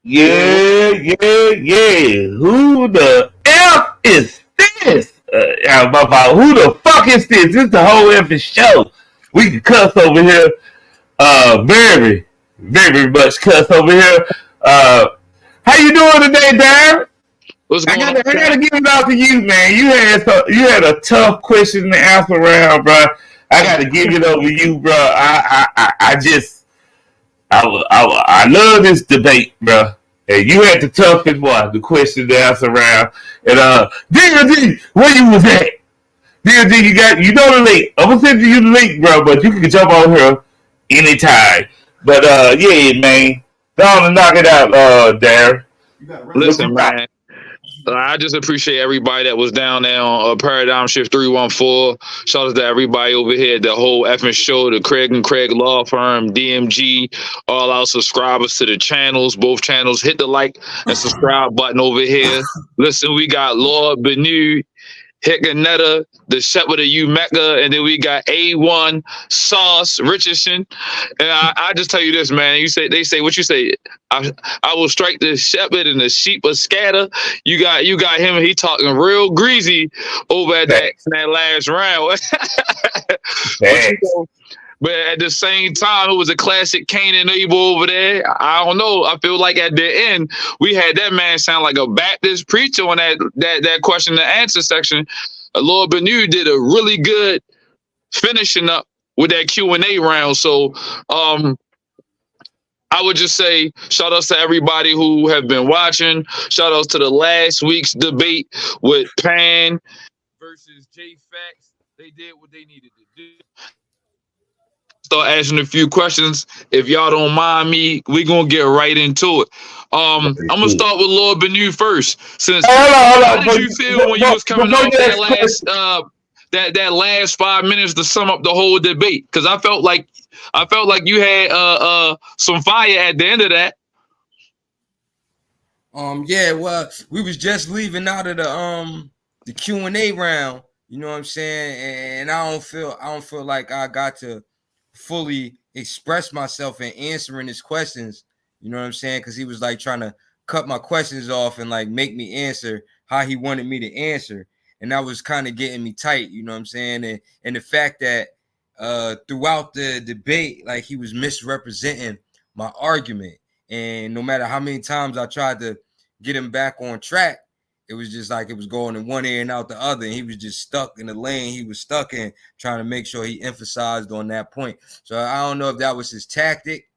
Yeah. Who the F is this? Who the fuck is this? This is the whole effing show. We can cuss over here. Very much cuss over here. How you doing today, Darren? What's going on? I gotta give it out to you, man. You had a tough question to answer around, bro. I gotta give it over to you, bro. I love this debate, bro. And you had the toughest one, the question to answer around. And D, where you was at? D, you know the link. I'm gonna send you the link, bro, but you can jump on here anytime. But yeah, man. Don't knock it out, Darren. Listen, man. I just appreciate everybody that was down there on Paradigm Shift 314. Shout out to everybody over here, the whole effing show, the Craig and Craig Law Firm, DMG, all our subscribers to the channels, both channels. Hit the like and subscribe button over here. Listen, we got Lord Bennu, Hickanetta, the Shepherd of Umecca, and then we got A1 Sauce Richardson. And I just tell you this, man. They say what you say. I will strike the shepherd and the sheep will scatter. You got him, and he talking real greasy over at that last round. But at the same time, it was a classic Cain and Abel over there. I don't know. I feel like at the end, we had that man sound like a Baptist preacher on that question and answer section. Lord Bennu did a really good finishing up with that Q&A round. So I would just say shout outs to everybody who have been watching. Shout outs to the last week's debate with Pan versus J Fax. They did what they needed to do. Start asking a few questions. If y'all don't mind me, we're gonna get right into it. I'm gonna start with Lord Bennu first. Since how did you feel when you was coming off that last 5 minutes to sum up the whole debate? Because I felt like you had some fire at the end of that. Yeah, well, we was just leaving out of the Q&A round, you know what I'm saying? And I don't feel like I got to fully express myself in answering his questions, you know what I'm saying? Because he was like trying to cut my questions off and like make me answer how he wanted me to answer, and that was kind of getting me tight, you know what I'm saying? And the fact that throughout the debate, like he was misrepresenting my argument, and no matter how many times I tried to get him back on track, it was just like it was going in one ear and out the other, and he was just stuck in the lane he was stuck in, trying to make sure he emphasized on that point. So I don't know if that was his tactic,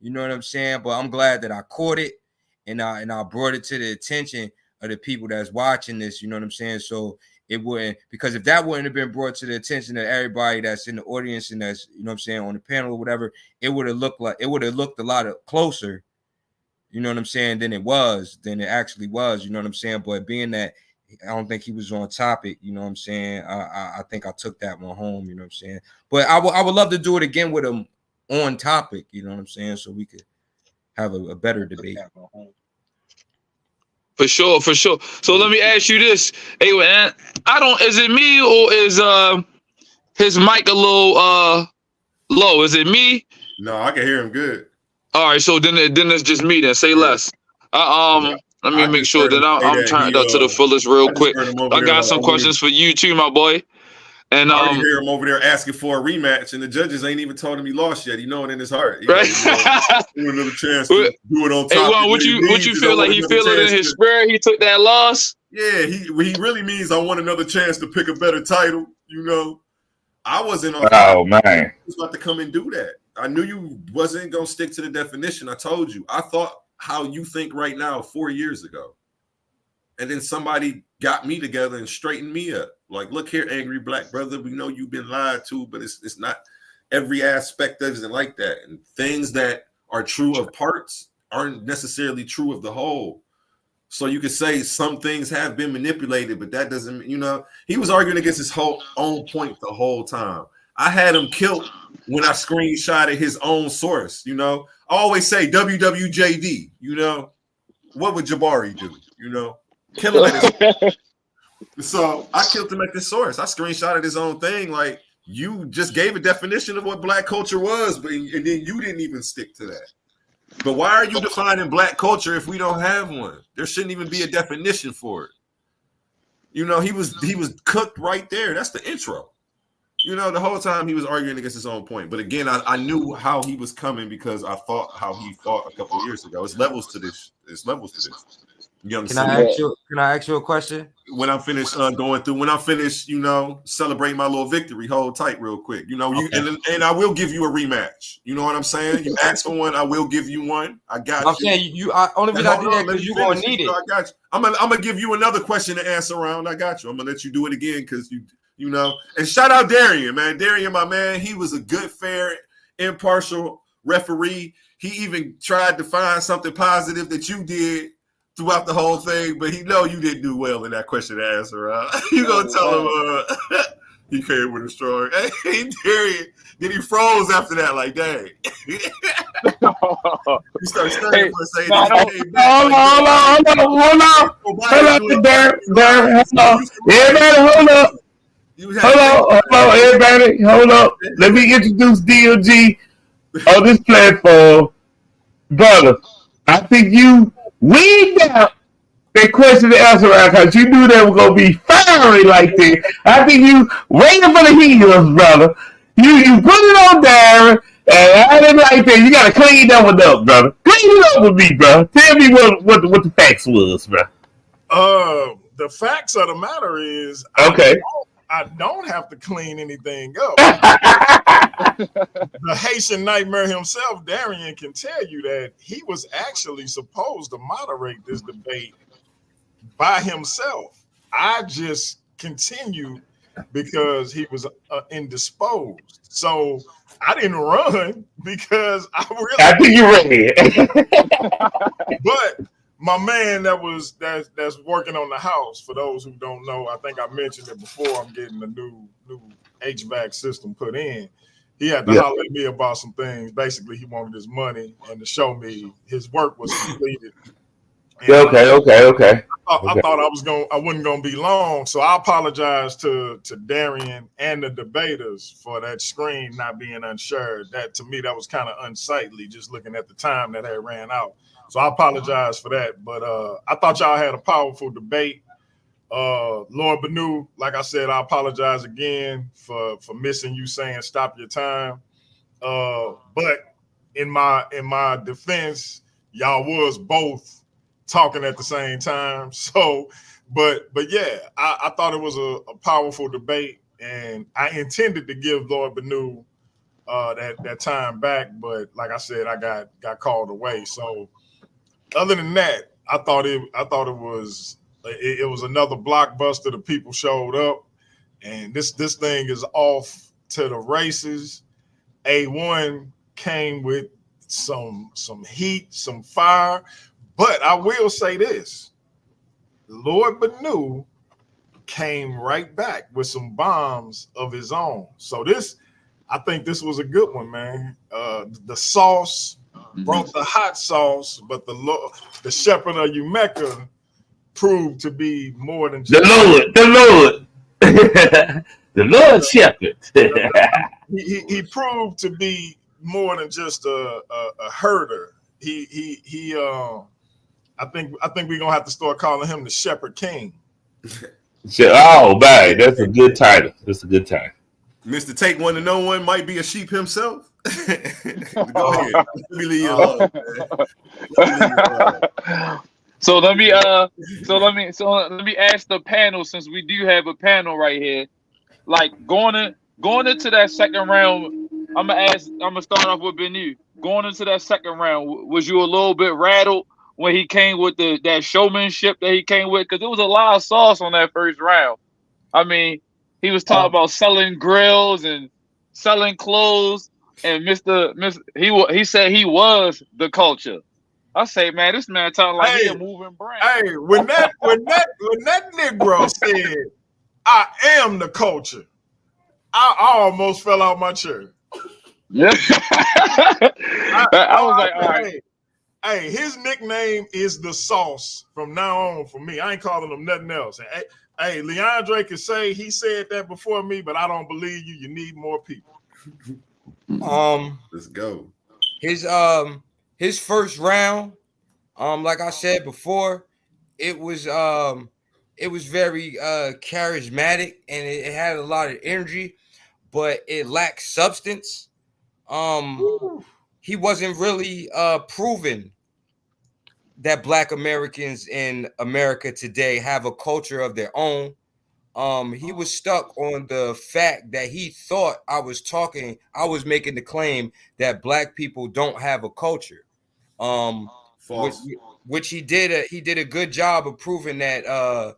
you know what I'm saying? But I'm glad that I caught it, and I brought it to the attention of the people that's watching this, you know what I'm saying? So it wouldn't, because if that wouldn't have been brought to the attention of everybody that's in the audience and that's, you know what I'm saying, on the panel or whatever, it would have looked a lot closer, you know what I'm saying, than it actually was, you know what I'm saying? But being that I don't think he was on topic, you know what I'm saying, I think I took that one home, you know what I'm saying? But I would love to do it again with him on topic, you know what I'm saying, so we could have a better debate. For sure. So let me ask you this. Hey, I don't. Is it me or is his mic a little low? Is it me? No, I can hear him good. All right, so then it's just me. Then say less. Let me make sure that I'm turned up to the fullest real quick. I got some questions for you too, my boy. And I already hear him over there asking for a rematch, and the judges ain't even told him he lost yet. He know it in his heart. Right. Another chance to do it on top. Hey, Juan, what you feel like? He feel it in his spirit. He took that loss. Yeah, he really means I want another chance to pick a better title. You know, I wasn't. Oh man, I was about to come and do that. I knew you wasn't gonna stick to the definition. I told you. I thought how you think right now 4 years ago, and then somebody got me together and straightened me up. Like, look here, angry black brother. We know you've been lied to, but it's not every aspect of it like that. And things that are true of parts aren't necessarily true of the whole. So you could say some things have been manipulated, but that doesn't, he was arguing against his whole own point the whole time. I had him killed when I screenshotted his own source. I always say WWJD. What would Jabari do? Kill him at his. So I killed him at this source. I screenshotted his own thing. Like, you just gave a definition of what black culture was, and then you didn't even stick to that. But why are you defining black culture if we don't have one? There shouldn't even be a definition for it. He was cooked right there. That's the intro. The whole time he was arguing against his own point. But again, I knew how he was coming because I thought how he fought a couple of years ago. It's levels to this. Can I ask you a question? When I'm finished celebrate my little victory, hold tight real quick. Okay. And I will give you a rematch. You know what I'm saying? You ask for one, I will give you one. I got you. I'm saying only reason I do that because you're gonna need it. I got you. I'm gonna give you another question to answer around. I got you. I'm gonna let you do it again because and shout out Darian, man. Darian, my man, he was a good, fair, impartial referee. He even tried to find something positive that you did throughout the whole thing, but he know you didn't do well in that question and answer. You gonna tell him he came with a strong. Hey, Darian. Then he froze after that, like, dang. He started studying for a second. Hold on, everybody, hold up. Hold on, everybody, hold up. Let me introduce DLG on this platform, brother. I think you weeded out that question and answer round because you knew that was gonna be fiery like this. I think you waiting for the heels, brother. You put it on Darren, and I didn't like that. You gotta clean that one up, brother. Clean it up with me, bro. Tell me what the facts was, bro. The facts of the matter is, okay. I don't have to clean anything up. The Haitian nightmare himself, Darian, can tell you that he was actually supposed to moderate this debate by himself. I just continued because he was indisposed. So I didn't run because I think you're ready. But my man that's working on the house, for those who don't know, I think I mentioned it before, I'm getting a new HVAC system put in. He had to holler at me about some things. Basically, he wanted his money and to show me his work was completed. And okay. I thought I wasn't gonna be long, so I apologize to Darian and the debaters for that screen not being unshared. That, to me, that was kind of unsightly, just looking at the time that had ran out. So I apologize for that. But I thought y'all had a powerful debate. Lord Bennu, like I said, I apologize again for missing you saying stop your time. But in my defense, y'all was both talking at the same time. So, but yeah, I thought it was a powerful debate, and I intended to give Lord Bennu that time back, but like I said, I got called away. So other than that, I thought it was another blockbuster. The people showed up, and this thing is off to the races. A1 came with some heat, some fire. But I will say this, Lord Bennu came right back with some bombs of his own. So I think this was a good one, man. The sauce brought the hot sauce, but the shepherd of Umecca proved to be more than just the Lord. The Lord Shepherd. He proved to be more than just a herder. I think we're gonna have to start calling him the Shepherd King. Oh man, that's a good title. That's a good title. Mr. Take One to Know One might be a sheep himself. Go ahead. Let me leave you alone, man. Let me leave you alone. So let me ask the panel, since we do have a panel right here. Like going into that second round, I'm gonna start off with Bennu. Going into that second round, was you a little bit rattled when he came with that showmanship that he came with? Because there was a lot of sauce on that first round. I mean, he was talking about selling grills and selling clothes, and he said he was the culture. I say, man, this man talking like he a moving brand. Hey, when that Negro said, "I am the culture," I almost fell out my chair. Yeah, I was like, all right. Hey, his nickname is the sauce from now on for me. I ain't calling him nothing else. And, hey, Leandre can say he said that before me, but I don't believe you. You need more people. Let's go. His first round, like I said before, it was very charismatic, and it had a lot of energy, but it lacked substance. He wasn't really proven that Black Americans in America today have a culture of their own. He was stuck on the fact that he thought I was making the claim that Black people don't have a culture. False. Which he did a good job of proving that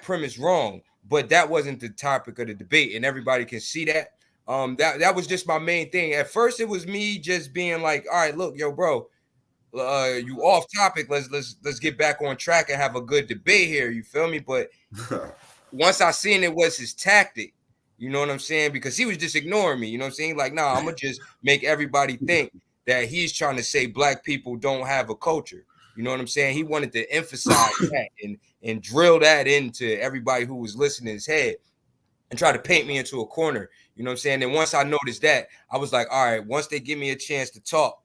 premise wrong. But that wasn't the topic of the debate, and everybody can see that. That was just my main thing. At first, it was me just being like, all right, look, yo, bro, you off topic. Let's get back on track and have a good debate here. You feel me? But once I seen it was his tactic, you know what I'm saying? Because he was just ignoring me. You know what I'm saying? Like, nah, I'm gonna just make everybody think that he's trying to say Black people don't have a culture. You know what I'm saying? He wanted to emphasize that and drill that into everybody who was listening his head and try to paint me into a corner. You know what I'm saying? And once I noticed that, I was like, all right, once they give me a chance to talk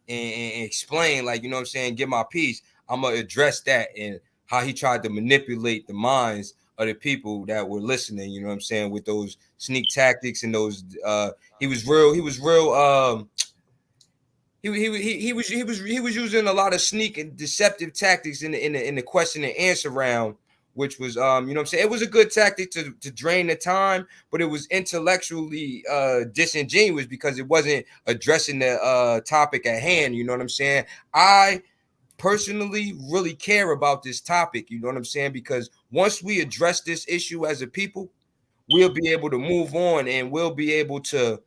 and explain, like, you know what I'm saying, get my piece, I'm going to address that and how he tried to manipulate the minds of the people that were listening, you know what I'm saying, with those sneak tactics and those, he was using a lot of sneak and deceptive tactics in the question and answer round, which was, you know what I'm saying, it was a good tactic to drain the time, but it was intellectually disingenuous because it wasn't addressing the topic at hand. You know what I'm saying? I personally really care about this topic. You know what I'm saying? Because once we address this issue as a people, we'll be able to move on and we'll be able to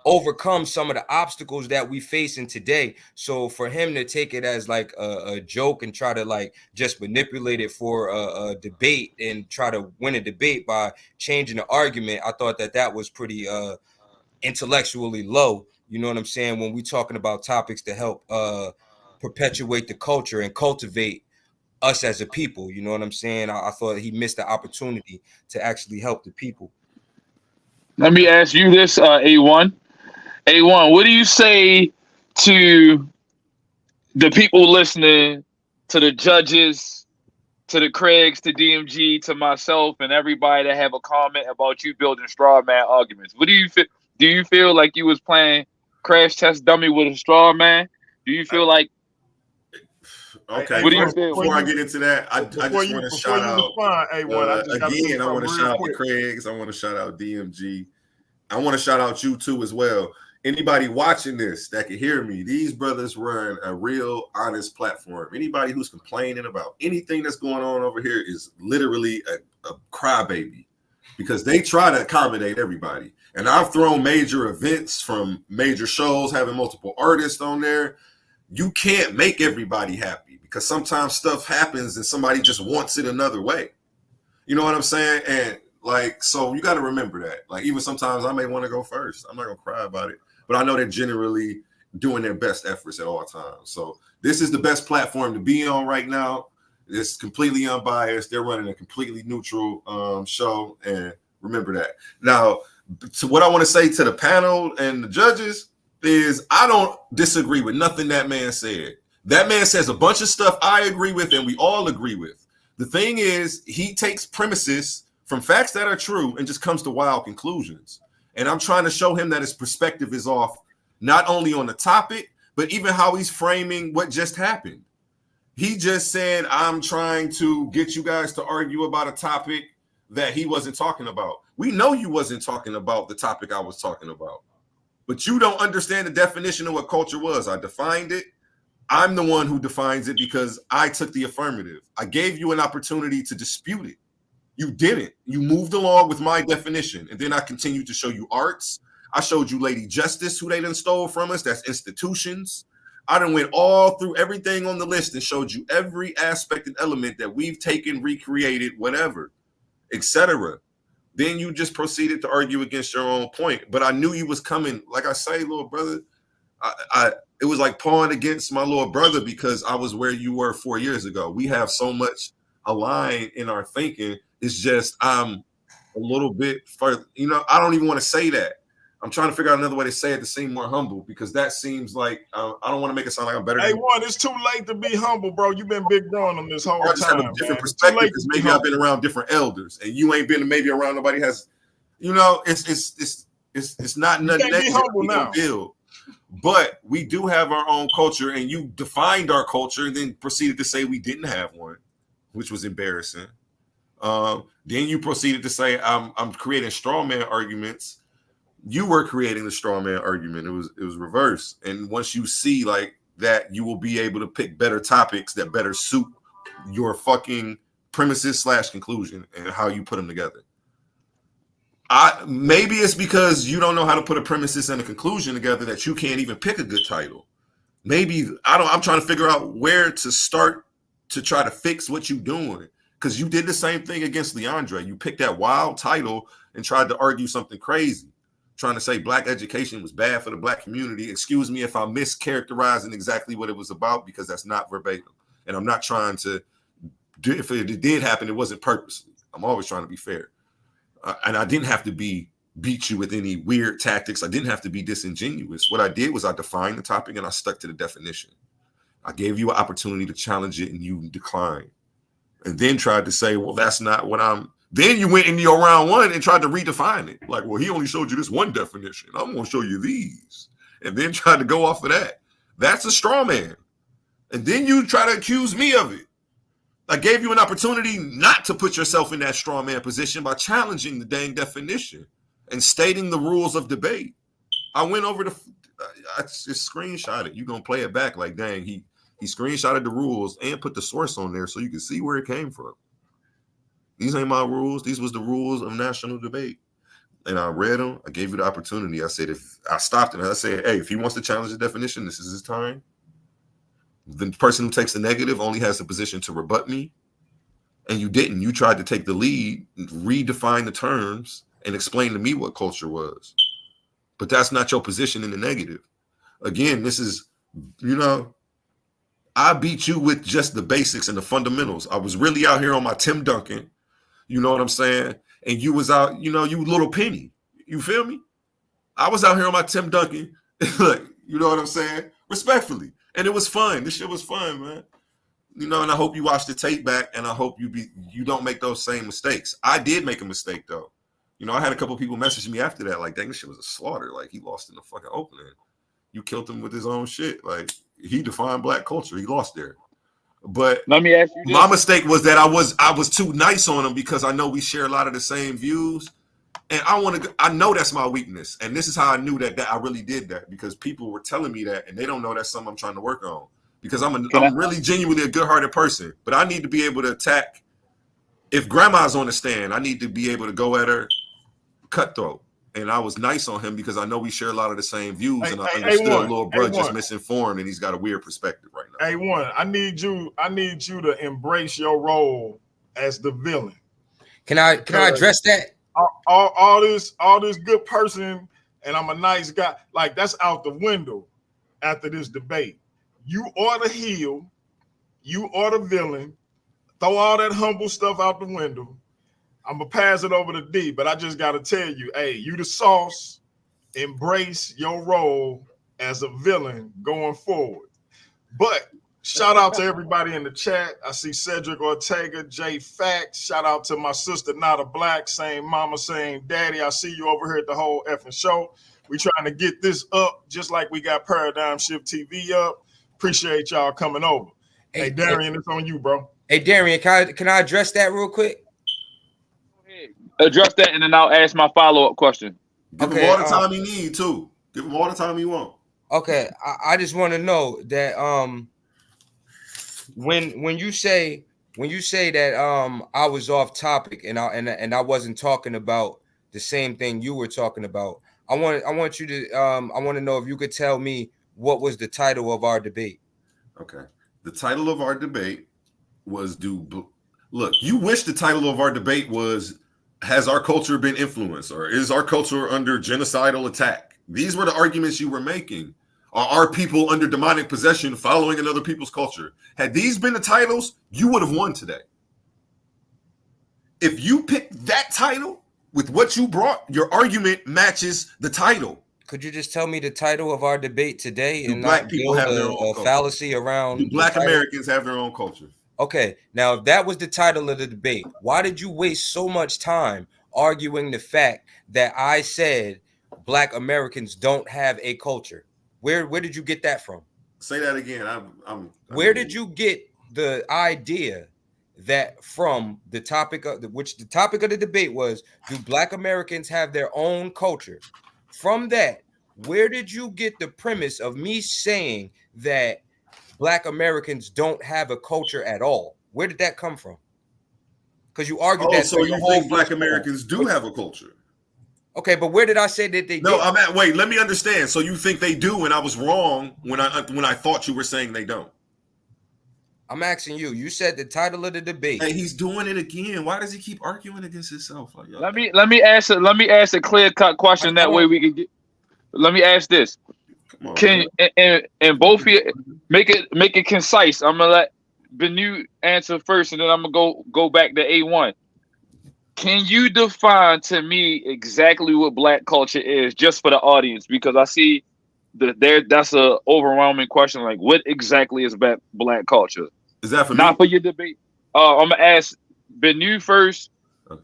overcome some of the obstacles that we facing today. So for him to take it as like a joke and try to like just manipulate it for a debate and try to win a debate by changing the argument, I thought that was pretty intellectually low. You know what I'm saying? When we talking about topics to help perpetuate the culture and cultivate us as a people, you know what I'm saying? I thought he missed the opportunity to actually help the people. Let me ask you this, A1. A1, what do you say to the people listening, to the judges, to the Craigs, to DMG, to myself, and everybody that have a comment about you building straw man arguments? What do you feel? Do you feel like you was playing crash test dummy with a straw man? Do you feel like? Okay. What do you feel? Before I get into that, I just want to shout out again. I want to shout out the Craigs. I want to shout out DMG. I want to shout out you too as well. Anybody watching this that can hear me, these brothers run a real honest platform. Anybody who's complaining about anything that's going on over here is literally a crybaby because they try to accommodate everybody. And I've thrown major events from major shows having multiple artists on there. You can't make everybody happy because sometimes stuff happens and somebody just wants it another way. You know what I'm saying? And like, so you got to remember that. Like, even sometimes I may want to go first. I'm not going to cry about it. But I know they're generally doing their best efforts at all times. So this is the best platform to be on right now. It's completely unbiased. They're running a completely neutral show, and remember that. Now, so what I want to say to the panel and the judges is I don't disagree with nothing that man said. That man says a bunch of stuff I agree with and we all agree with. The thing is, he takes premises from facts that are true and just comes to wild conclusions. And I'm trying to show him that his perspective is off, not only on the topic, but even how he's framing what just happened. He just said, I'm trying to get you guys to argue about a topic that he wasn't talking about. We know you wasn't talking about the topic I was talking about, but you don't understand the definition of what culture was. I defined it. I'm the one who defines it because I took the affirmative. I gave you an opportunity to dispute it. You didn't. You moved along with my definition. And then I continued to show you arts. I showed you Lady Justice, who they done stole from us. That's institutions. I done went all through everything on the list and showed you every aspect and element that we've taken, recreated, whatever, etc. Then you just proceeded to argue against your own point. But I knew you was coming. Like I say, little brother, it was like pawing against my little brother because I was where you were 4 years ago. We have so much aligned in our thinking. It's just I'm a little bit further. You know, I don't even want to say that. I'm trying to figure out another way to say it to seem more humble because that seems like I don't want to make it sound like I'm better. Hey, one, it's too late to be humble, bro. You've been big growing on this whole time. I just have a different perspective because maybe I've been around different elders, and you ain't been maybe around nobody has. You know, it's not nothing negative. Humble now. Build. But we do have our own culture, and you defined our culture, and then proceeded to say we didn't have one, which was embarrassing. Then you proceeded to say I'm creating straw man arguments. You were creating the straw man argument. It was reverse. And once you see like that, you will be able to pick better topics that better suit your fucking premises / conclusion and how you put them together. Maybe it's because you don't know how to put a premises and a conclusion together that you can't even pick a good title. Maybe I'm trying to figure out where to start to try to fix what you're doing. Because you did the same thing against Leandre. You picked that wild title and tried to argue something crazy, trying to say black education was bad for the black community. Excuse me if I'm mischaracterizing exactly what it was about, because that's not verbatim. And I'm not trying to do, if it did happen, it wasn't purposely. I'm always trying to be fair. And I didn't have to beat you with any weird tactics. I didn't have to be disingenuous. What I did was I defined the topic and I stuck to the definition. I gave you an opportunity to challenge it and you declined. And then tried to say, well, that's not what then you went into your round one and tried to redefine it. Like, well, he only showed you this one definition. I'm going to show you these. And then tried to go off of that. That's a straw man. And then you try to accuse me of it. I gave you an opportunity not to put yourself in that straw man position by challenging the dang definition and stating the rules of debate. I went over I just screenshot it. You're going to play it back like, dang, he screenshotted the rules and put the source on there so you can see where it came from. These ain't my rules. These was the rules of national debate. And I read them. I gave you the opportunity. I said, if I stopped him, I said, hey, if he wants to challenge the definition, this is his time. The person who takes the negative only has the position to rebut me. And you didn't. You tried to take the lead, redefine the terms, and explain to me what culture was. But that's not your position in the negative. Again, this is, I beat you with just the basics and the fundamentals. I was really out here on my Tim Duncan. You know what I'm saying? And you was out, you little penny. You feel me? I was out here on my Tim Duncan. Look, you know what I'm saying? Respectfully. And it was fun. This shit was fun, man. And I hope you watch the tape back, and I hope you don't make those same mistakes. I did make a mistake, though. I had a couple people message me after that, like, dang, this shit was a slaughter. Like, he lost in the fucking opening. You killed him with his own shit. Like, he defined black culture. He lost there. But let me ask you this. My mistake was that I was too nice on him because I know we share a lot of the same views. And I know that's my weakness. And this is how I knew that I really did that, because people were telling me that, and they don't know that's something I'm trying to work on. Because I'm really genuinely a good-hearted person. But I need to be able to attack. If grandma's on the stand, I need to be able to go at her cutthroat. And I was nice on him because I know we share a lot of the same views, and I understood little bro just misinformed, and he's got a weird perspective right now. A1, I need you to embrace your role as the villain. Can I address that? All this good person, and I'm a nice guy, like, that's out the window after this debate. You are the heel, you are the villain, throw all that humble stuff out the window. I'm gonna pass it over to D, but I just gotta tell you, hey, you the sauce. Embrace your role as a villain going forward. But shout out to everybody in the chat. I see Cedric Ortega, Jay Fax. Shout out to my sister, Not a Black, same mama, same daddy. I see you over here at the whole effing show. We trying to get this up just like we got Paradigm Shift TV up. Appreciate y'all coming over. Hey Darian, it's on you, bro. Hey Darian, can I address that real quick? Address that, and then I'll ask my follow-up question. Give him all the time he need too. Give him all the time he want. Okay, I just want to know that when you say that I was off topic and I wasn't talking about the same thing you were talking about. I want you to I want to know if you could tell me what was the title of our debate. Okay, the title of our debate was look. You wish the title of our debate was, has our culture been influenced, or is our culture under genocidal attack? These were the arguments you were making. Are our people under demonic possession following another people's culture? Had these been the titles, you would have won today. If you picked that title with what you brought, your argument matches the title. Could you just tell me the title of our debate today and black not people build have their own fallacy around? Do black Americans have their own culture? Okay, now if that was the title of the debate, why did you waste so much time arguing the fact that I said black Americans don't have a culture? Where did you get that from? Say that again. Where did you get the idea that from the topic of the topic of the debate was, do black Americans have their own culture? From that, where did you get the premise of me saying that black Americans don't have a culture at all? Where did that come from? Because you argued that. So you think black Americans do have a culture? Okay, but where did I say that they No, did? wait, let me understand. So you think they do, and I was wrong when I thought you were saying they don't. I'm asking you. You said the title of the debate. Hey, he's doing it again. Why does he keep arguing against himself? Like, let me ask a clear-cut question. That way we can get. Let me ask this. Come on, can and both of you make it concise. I'm gonna let Bennu answer first, and then I'm gonna go back to A1. Can you define to me exactly what black culture is, just for the audience? Because I see that's a overwhelming question. Like, what exactly is black culture? Is that for not me? For your debate? I'm gonna ask Bennu first,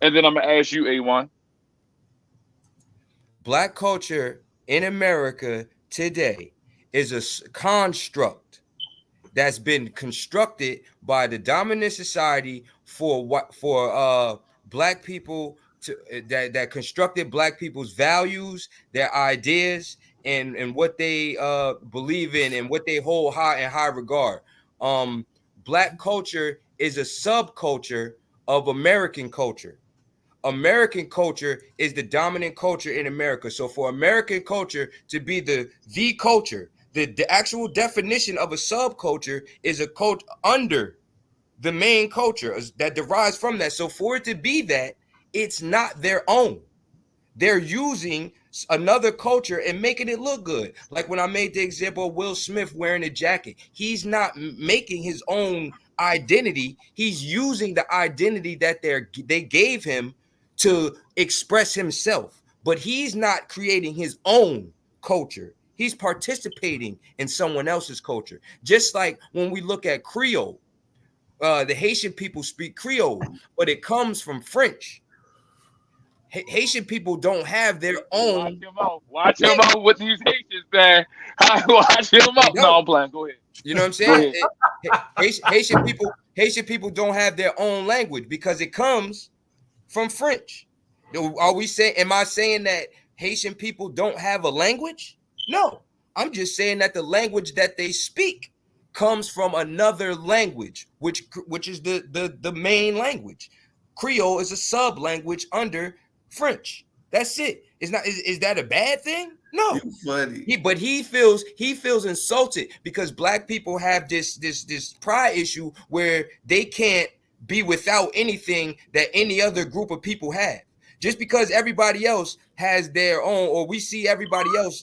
and then I'm gonna ask you, A1. Black culture in America today is a construct that's been constructed by the dominant society for black people that constructed black people's values, their ideas, and what they believe in and what they hold in high regard. Black culture is a subculture of American culture. American culture is the dominant culture in America. So for American culture to be the culture, the actual definition of a subculture is a culture under the main culture that derives from that. So for it to be that, it's not their own. They're using another culture and making it look good. Like when I made the example of Will Smith wearing a jacket, he's not making his own identity. He's using the identity that they gave him to express himself, but he's not creating his own culture. He's participating in someone else's culture. Just like when we look at Creole, the Haitian people speak Creole, but it comes from French. Haitian people don't have their own. Watch him out with these Haitians, man. Watch him out. No, I'm playing. Go ahead. You know what I'm saying? Haitian people don't have their own language because it comes from French. Are we saying? Am I saying that Haitian people don't have a language? No, I'm just saying that the language that they speak comes from another language, which is the main language. Creole is a sub language under French. That's it. It's not. Is that a bad thing? No. But he feels insulted because black people have this pride issue where they can't be without anything that any other group of people have. Just because everybody else has their own, or we see everybody else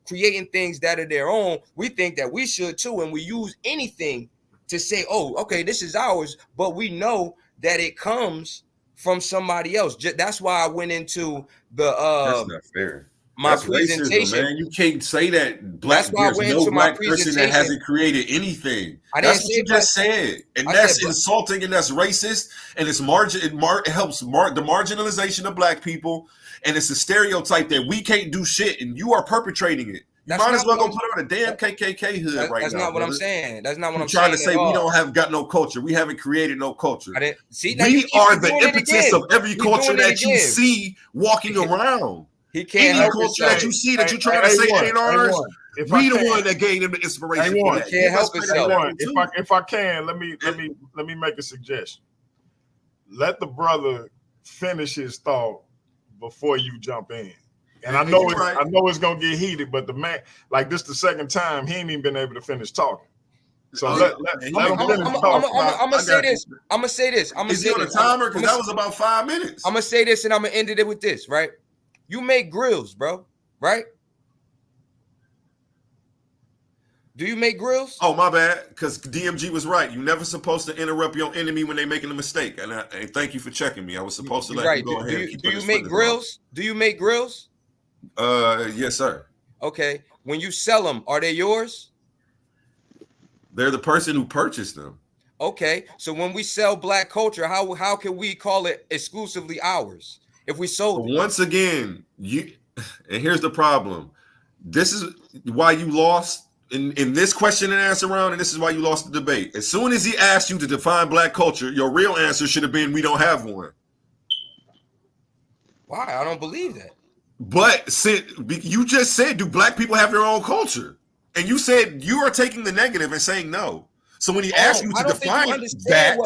creating things that are their own, we think that we should too, and we use anything to say, oh, okay, this is ours, but we know that it comes from somebody else. That's why I went into the That's not fair. my That's presentation. racism, man. You can't say that black. That's why I There's went no into my black person that presentation. hasn't created anything. I That's didn't what say you just said, and I that's said insulting, and that's racist, and it's it helps the marginalization of black people, and it's a stereotype that we can't do shit, and you are perpetrating it. You That's might as well not go what put on a damn KKK hood right now. That's not what I'm brother. saying. That's not what You're I'm trying saying. to say we don't have got no culture. We haven't created no culture. I didn't see. Now you We keep are the doing it impetus again. of every You culture doing it that you again. see walking around. He can't Any help culture himself. that you see that you're trying to say ain't ours, we the one that gave them the inspiration for that. He can't help himself. If I can, let me make a suggestion. Let the brother finish his thought before you jump in. And I know it's gonna get heated, but the man, like this the second time he ain't even been able to finish talking. So let him finish talking. I'm gonna say this. I'm gonna say this. Is he on a timer? Because that was about 5 minutes. I'm gonna say this, and I'm gonna end it with this. Right? You make grills, bro. Right? Do you make grills? Oh, my bad. Because DMG was right. You're never supposed to interrupt your enemy when they're making a mistake. And thank you for checking me. I was supposed to let you go ahead. Do you make grills? Do you make grills? Yes, sir. Okay. When you sell them, are they yours? They're the person who purchased them. Okay. So when we sell black culture, how can we call it exclusively ours if we sold it? Once again, and here's the problem. This is why you lost in this question and answer round, and this is why you lost the debate. As soon as he asked you to define black culture, your real answer should have been, we don't have one. Why? I don't believe that. But you just said, do black people have their own culture? And you said you are taking the negative and saying no. So when he asked you to define that,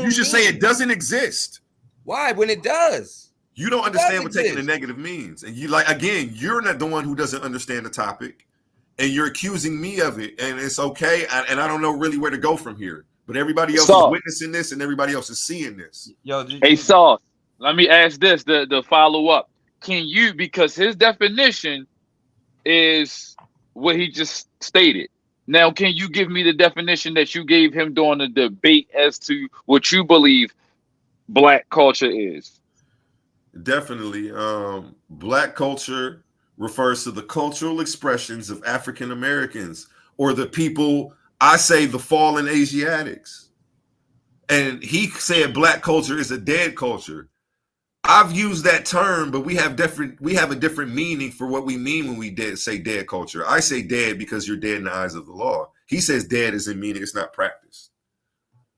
you should say it doesn't exist. Why? When it does. You don't understand what taking the negative means. And you're not the one who doesn't understand the topic. And you're accusing me of it. And it's okay. And I don't know really where to go from here. But everybody else is witnessing this and everybody else is seeing this. Hey, Sauce, let me ask this to follow up. Can you, because his definition is what he just stated. Now, can you give me the definition that you gave him during the debate as to what you believe black culture is? Definitely. Black culture refers to the cultural expressions of African Americans or the people, I say the fallen Asiatics. And he said black culture is a dead culture. I've used that term, but we have a different meaning for what we mean when we say dead culture. I say dead because you're dead in the eyes of the law. He says dead isn't meaning it's not practiced.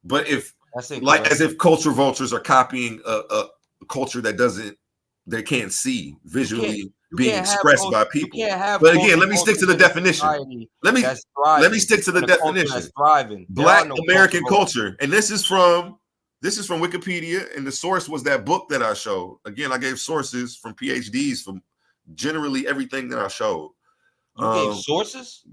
But as if culture vultures are copying a culture they can't see visually being expressed by people. But again, let me stick to the definition. Let me stick to the definition. Black American culture, and this is from Wikipedia, and the source was that book that I showed. Again, I gave sources from PhDs from generally everything that I showed. You gave sources?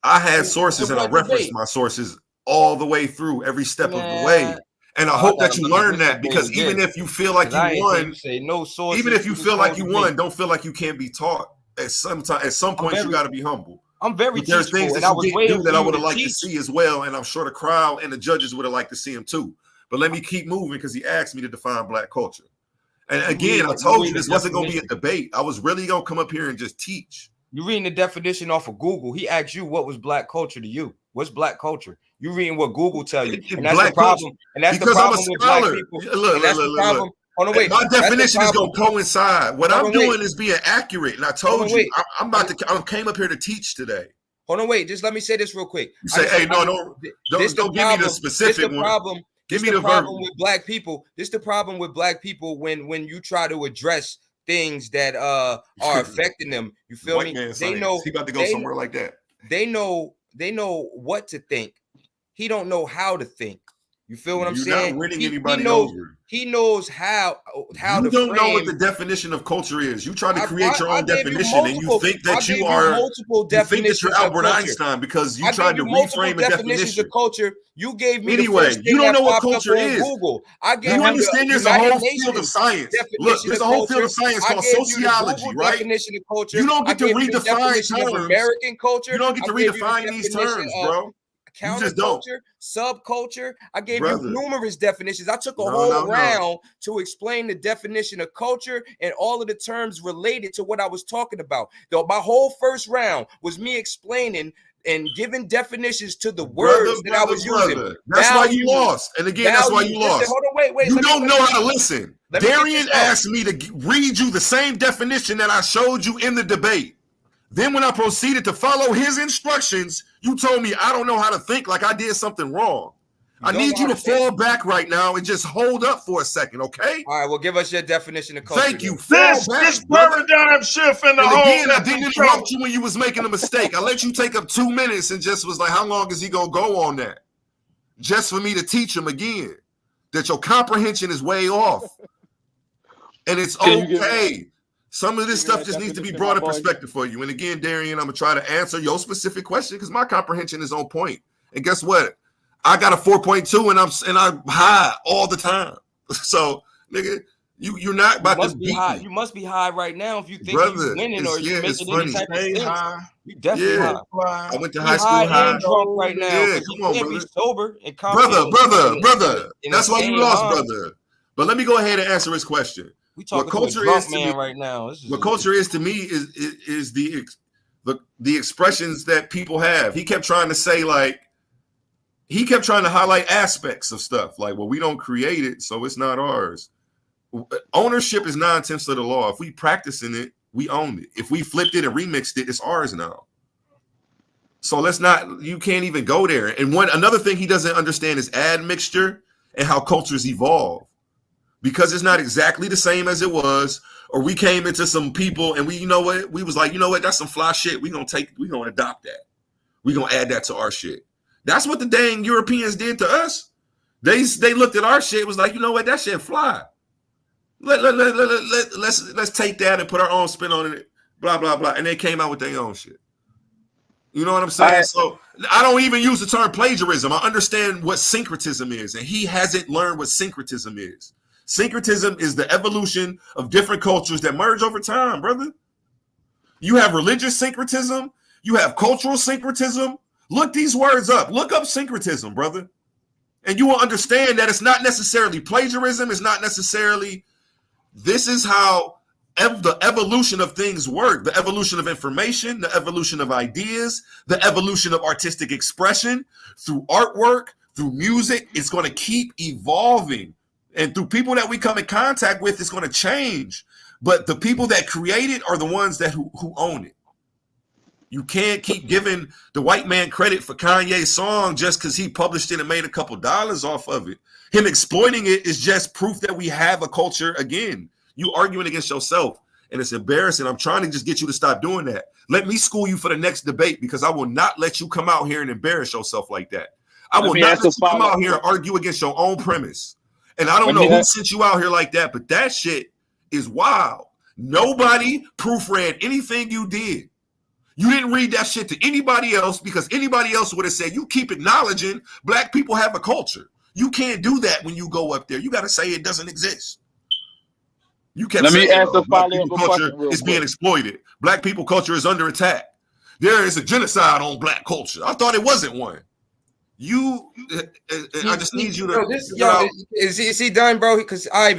I had sources, and I referenced my sources all the way through every step of the way. And I hope that you learn that, because even if you feel like you won, even if you feel like you won, don't feel like you can't be taught. At some point, you got to be humble. I'm very teachable. There's things that you didn't do that I would have liked to see as well, and I'm sure the crowd and the judges would have liked to see them too. But let me keep moving, because he asked me to define black culture. And again, I told you this wasn't going to be a debate. I was really going to come up here and just teach. You're reading the definition off of Google. He asked you what was black culture to you. What's black culture? You're reading what Google tell you. And that's the problem. And that's the problem with black people. Look. My definition is going to coincide. What I'm doing is being accurate. And I told you, I came up here to teach today. Hold on, wait. Just let me say this real quick. You say, hey, don't give me the specific one. Give me the problem with black people. This is the problem with black people when you try to address things that are affecting them. You feel me? They know he about to go somewhere like that. They know what to think. He don't know how to think. You feel what I'm saying? You're not winning anybody over. He knows how you don't know what the definition of culture is. You try to create your own definition, and you think that you are multiple definitions. You think that you're Albert Einstein because you tried to reframe a definition of culture. You gave me anyway. You don't know what culture is. Google. I gave you understand there's a whole field of science. Look, there's a whole field of science called sociology, right? Definition of culture. You don't get to redefine terms. American culture. You don't get to redefine these terms, bro. counterculture, subculture. I gave you numerous definitions. I took a whole round to explain the definition of culture and all of the terms related to what I was talking about. Though my whole first round was me explaining and giving definitions to the words that I was using. That's why you lost. And again, that's why you lost. Hold on, wait. You don't know how to listen. Darian asked me to read you the same definition that I showed you in the debate. Then when I proceeded to follow his instructions, you told me I don't know how to think, like I did something wrong. I need you to fall back right now and just hold up for a second, okay? All right, well, give us your definition of culture. Thank you. This paradigm shift in the whole. Again, I didn't interrupt you when you was making a mistake. I let you take up 2 minutes and just was like, how long is he going to go on that? Just for me to teach him again that your comprehension is way off. And it's okay. Some of this stuff just needs to be brought in perspective for you. And again, Darian, I'm going to try to answer your specific question because my comprehension is on point. And guess what? I got a 4.2 and I'm high all the time. So, nigga, you're not about to beat me. You must be high right now if you think you're winning or you're making any type of sense. You definitely high. I went to high school high. And drunk right now. Yeah, come on, brother. Be sober and brother. That's why you lost, brother. But let me go ahead and answer his question. We talking to a drunk man right now. What culture is to me is the expressions that people have. He kept trying to say he kept trying to highlight aspects of stuff like, well, we don't create it, so it's not ours. Ownership is 9/10 of the law. If we practicing it, we own it. If we flipped it and remixed it, it's ours now. So you can't even go there. And another thing he doesn't understand is admixture and how cultures evolve. Because it's not exactly the same as it was, or we came into some people and we was like, that's some fly shit. We're gonna adopt that. We're gonna add that to our shit. That's what the dang Europeans did to us. They looked at our shit, was like, that shit fly. Let's take that and put our own spin on it, blah, blah, blah. And they came out with their own shit. You know what I'm saying? So I don't even use the term plagiarism. I understand what syncretism is, and he hasn't learned what syncretism is. Syncretism is the evolution of different cultures that merge over time, brother. You have religious syncretism. You have cultural syncretism. Look these words up. Look up syncretism, brother. And you will understand that it's not necessarily plagiarism. It's not necessarily, this is how the evolution of things work. The evolution of information, the evolution of ideas, the evolution of artistic expression through artwork, through music. It's going to keep evolving. And through people that we come in contact with, it's going to change. But the people that create it are the ones who own it. You can't keep giving the white man credit for Kanye's song just because he published it and made a couple dollars off of it. Him exploiting it is just proof that we have a culture again. You arguing against yourself, and it's embarrassing. I'm trying to just get you to stop doing that. Let me school you for the next debate because I will not let you come out here and embarrass yourself like that. I will not let you come out here and argue against your own premise. And I don't know who sent you out here like that, but that shit is wild. Nobody proofread anything you did. You didn't read that shit to anybody else because anybody else would have said, you keep acknowledging black people have a culture. You can't do that when you go up there. You got to say it doesn't exist. You kept saying black people culture is being exploited. Black people culture is under attack. There is a genocide on black culture. I thought it wasn't one. I just need you to. Is he done, bro? Because I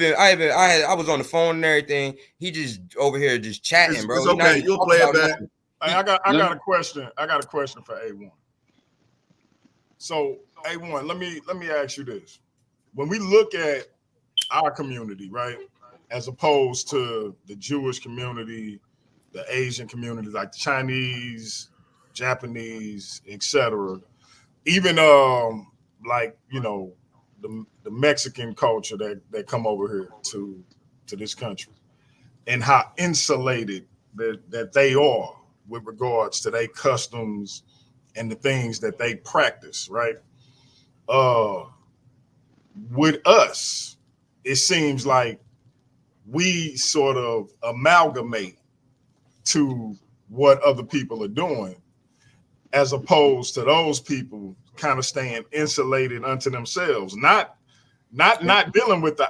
was on the phone and everything. He just over here just chatting, bro. It's okay. You'll play it back. Hey, I got a question. I got a question for A1. So A1, let me ask you this: when we look at our community, right, as opposed to the Jewish community, the Asian community, like the Chinese, Japanese, etc. Even like the Mexican culture that come over here to this country, and how insulated that they are with regards to their customs and the things that they practice, right? With us, it seems like we sort of amalgamate to what other people are doing, as opposed to those people kind of staying insulated unto themselves, not dealing with the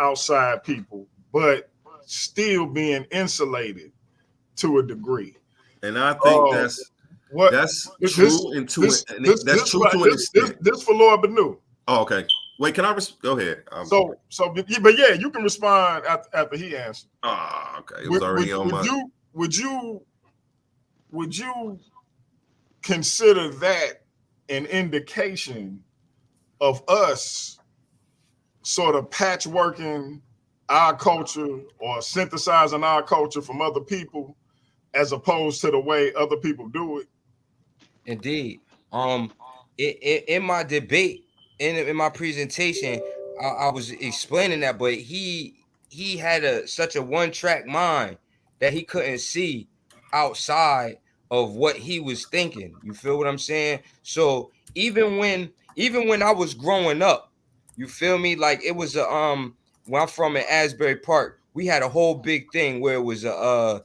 outside people, but still being insulated to a degree. And I think What? That's This- true into this- it. this- That's this true what- to an this- extent. This for Lord Bennu. Oh, okay. Wait, can I go ahead? But yeah, you can respond after he answered. Oh, okay. It was already on my. Would you consider that an indication of us sort of patchworking our culture or synthesizing our culture from other people as opposed to the way other people do it? Indeed. In my debate, in my presentation, I was explaining that, but he had such a one-track mind that he couldn't see outside of what he was thinking. You feel what I'm saying? So even when I was growing up, you feel me? Like it was where I'm from in Asbury Park, we had a whole big thing where it was the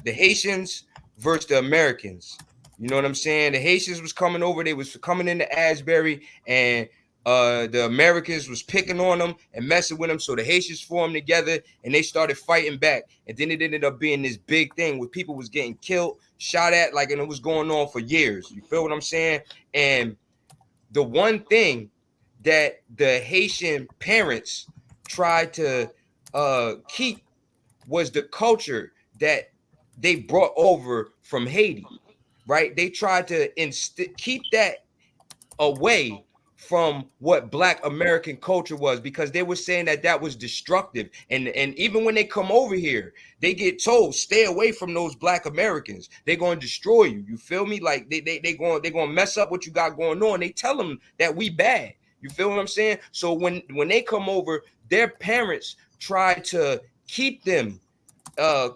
Haitians versus the Americans. You know what I'm saying? The Haitians was coming over, they was coming into Asbury, and the Americans was picking on them and messing with them. So the Haitians formed together and they started fighting back. And then it ended up being this big thing where people was getting killed, shot at, like, and it was going on for years. You feel what I'm saying? And the one thing that the Haitian parents tried to keep was the culture that they brought over from Haiti, right? They tried to keep that away from what Black American culture was, because they were saying that was destructive. And even when they come over here, they get told, stay away from those Black Americans. They're going to destroy you. You feel me? Like they're going to mess up what you got going on. They tell them that we bad. You feel what I'm saying? So when they come over, their parents try to keep them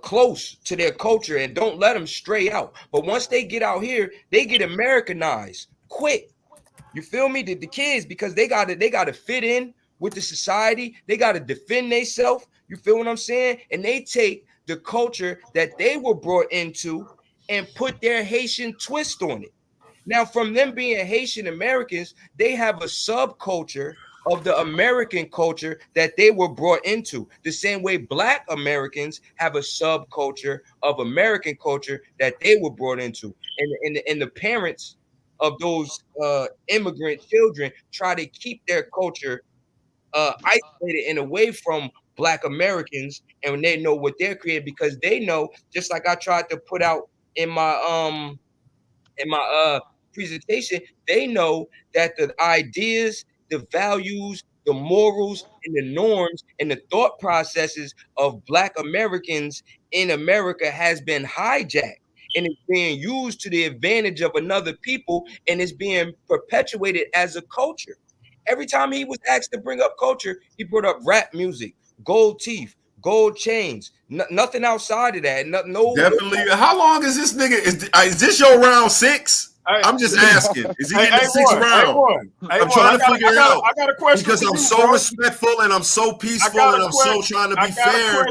close to their culture and don't let them stray out. But once they get out here, they get Americanized quick. You feel me? The kids, because they gotta fit in with the society. They gotta defend themselves. You feel what I'm saying? And they take the culture that they were brought into and put their Haitian twist on it. Now, from them being Haitian Americans, they have a subculture of the American culture that they were brought into. The same way Black Americans have a subculture of American culture that they were brought into. And the parents of those immigrant children try to keep their culture isolated and away from Black Americans, and they know what they're creating, because they know, just like I tried to put out in my presentation, they know that the ideas, the values, the morals, and the norms and the thought processes of Black Americans in America has been hijacked, and it's being used to the advantage of another people, and it's being perpetuated as a culture. Every time he was asked to bring up culture, he brought up rap music, gold teeth, gold chains, nothing outside of that. No. Definitely. How long is this nigga? Is this your round 6? I'm just asking. Is he in the 6th round? I'm trying to figure it out. I got a question because I'm so respectful and I'm so peaceful and I'm so trying to be fair.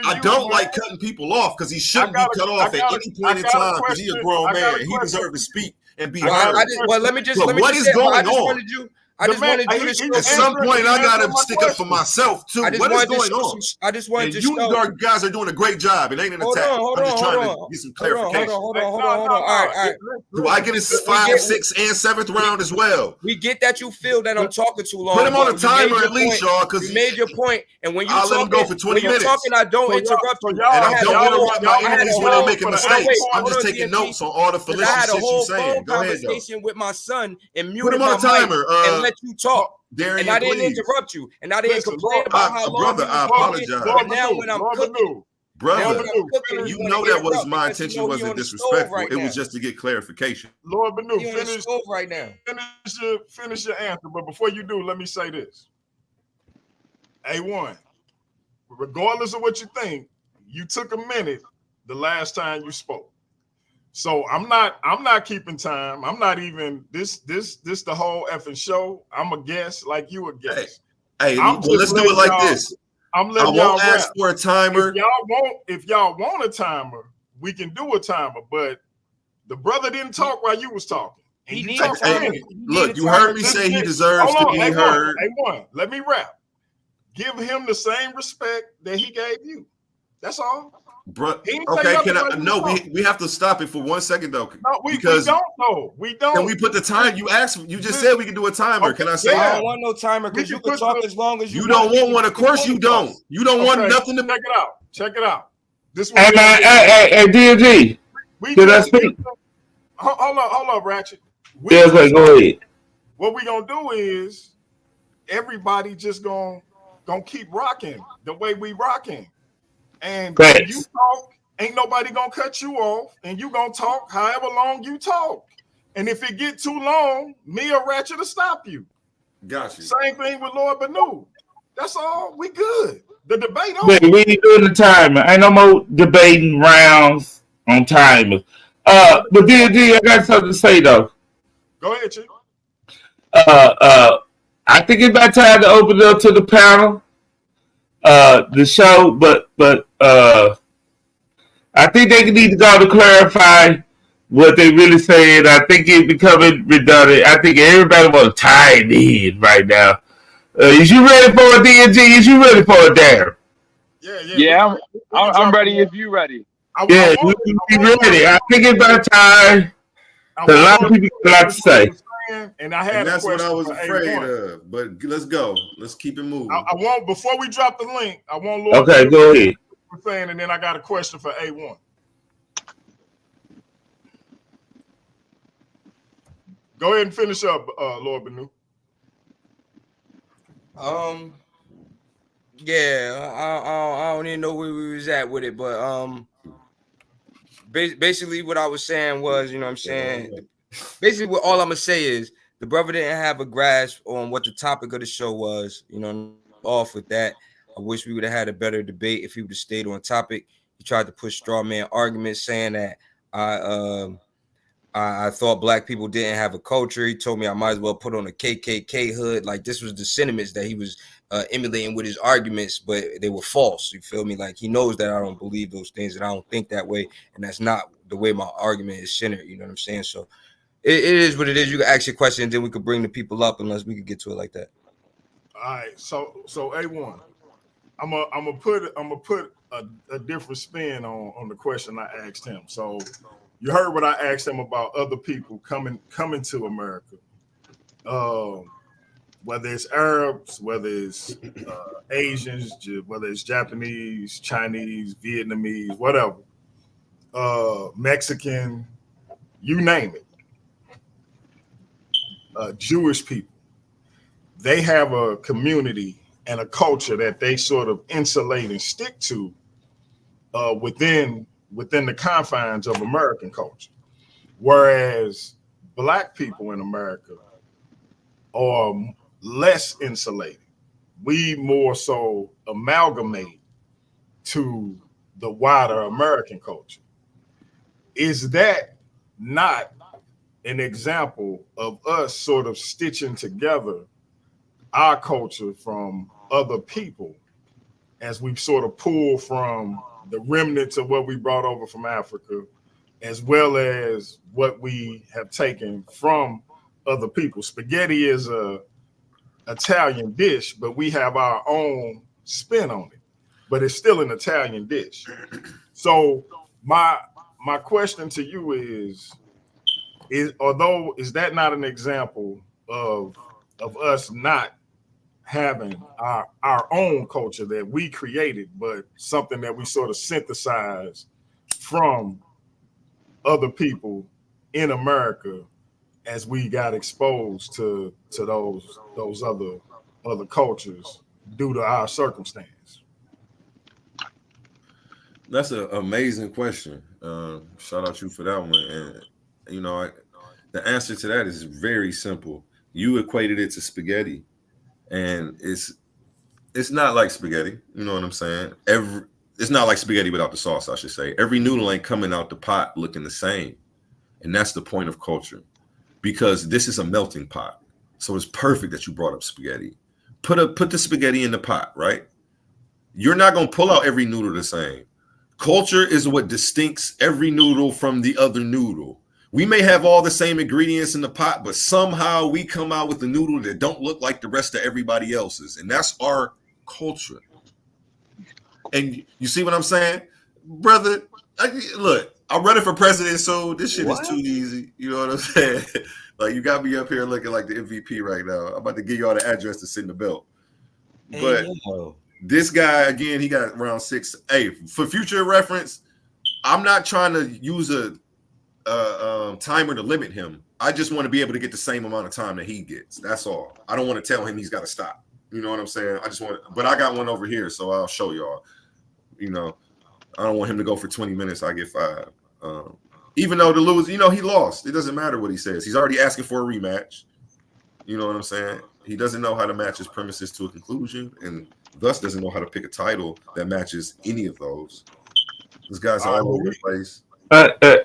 I don't like cutting people off because he shouldn't be cut off at any point in time because he's a grown man. He deserves to speak and be heard. Let me just what is going on? I just wanted you to at some point I gotta stick up for myself too. What is going on? I just wanted to you guys are doing a great job. It ain't an attack. I'm just trying to get some clarification. Hold on. All right. Do I get a 5th, 6th, and 7th round as well? We get that you feel that I'm talking too long. Put him on a timer at least, y'all, because you made your point. And when I'll let him go for 20 minutes. Talking, I don't interrupt you. And I don't interrupt my enemies when they making mistakes. I'm just taking notes on all the fallacious shit you saying. Go ahead, though. Conversation with my son and put him on a timer and let you talk. Darian, and I didn't please. interrupt you, and I didn't complain about how long. Brother, I apologize. But now when I'm cooking, brother, you know that was my intention. Wasn't disrespectful. It was just to get clarification. Lord Bennu, finish your answer. But before you do, let me say this. A1, regardless of what you think, you took a minute the last time you spoke. So I'm not keeping time. I'm not even this the whole effing show. I'm a guest like you a guest. Hey, well, let's do it like this. I'm letting y'all ask for a timer. If y'all want a timer, we can do a timer. But the brother didn't talk while you was talking. Look, you heard me say he deserves to be heard. Let me rap. Give him the same respect that he gave you. That's all. Bro, He ain't say okay, nothing can I? about No, you we have to stop it for 1 second though, No, we because don't know. We don't. can we put the time? You asked. You just said we can do a timer. Okay, Can I say yeah. I that? don't want no timer because you can talk as long as you You want. don't want one. Of course you don't. You don't want Okay, nothing to. check it out. Check it out. This Hey one. man, hey, DG. We Did I just speak? hold up, Ratchet. Yeah, okay, go ahead. What we gonna do is everybody just gonna keep rocking the way we rocking, and when you Thanks. talk, ain't nobody gonna cut you off, and you gonna talk however long you talk. And if it get too long, me or Ratchet will stop you. Got you. Same thing with Lord Bennu. That's all. We good. The debate Wait, over. we ain't doing the timer. Ain't no more debating rounds on timers. But DG, I got something to say though. Go ahead, Chief. I think it's about time to open it up to the panel, the show. But I think they need to go to clarify what they really saying. I think it's becoming redundant. I think everybody wants to tie it in right now. Is you ready for it, DG? Is you ready for it, Darren? Yeah, I'm ready if you ready. Yeah, we be ready. I think it's about time. A lot of people got a lot to say. And I had And that's what I was for afraid A1. of. But let's go. Let's keep it moving. I want, before we drop the link, I want Lord Okay, go ahead. saying, and then I got a question for A1. Go ahead and finish up, Lord Bennu. Yeah, I don't even know where we was at with it, but basically what I was saying was, you know what I'm saying? Basically what all I'm gonna say is the brother didn't have a grasp on what the topic of the show was, you know, off with that. I wish we would have had a better debate if he would have stayed on topic. He tried to push straw man arguments saying that I thought black people didn't have a culture. He told me I might as well put on a KKK hood. Like this was the sentiments that he was emulating with his arguments, but they were false. You feel me? Like he knows that I don't believe those things and I don't think that way. And that's not the way my argument is centered. You know what I'm saying? So it is what it is. You can ask your question and then we could bring the people up unless we could get to it like that. All right. So A1, I'm gonna put a different spin on the question I asked him. So you heard what I asked him about other people coming to America, whether it's Arabs, whether it's Asians, whether it's Japanese, Chinese, Vietnamese, whatever, Mexican, you name it, Jewish people. They have a community and a culture that they sort of insulate and stick to within the confines of American culture. Whereas black people in America are less insulated. We more so amalgamate to the wider American culture. Is that not an example of us sort of stitching together our culture from other people as we sort of pull from the remnants of what we brought over from Africa, as well as what we have taken from other people? Spaghetti is a Italian dish, but we have our own spin on it, but it's still an Italian dish. So my question to you is that not an example of us not having our own culture that we created, but something that we sort of synthesize from other people in America as we got exposed to those other cultures due to our circumstance? That's an amazing question. Shout out you for that one. And you know, the answer to that is very simple. You equated it to spaghetti, and it's not like spaghetti. You know what I'm saying? It's not like spaghetti without the sauce, I should say. Every noodle ain't coming out the pot looking the same, and that's the point of culture, because this is a melting pot. So it's perfect that you brought up spaghetti. Put the spaghetti in the pot, right? You're not gonna pull out every noodle the same. Culture is what distincts every noodle from the other noodle. We may have all the same ingredients in the pot, but somehow we come out with a noodle that don't look like the rest of everybody else's. And that's our culture. And you see what I'm saying? brother. Look, I'm running for president, so this shit is too easy. You know what I'm saying? Like, you got me up here looking like the MVP right now. I'm about to give y'all the address to send the belt. But this guy, again, he got around 6. Hey, for future reference, I'm not trying to use a timer to limit him. I just want to be able to get the same amount of time that he gets. That's all. I don't want to tell him he's got to stop. You know what I'm saying? I just want, but I got one over here, so I'll show y'all. You know, I don't want him to go for 20 minutes. I get 5. Even though the lose, he lost. It doesn't matter what he says. He's already asking for a rematch. You know what I'm saying? He doesn't know how to match his premises to a conclusion, and thus doesn't know how to pick a title that matches any of those. This guy's all over the place. All right.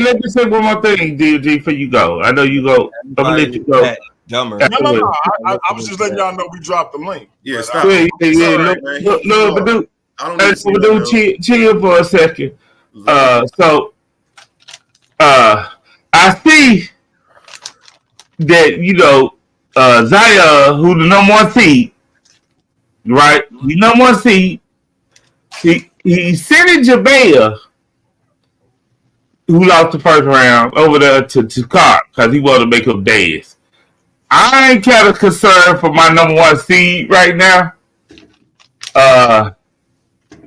Let me say one more thing, DG, before you go. I know you go. I'm gonna let you go. No. I was just letting y'all know we dropped the link. Yeah, stop. Look, chill for a second. I see that Zaya, who the number 1 seed, right? The number 1 seed. He sent in Jabea, who lost the first round, over there to Carp because he wanted to make him dance. I ain't kind of concerned for my number 1 seed right now.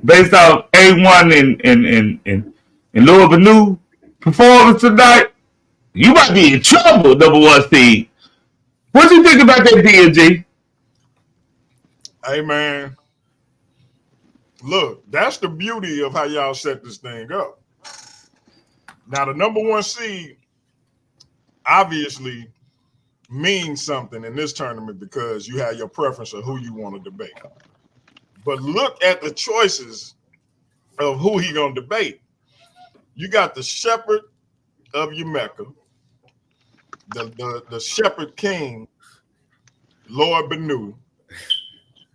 Based off A1 and Lil Bennu performance tonight, you might be in trouble, number 1 seed. What you think about that, DG? Hey, man. Look, that's the beauty of how y'all set this thing up. Now, the number 1 seed obviously means something in this tournament because you have your preference of who you want to debate. But look at the choices of who he gonna debate. You got the Shepherd of Yumeka, the Shepherd King, Lord Bennu.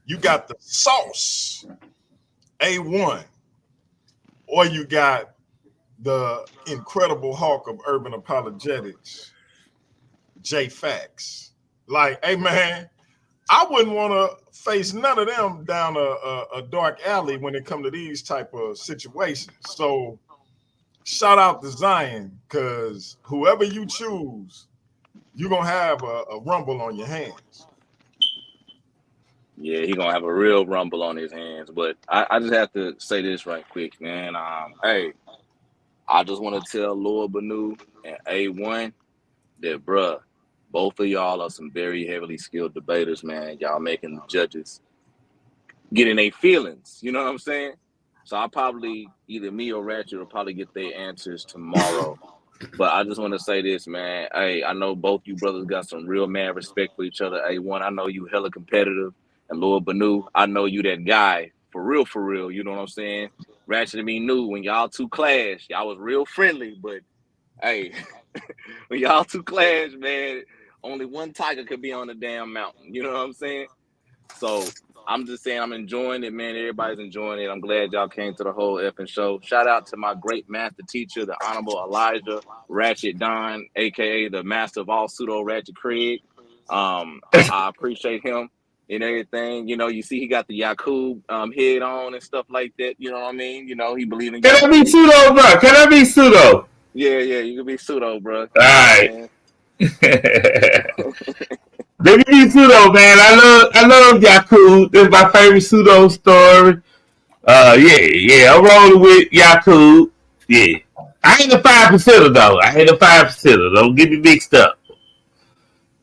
You got the Sauce, A1, or you got the Incredible Hawk of Urban Apologetics, J Fax. Like, hey man, I wouldn't want to face none of them down a dark alley when it comes to these type of situations. So shout out to Zion, because whoever you choose, you're going to have a rumble on your hands. Yeah, he's going to have a real rumble on his hands. But I just have to say this right quick, man. Hey, I just want to tell Lord Bennu and A1 that, bruh, both of y'all are some very heavily skilled debaters, man. Y'all making the judges getting their feelings. You know what I'm saying? So I'll probably, either me or Ratchet will probably get their answers tomorrow. But I just want to say this, man. Hey, I know both you brothers got some real mad respect for each other. A1, I know you hella competitive. And Lord Bennu, I know you that guy. For real. You know what I'm saying? Ratchet and me knew when y'all two clashed, y'all was real friendly. But, hey, when y'all two clashed, man, only one tiger could be on the damn mountain. You know what I'm saying? So I'm just saying I'm enjoying it, man. Everybody's enjoying it. I'm glad y'all came to the whole effing show. Shout out to my great master teacher, the Honorable Elijah Ratchet Don, a.k.a. the master of all pseudo Ratchet Craig. I appreciate him and everything. You know, you see he got the Yakub head on and stuff like that. You know what I mean? You know, he believe in Can I be pseudo, bro? Can I be pseudo? Yeah, you can be pseudo, bro. All right. Let me be pseudo, man. I love Yakub. That's my favorite pseudo story. I'm rolling with Yakub. Yeah. I ain't a 5%er though. Don't get me mixed up.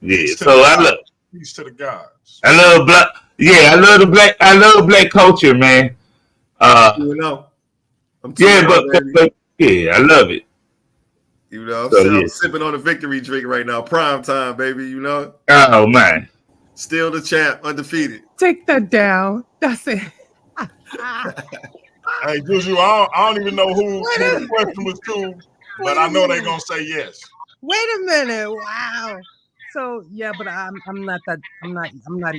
Yeah, so I love peace to the gods. I love black. Yeah, I love black culture, man. You know. But yeah, I love it. You know, I'm sipping on a victory drink right now. Prime time, baby, you know? Oh, man. Still the champ, undefeated. Take that down. That's it. Hey, Juju, I don't even know who the question was to, but I know they're going to say yes. Wait a minute. Wow. So, yeah, but I'm not an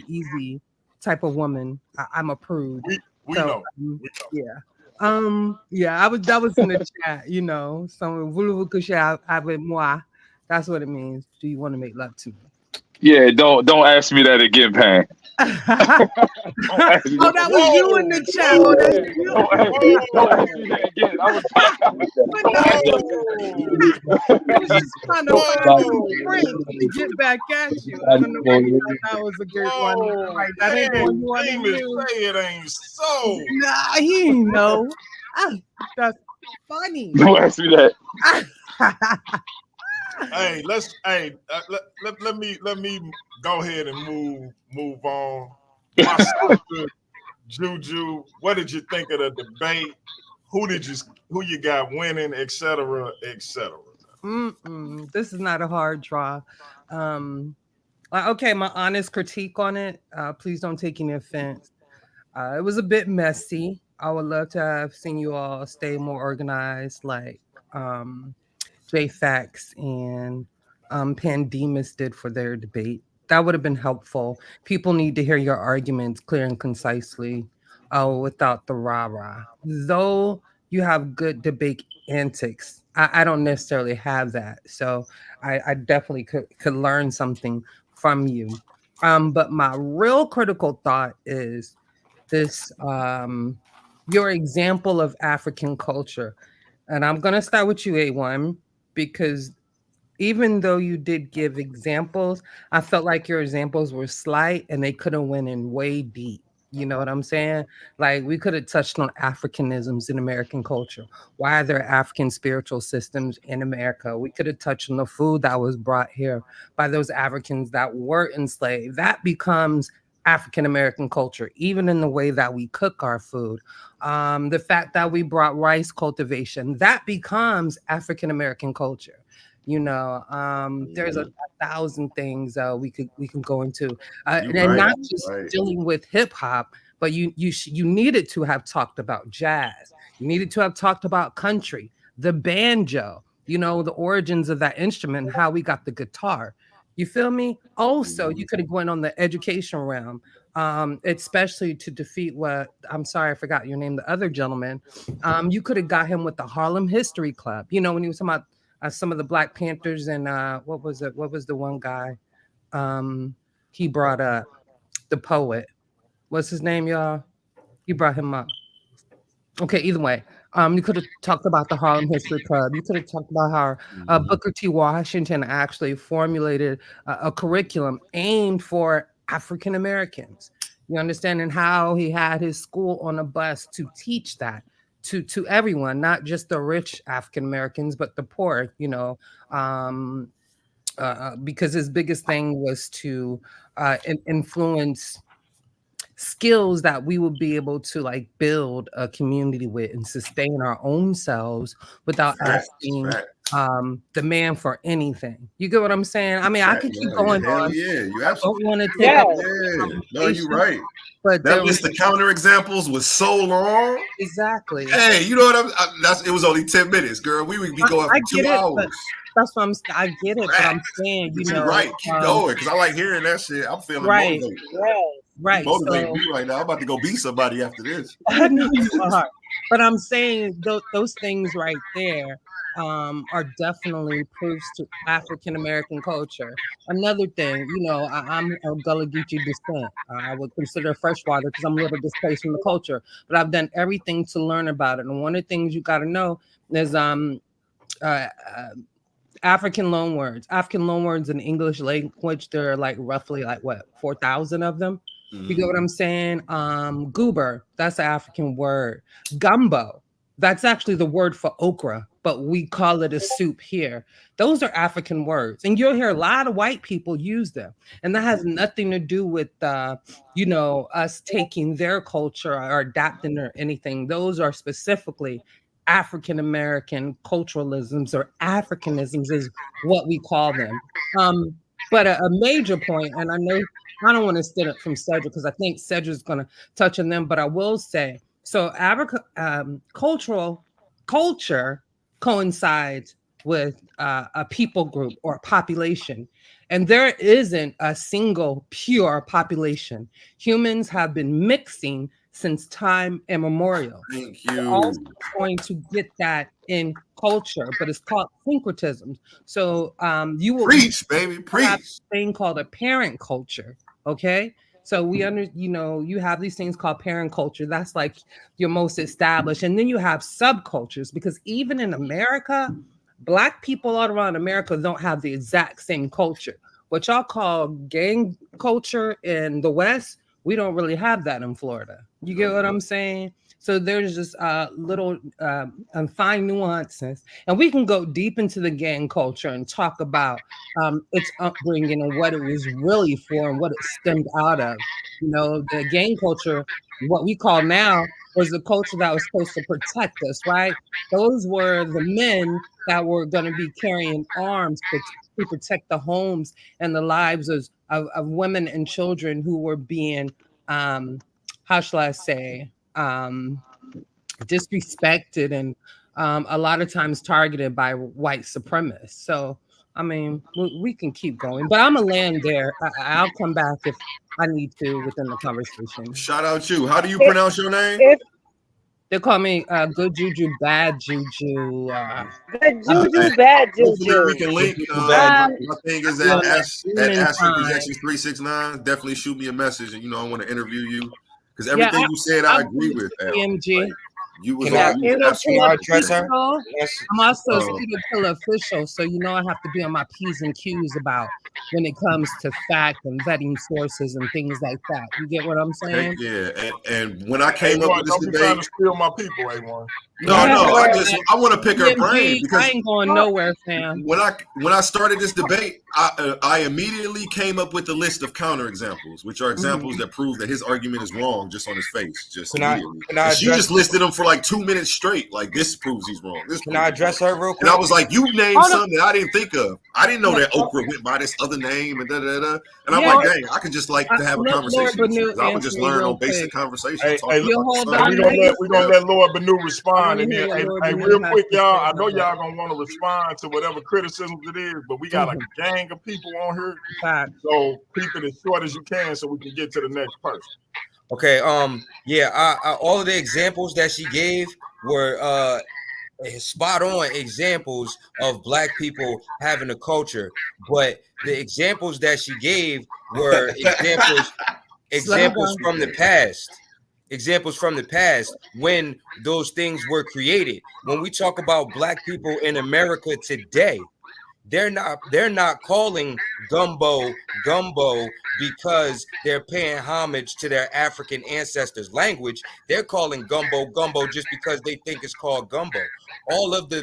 easy type of woman. I'm a prude. We know. Yeah. That was in the chat, you know. So voulez-vous coucher avec moi? That's what it means. Do you want to make love to me? Yeah, don't ask me that again, Pan. Don't ask me Oh, that. that was you in the chat. Oh, that's Yeah, you. don't ask me that again. I was But no, it was just kind of funny to Frank to get back at you. I don't know if you thought that was a good one. Like, that ain't the one you want to Amos, use. say it ain't so. Nah, he ain't know. That's funny. don't ask me that. Hey, let me go ahead and move on. My sister Juju, what did you think of the debate? Who you got winning, etc., etc.? This is not a hard draw. Okay, my honest critique on it. Please don't take any offense. It was a bit messy. I would love to have seen you all stay more organized, like um, JFAX and Pandemus did for their debate. That would have been helpful. People need to hear your arguments clear and concisely, without the rah rah. Though you have good debate antics, I don't necessarily have that. So I definitely could learn something from you. But my real critical thought is this your example of African culture. And I'm going to start with you, A1, because even though you did give examples, I felt like your examples were slight and they could have went in way deep. You know what I'm saying? Like we could have touched on Africanisms in American culture. Why are there African spiritual systems in America? We could have touched on the food that was brought here by those Africans that were enslaved. That becomes African American culture, even in the way that we cook our food. The fact that we brought rice cultivation, that becomes African American culture. There's a thousand things we can go into, You and right, not just right. dealing with hip hop, but you needed to have talked about jazz. You needed to have talked about country, the banjo. The origins of that instrument, and how we got the guitar. You feel me? Also, you could have went on the education realm, especially to defeat what I'm sorry, I forgot your name, the other gentleman. You could have got him with the Harlem History Club. When he was talking about some of the Black Panthers and what was it? What was the one guy he brought up? The poet. What's his name, y'all? He brought him up. Okay, either way, you could have talked about the Harlem History Club. You could have talked about how Booker T. Washington actually formulated a curriculum aimed for African Americans. You understand, and how he had his school on a bus to teach that to everyone, not just the rich African Americans, but the poor. Because his biggest thing was to influence skills that we would be able to like build a community with and sustain our own selves without Facts, asking facts. the man for anything. You get what I'm saying? I mean, I could keep going Hell on. yeah, you I absolutely. don't want to take Yeah. up Yeah, no, you're right. but That list of counter examples was so long. exactly. Hey, you know what it was only 10 minutes, girl. We would be going I for get 2 it, hours. but that's what I get it, but I'm saying, But you're right. Keep going, because I like hearing that shit. I'm feeling right. motivated. Right. You motivate me right now. I'm about to go be somebody after this. I know you are. But I'm saying those things right there are definitely proofs to African American culture. Another thing, I'm of Gullah Geechee descent. I would consider freshwater because I'm a little displaced from the culture, but I've done everything to learn about it. And one of the things you got to know is uh, uh, African loanwords in English language. There are like roughly like what 4,000 of them. You get what I'm saying? Goober, that's an African word. Gumbo, that's actually the word for okra, but we call it a soup here. Those are African words, and you'll hear a lot of white people use them, and that has nothing to do with us taking their culture or adapting or anything. Those are specifically African American culturalisms or Africanisms is what we call them. But a major point, and I know I don't want to steal it from Cedric because I think Cedric's going to touch on them, but I will say so. Africa culture coincides with a people group or a population, and there isn't a single pure population. Humans have been mixing since time immemorial. Thank We're you. also going to get that in culture, but it's called syncretism. So you will Preach, baby, have preach. this thing called a parent culture. Okay. So you have these things called parent culture. That's like your most established. And then you have subcultures, because even in America, Black people all around America don't have the exact same culture. What y'all call gang culture in the West, we don't really have that in Florida. You get what I'm saying? So there's just little fine nuances, and we can go deep into the gang culture and talk about its upbringing and what it was really for and what it stemmed out of. You know, the gang culture, what we call now, was the culture that was supposed to protect us, right? Those were the men that were going to be carrying arms to protect the homes and the lives of women and children who were being, how shall I say, disrespected and a lot of times targeted by white supremacists. So, I mean, we can keep going, but I'm going to land there. I'll come back if I need to within the conversation. Shout out you. How do you pronounce your name? They call me good juju, bad juju. Good juju, bad Hopefully we juju. can link. Um, My thing is Yeah, at Astro time. Projections 369. Definitely shoot me a message, and I want to interview you because Yeah, everything you said I I'll agree do with. Al. PMG. Like, you was Can I- you was Pseudo absolutely killer address her? official. Yes. I'm also a Oh. pseudo killer official, so I have to be on my P's and Q's about when it comes to fact and vetting sources and things like that. You get what I'm saying? Heck yeah, and when I Hey, came up boy, with this don't be trying debate, to steal my people, A1. no, I want to pick her brain PMG, because I ain't going nowhere, fam. when I started this debate, I immediately came up with a list of counterexamples, which are examples that prove that his argument is wrong just on his face, just Can I- immediately. can I And she address- just listed them for like 2 minutes straight. Like, this proves he's wrong. This Can proves I he's address wrong. her real And quick? I was like, you named Hold on. something that I didn't think of. I didn't know that Okra went by this other name and da. And I'm like, dang, I could just like to have a Let conversation Lord with you Benu because I would answer just me learn real on basic quick. conversation. Hey, talking hey, about hold the on, sun. we're gonna let Lord Bennu I respond, wanna and hear then what Lord hey, Bennu real has quick, to y'all. say I know about y'all gonna want to respond to whatever criticisms it is, but we got a gang of people on here, Fact. so keep it as short as you can so we can get to the next person. Okay. Yeah. I all of the examples that she gave were spot on examples of Black people having a culture, but the examples that she gave were examples from the past. Examples from the past when those things were created. When we talk about Black people in America today, they're not calling gumbo because they're paying homage to their African ancestors' language. They're calling gumbo just because they think it's called gumbo. All of the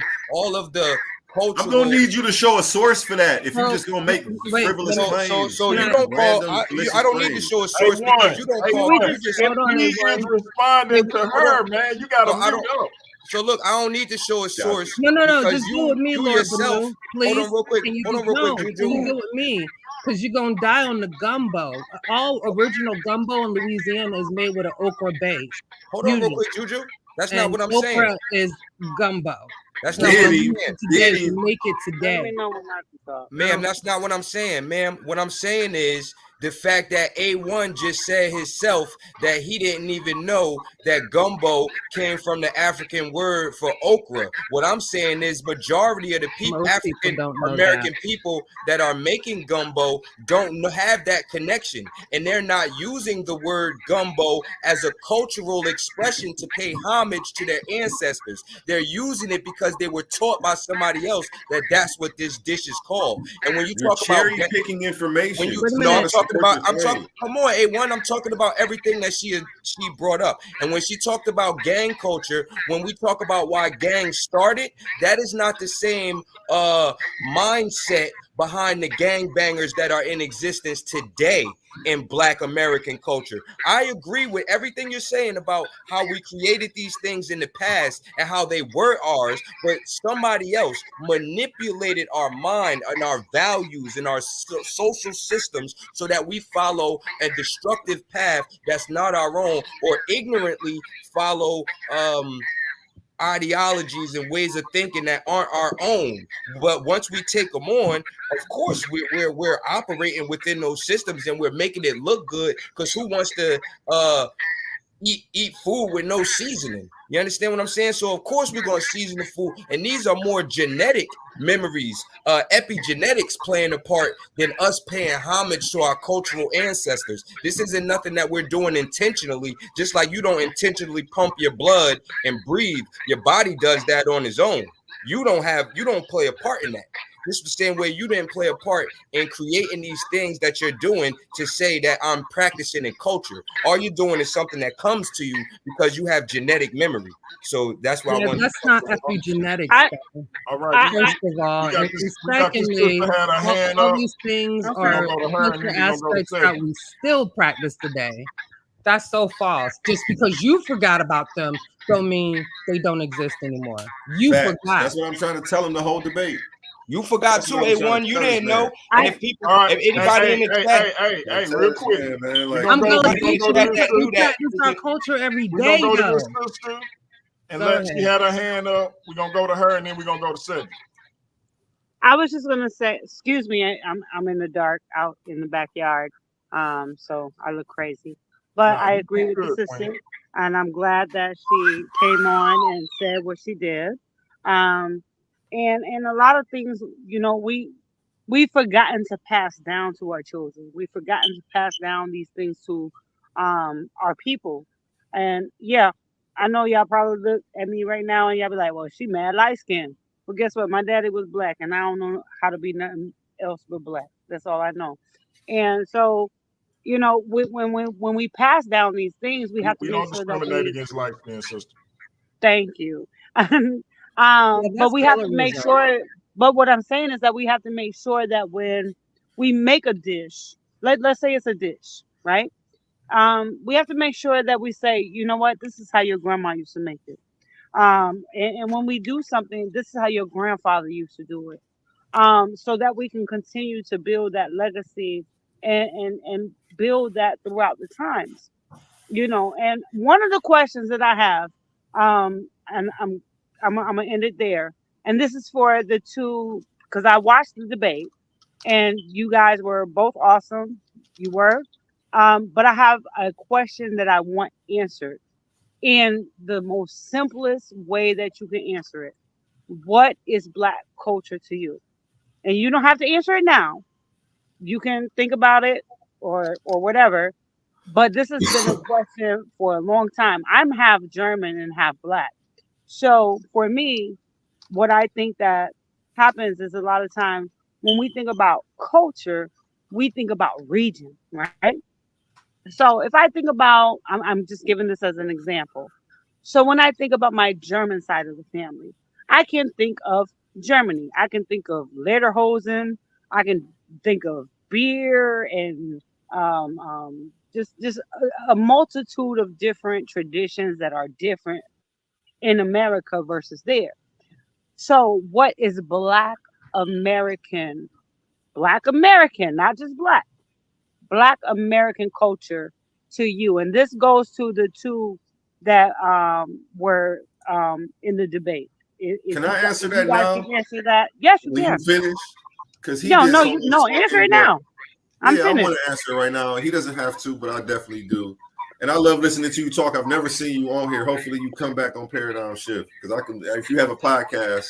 cultural. I'm gonna need you to show a source for that. If you're just gonna make Wait, frivolous claims, So you like don't call. random, I malicious don't need to claims. show a source because you don't call. we You just- just hold on, He everyone. is responding to Hold her, on. man. You gotta So I mute up. So look, I don't need to show a source. No, because just do it with me, you Lord yourself. Benu, please. Hold on real quick. Can you Hold on do- real quick, no, Juju. Can you do it with me? Because you're gonna die on the gumbo. All original gumbo in Louisiana is made with an okra base. Hold on real Usually. quick, Juju. That's not And what I'm okra saying. is gumbo. That's So not what I'm we saying. make it today. Diddy. We make it Let today. me know when not to talk. Ma'am, that's not what I'm saying, ma'am. What I'm saying is the fact that A1 just said himself that he didn't even know that gumbo came from the African word for okra. What I'm saying is majority of the Most people African don't know American people that are making gumbo don't have that connection, and they're not using the word gumbo as a cultural expression to pay homage to their ancestors. They're using it because they were taught by somebody else that that's what this dish is called. And when you You're talk about cherry picking information. when you Wait a no, I'm minute. talking about Support your claim. come on, A1, I'm talking about everything that she brought up. And when she talked about gang culture, when we talk about why gangs started, that is not the same mindset behind the gangbangers that are in existence today in Black American culture. I agree with everything you're saying about how we created these things in the past and how they were ours, but somebody else manipulated our mind and our values and our social systems so that we follow a destructive path that's not our own, or ignorantly follow ideologies and ways of thinking that aren't our own. But once we take them on, of course we're operating within those systems and we're making it look good, because who wants to eat food with no seasoning. You understand what I'm saying? So of course we're gonna season the food, and these are more genetic memories, epigenetics playing a part than us paying homage to our cultural ancestors. This isn't nothing that we're doing intentionally. Just like you don't intentionally pump your blood and breathe, your body does that on its own. You don't play a part in that. This is the same way you didn't play a part in creating these things that you're doing to say that I'm practicing in culture. All you're doing is something that comes to you because you have genetic memory. So that's why I Yeah, want. that's not epigenetics. I, though. All right, I, First of all, we got and this. We got this secondly, sister had her hand all up. these things okay. We're are gonna go to her, and culture then we're gonna go to aspects that Cedric. we still practice today. That's so false. Just because you forgot about them don't mean they don't exist anymore. You Facts. forgot. That's what I'm trying to tell him the whole debate. You forgot That's too, what I'm trying A1. to You tell this didn't man. know. And I, if people, All right, if anybody in the chat, hey, Tell real this quick. man, man, We're like, gonna I'm go. gonna We're anybody gonna in teach go the to chat you this that that we knew sister. that, practice our culture every We're gonna day, go to this though. sister, and Go she ahead. had her hand up. We're gonna go to her, and then we're gonna go to Cedric. I was just gonna say, excuse me, I'm in the dark out in the backyard, so I look crazy. But Nah, I you agree with the good, sister, Queen. and I'm glad that she came on and said what she did. Um, and a lot of things, we've forgotten to pass down to our children. We've forgotten to pass down these things to our people. And yeah, I know y'all probably look at me right now and y'all be like, well, she mad light skinned. Well, guess what? My daddy was black, and I don't know how to be nothing else but black. That's all I know. And so, when we pass down these things, we We, have to we make don't sure that discriminate we against light skinned sister. thank you. Yeah, But that's we have to make colorism. sure. But what I'm saying is that we have to make sure that when we make a dish, let's say it's a dish, right? We have to make sure that we say, you know what, this is how your grandma used to make it. And when we do something, this is how your grandfather used to do it. So that we can continue to build that legacy and build that throughout the times. And one of the questions that I have, and I'm gonna end it there. And this is for the two, because I watched the debate, and you guys were both awesome. You were, but I have a question that I want answered in the most simplest way that you can answer it. What is Black culture to you? And you don't have to answer it now. You can think about it or whatever. But this has been a question for a long time. I'm half German and half Black. So for me, what I think that happens is a lot of times when we think about culture, we think about region, right? So if I think about, I'm just giving this as an example. So when I think about my German side of the family, I can think of Germany. I can think of Lederhosen. I can think of beer and just a multitude of different traditions that are different in America versus there. So what is American? Black American, not just Black American culture to you? And this goes to the two that were in the debate. If can I answer you that guys now? can answer that, yes, you When can. you finish, because he No, did no, so you much no, answer talking, it but now. I'm yeah, I finished. want to answer right now. He doesn't have to, but I definitely do. And I love listening to you talk. I've never seen you on here. Hopefully, you come back on Paradigm Shift, because I can. If you have a podcast,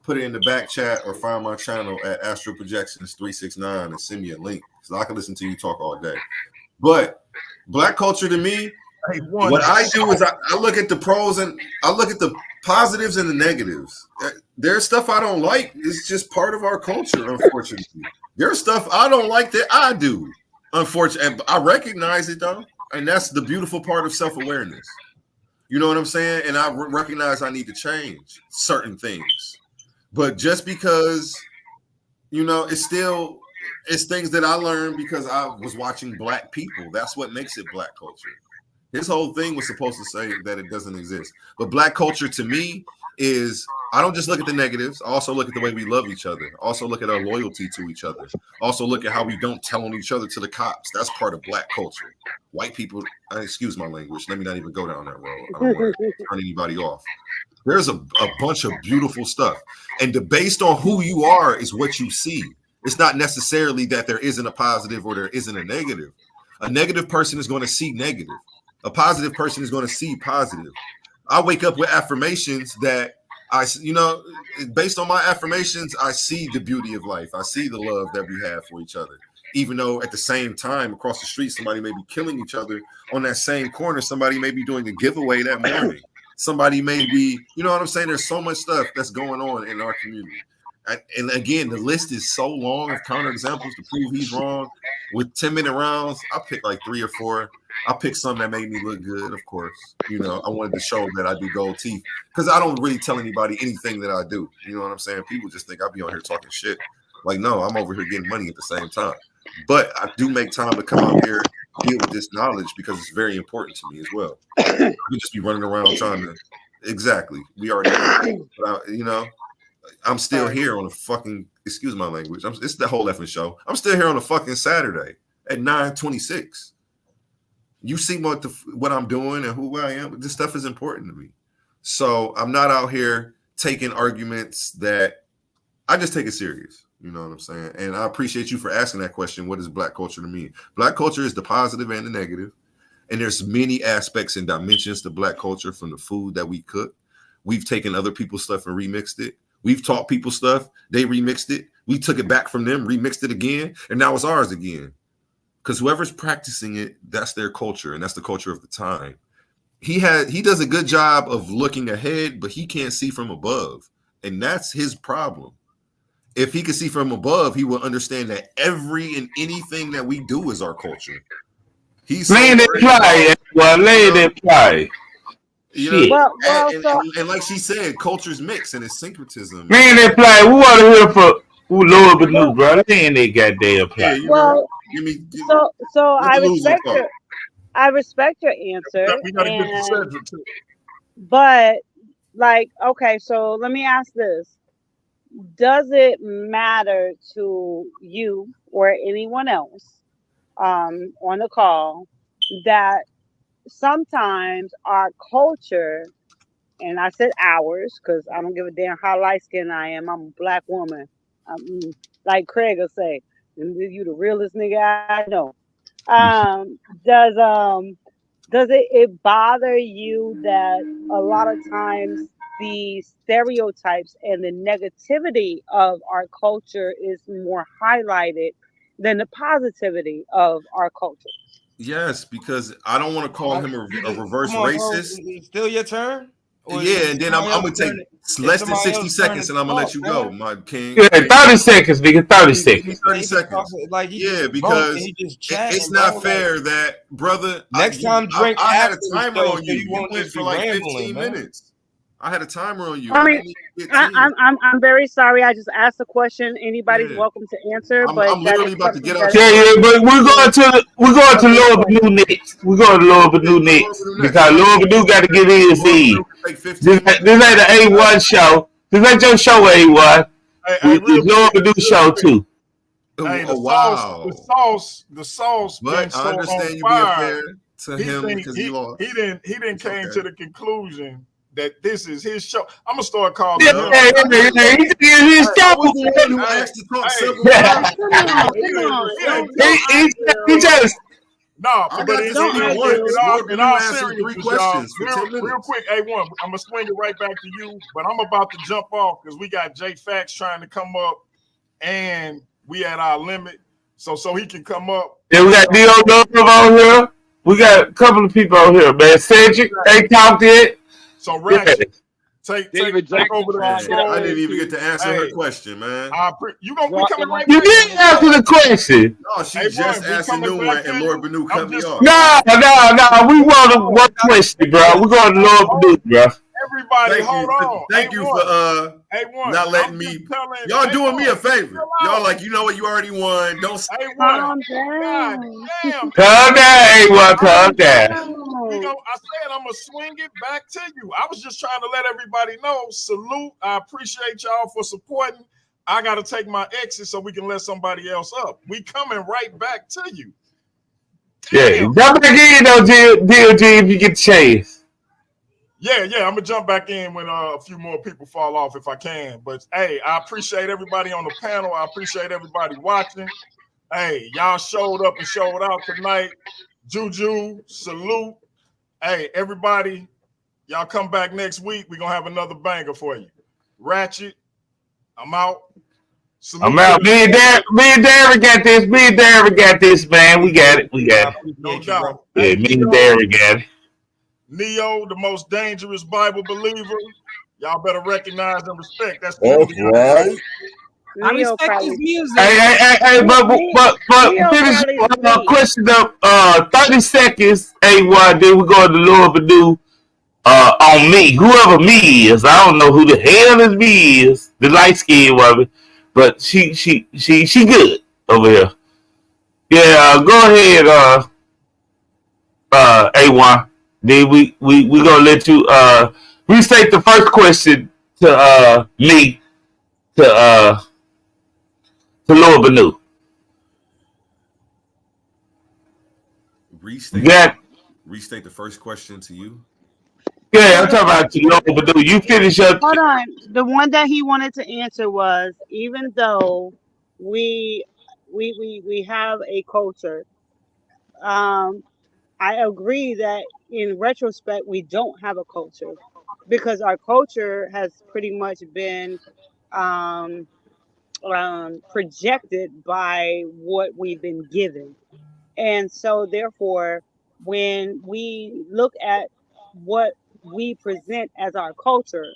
put it in the back chat or find my channel at Astro Projections 369 and send me a link, so I can listen to you talk all day. But Black culture to me, Hey, one. what I do is I look at the pros and I look at the positives and the negatives. There's stuff I don't like. It's just part of our culture, unfortunately. There's stuff I don't like that I do, unfortunately. I recognize it though, and that's the beautiful part of self-awareness. You know what I'm saying? And I recognize I need to change certain things. But just because, it's things that I learned because I was watching Black people. That's what makes it Black culture. His whole thing was supposed to say that it doesn't exist. But Black culture to me is, I don't just look at the negatives. I also look at the way we love each other. I also look at our loyalty to each other. I also look at how we don't tell on each other to the cops. That's part of Black culture. White people, excuse my language. Let me not even go down that road. I don't want to turn anybody off. There's a bunch of beautiful stuff. And based on who you are is what you see. It's not necessarily that there isn't a positive or there isn't a negative. A negative person is going to see negative. A positive person is going to see positive. I wake up with affirmations that based on my affirmations, I see the beauty of life. I see the love that we have for each other. Even though at the same time, across the street, somebody may be killing each other. On that same corner, somebody may be doing a giveaway that morning. Somebody may be, you know what I'm saying? There's so much stuff that's going on in our community. And again, the list is so long of counterexamples to prove he's wrong. With 10-minute rounds, I picked like 3 or 4. I picked some that made me look good, of course. You know, I wanted to show that I do gold teeth because I don't really tell anybody anything that I do. You know what I'm saying? People just think I be on here talking shit. Like, no, I'm over here getting money at the same time. But I do make time to come out here and deal with this knowledge because it's very important to me as well. I could just be running around trying to. Exactly. We already know. But I'm still here on a fucking, excuse my language. It's the whole effing show. I'm still here on a fucking Saturday at 9:26. You see what I'm doing and who I am. This stuff is important to me. So I'm not out here taking arguments that I just take it serious. You know what I'm saying? And I appreciate you for asking that question. What is Black culture to me? Black culture is the positive and the negative. And there's many aspects and dimensions to Black culture, from the food that we cook. We've taken other people's stuff and remixed it. We've taught people stuff. They remixed it. We took it back from them, remixed it again. And now it's ours again. Because whoever's practicing it, that's their culture. And that's the culture of the time. He does a good job of looking ahead, but he can't see from above. And that's his problem. If he could see from above, he will understand that every and anything that we do is our culture. He's laying it play. Well, laying it play. You know, and like she said, cultures mix and it's syncretism. Man, they play. We want to hear for Lord Bennu, bro. They ain't they goddamn play. Yeah, well, so I respect your answer. We gotta get to Cedric too. But like, okay, so let me ask this: does it matter to you or anyone else on the call that sometimes our culture, and I said ours because I don't give a damn how light skinned I am. I'm a Black woman. Like Craig will say, you the realest nigga I know. Does it bother you that a lot of times the stereotypes and the negativity of our culture is more highlighted than the positivity of our culture? Yes, because I don't want to call him a reverse racist. It's still your turn? Yeah, and then I'm going to take less than 60 seconds and I'm going to let you go, my king. Yeah, 30 seconds, nigga. 30 seconds. 30 seconds. Yeah, because it's not fair that, brother. Next time, drink. I had a timer on you. You went for like 15 minutes. I had a timer on you. I mean, I'm very sorry. I just asked a question. Anybody's welcome to answer. I'm literally about to get out. Yeah, but we're going to Lord Bennu next. We're going to Lord Bennu next because Lord Bennu got to get his feed. This ain't an A1 show. This ain't your show, A1. It's Lord Bennu show too. Hey, the sauce. But I understand you being fair to him because he lost. He didn't came to the conclusion that this is his show. I'm gonna start calling him. His show. He just. No, but in all seriousness, real quick, A1, I'm gonna swing it right back to you, but I'm about to jump off because we got J Fax trying to come up, and we at our limit, so he can come up. Yeah, we got Dio Love on here. We got a couple of people on here, man. Cedric, they talked it. So Ratchet, take over the control. I didn't even get to answer her question, man. You gonna be coming right back? You didn't answer the question. No, she just asked a new one, and Lord Bennu cut me off. No. We want one question, bro. We're going to Lord Bennu, bro. Everybody, hold on. Thank you for not letting me. Y'all doing me a favor. Y'all like, you know what? You already won. Don't calm down. Calm down, A1. Calm down. I said I'm gonna swing it back to you. I was just trying to let everybody know. Salute. I appreciate y'all for supporting. I gotta take my exit so we can let somebody else up. We coming right back to you. Yeah, jump back in though, DLG, if you get the chance. Yeah, I'm gonna jump back in when a few more people fall off if I can. But hey, I appreciate everybody on the panel. I appreciate everybody watching. Hey, y'all showed up and showed out tonight. Juju, salute. Hey, everybody, y'all come back next week. We're gonna have another banger for you. Ratchet, I'm out. I'm Salute out. Me and Darren got this. Me and Darren got this, man. We got it. We I got it. appreciate no you, doubt. bro. Yeah, Hey, me and Darren got it. Neo, the most dangerous Bible believer. Y'all better recognize and respect. That's the That's new right. I Leo respect his probably music. Hey, but Leo finish probably sleep. question up 30 seconds, A1, then we go to Lord Badu on me. Whoever me is. I don't know who the hell is me is, the light skinned woman. But she good over here. Yeah, go ahead, A1. Then we gonna let you restate the first question to me to Lord Badu. Restate Got restate the first question to you. Yeah, I'm Hold talking on. about you, Lord Badu. You finish up. Hold on. The one that he wanted to answer was, even though we we have a culture, um, I agree that in retrospect we don't have a culture because our culture has pretty much been um, projected by what we've been given. And so, therefore, when we look at what we present as our culture,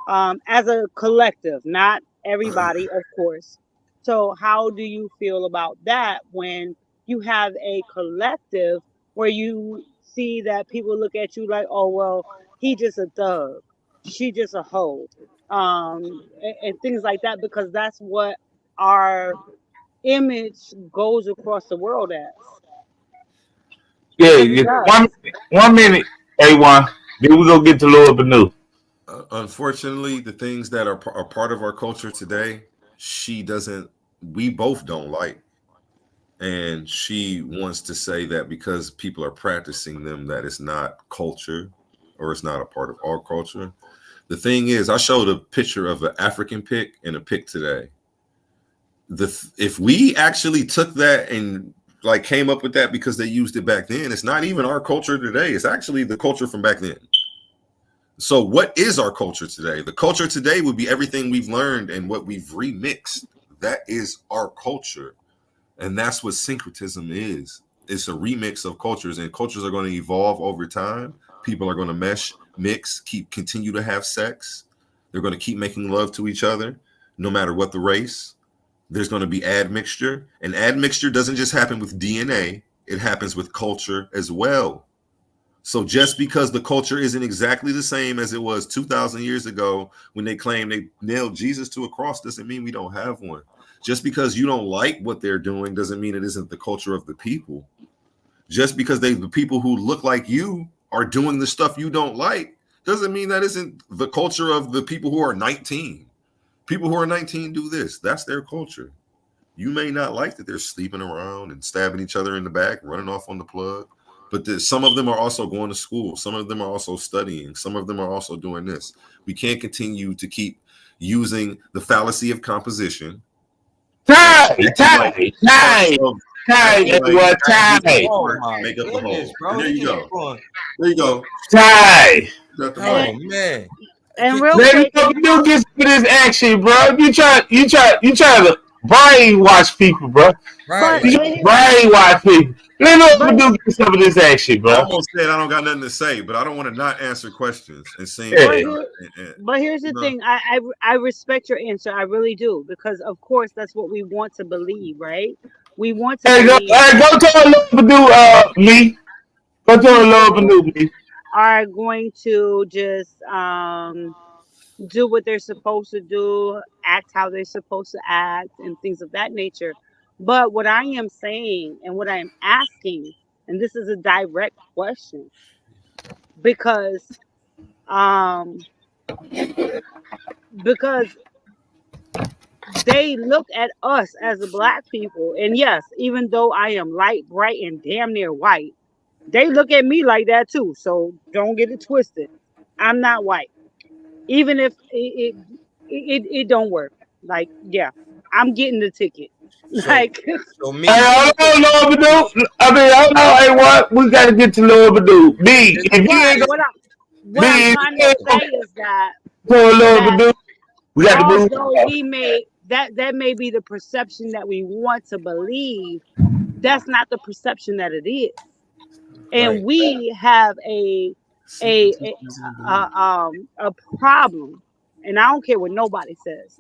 as a collective, not everybody, of course. So, how do you feel about that when you have a collective where you see that people look at you like, oh, well, he just a thug, she just a hoe, and things like that, because that's what our image goes across the world as, Yeah, because it yeah. does. 1 minute, A1. Then we go get to Lord Banu. Unfortunately, the things that are part of our culture today, she doesn't. We both don't like, and she wants to say that because people are practicing them, that it's not culture, or it's not a part of our culture. The thing is, I showed a picture of an African pic and a pic today. If we actually took that and like came up with that because they used it back then, it's not even our culture today. It's actually the culture from back then. So what is our culture today? The culture today would be everything we've learned and what we've remixed. That is our culture. And that's what syncretism is. It's a remix of cultures, and cultures are going to evolve over time. People are going to mix, continue to have sex. They're going to keep making love to each other, no matter what the race. There's going to be admixture, and admixture doesn't just happen with DNA. It happens with culture as well. So just because the culture isn't exactly the same as it was 2,000 years ago when they claimed they nailed Jesus to a cross doesn't mean we don't have one. Just because you don't like what they're doing doesn't mean it isn't the culture of the people. Just because the people who look like you are doing the stuff you don't like doesn't mean that isn't the culture of the people who are 19. People who are 19 do this. That's their culture. You may not like that they're sleeping around and stabbing each other in the back, running off on the plug. But some of them are also going to school. Some of them are also studying. Some of them are also doing this. We can't continue to keep using the fallacy of composition. Tie, Like everyone, tie, Oh my make up the goodness, whole. bro. And there you go. Going. There you go. tie. Got the Oh mic. man. And real Let quick, Lord Badu get some of this action, bro. You try to brainwash people, bro. Right. but You Like, but brainwash people. Let but Lord Badu get some of this action, I bro. almost said I don't got nothing to say, but I don't want to not answer questions and seem but Yeah. here but here's the no. thing. I respect your answer. I really do, because of course that's what we want to believe, right? We want to believe that Go tell Lord Badu, me. Go tell Lord people Badu, me. are going to just do what they're supposed to do, act how they're supposed to act, and things of that nature. But what I am saying and what I am asking, and this is a direct question, because um because they look at us as a black people, and yes, even though I am light, bright, and damn near white, they look at me like that too. So don't get it twisted. I'm not white, even if it don't work. Like, yeah, I'm getting the ticket. Like, So me, Hey, hold on, Lord Badu. I mean, hold on. Hey, what? We got to get to Lord Badu. B, if you right? ain't What I'm B, if trying you to ain't say gonna is that pour Lord that Badu, we got to move although on. we may that may be the perception that we want to believe, that's not the perception that it is. And right. we have Secret a teachings and beliefs. a problem. And I don't care what nobody says.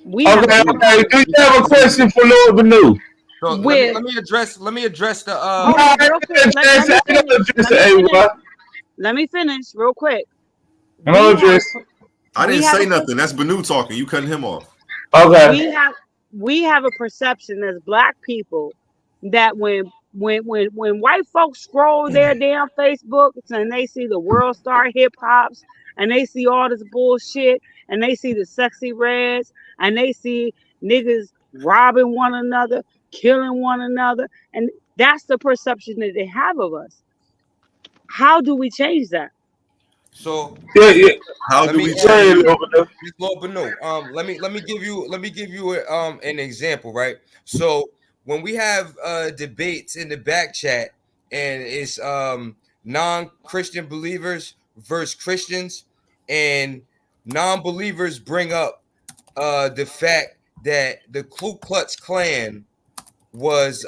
We have a Okay, Agree. okay. Do problem you have a question for Lord Badu? So with. let me address the No, Hold I on, real quick. ain't Let addressing. me I ain't finish. gonna address it, hey, what? Let me finish real quick. I'm We gonna have a address. I we didn't have say a nothing. That's Bennu talking. You cutting him off. Okay. we have we have a perception as black people that when white folks scroll their damn Facebook and they see the world star hip hops and they see all this bullshit and they see the sexy reds and they see niggas robbing one another, killing one another, and that's the perception that they have of us. How do we change that? so Yeah, yeah. How let do me we Go ask ahead, you, change? Lord Badu. Lord Benu. Let me give you an example, right? So when we have debates in the back chat and it's non-Christian believers versus Christians, and non-believers bring up the fact that the Ku Klux Klan was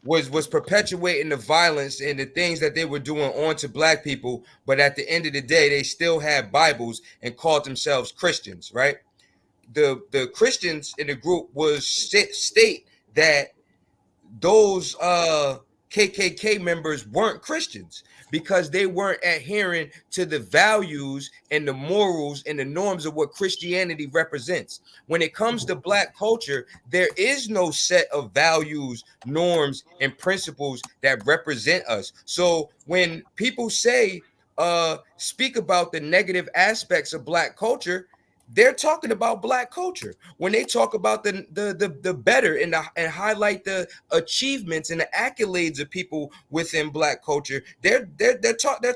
was perpetuating the violence and the things that they were doing onto black people, but at the end of the day they still had Bibles and called themselves Christians, right? The Christians in the group was state that those KKK members weren't Christians because they weren't adhering to the values and the morals and the norms of what Christianity represents. When it comes to black culture, there is no set of values, norms, and principles that represent us. So when people say speak about the negative aspects of black culture, they're talking about black culture. When they talk about the better and highlight the achievements and the accolades of people within black culture, they're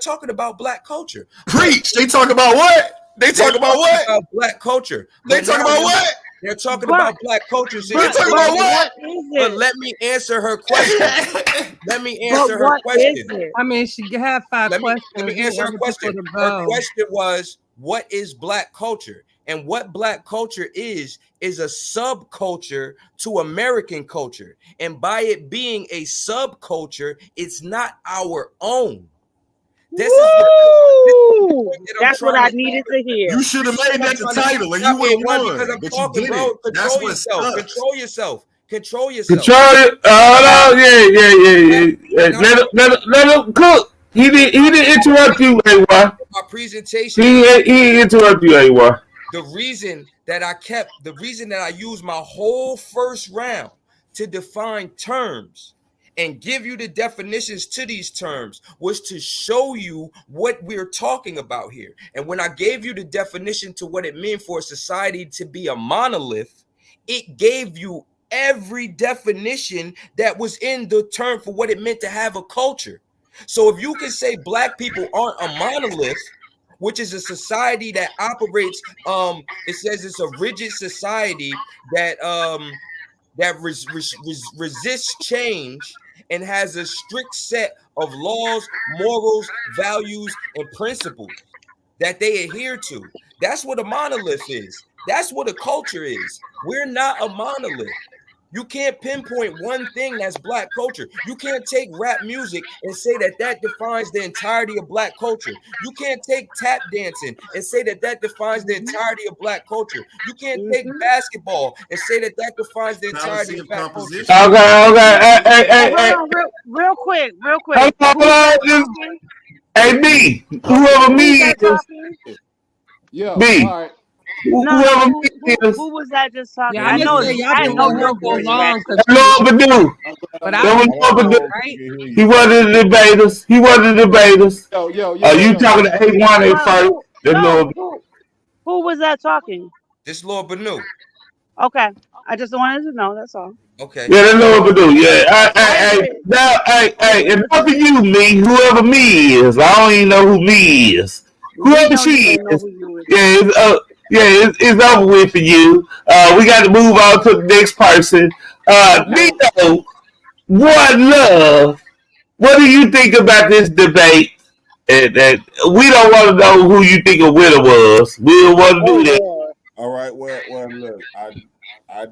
talking about black culture. But Preach. They talk about what? They they're talk about talking what? about black culture. They But talk now about what? they're talking But about black culture. So They talk about what? what is but it? let me answer her question. Let me But answer her what is question. it? I mean, she have five Let questions. me Need answer her other people question. to Her go. question was, what is black culture? And what black culture is a subculture to American culture. And by it being a subculture, it's not our own. This is the Woo! point that I'm That's what trying I to needed to hear. You should have made that the title and you stop would it. have Why? Because won, I'm but you talking, didn't. bro. That's Control what yourself. sucks. Control yourself. Control yourself. Control it. Oh, no. Yeah, yeah, yeah, yeah. And I'm Let him cook. He didn't interrupt you, AY. my presentation. He interrupted you, AY. The reason that I used my whole first round to define terms and give you the definitions to these terms was to show you what we're talking about here. And when I gave you the definition to what it meant for a society to be a monolith, it gave you every definition that was in the term for what it meant to have a culture. So if you can say black people aren't a monolith, which is a society that operates, it says it's a rigid society that resists change and has a strict set of laws, morals, values, and principles that they adhere to. That's what a monolith is. That's what a culture is. We're not a monolith. You can't pinpoint one thing that's black culture. You can't take rap music and say that that defines the entirety of black culture. You can't take tap dancing and say that that defines the Mhm. entirety of black culture. You can't take Mhm. basketball and say that that defines the entirety Fallacy of of black culture. composition. Okay, okay. Hey, hold on, real quick, real Hold quick. on, hold Who's that on. Just, talking? hey, B. Whoever Who's me that is, talking? Yo, B. all right. No, no. Whoever me is, Who was that just talking? Yeah, I I just know say it's y'all I can know let Yo, her your go voice yo, long ratchet. because that Lord Badu. but I'm I That was can glad Lord go, Badu. you right? can hear He you. one of the debaters. He one of the debaters. You Yo. talking to A1 at Well, first. That's no, Lord. who was that talking? This Lord Benu. Okay, I just wanted to know. That's all. Okay. Yeah, that's Lord So Badu. Yeah. I agree. Now, I agree enough with of you. you, me. Whoever me is. I don't even know who me is. We Whoever know you she don't know is. who you is. Yeah, it's over with for you. We got to move on to the next person. Okay. Nito, one love. What do you think about this debate? And we don't want to know who you think a winner was. We don't want to Oh do that. yeah. All right. Well, look, I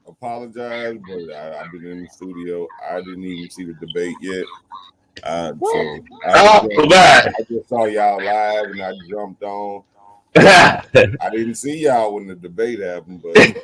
apologize, but I've been in the studio. I didn't even see the debate yet. What? So Oh, my. I just saw y'all live and I jumped on. Yeah, I didn't see y'all when the debate happened, but I'm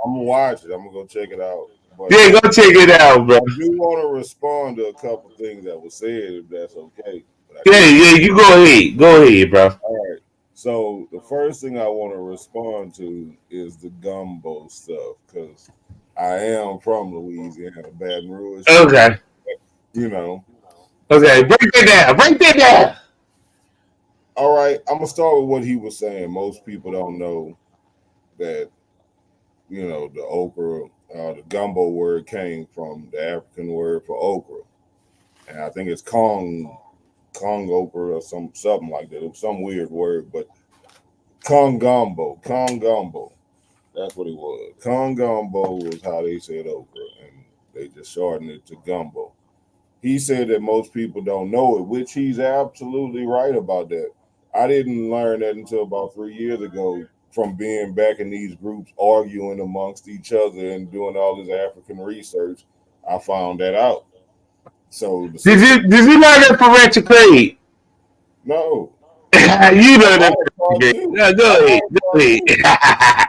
gonna watch it. I'm gonna go check it out. But go check it out, bro. I do want to respond to a couple things that were said, if that's okay. But I You go ahead. Go ahead, bro. all right. So the first thing I want to respond to is the gumbo stuff because I am from Louisiana, Baton Rouge. Okay. You know. Okay. So Break that down. Break that down. all right, I'm gonna start with what he was saying. Most people don't know that the okra, the gumbo word came from the African word for okra, and I think it's Kong okra or something like that. It was some weird word, but Kong gumbo. That's what it was. Kong gumbo was how they said okra, and they just shortened it to gumbo. He said that most people don't know it, which he's absolutely right about that. I didn't learn that until about 3 years ago from being back in these groups arguing amongst each other and doing all this African research. I found that out. So the Did sister, you learn that from Ratchet Craig? no, You I know might that have from taught Ratchet Craig. you. No, I go might ahead. have Go taught you. ahead.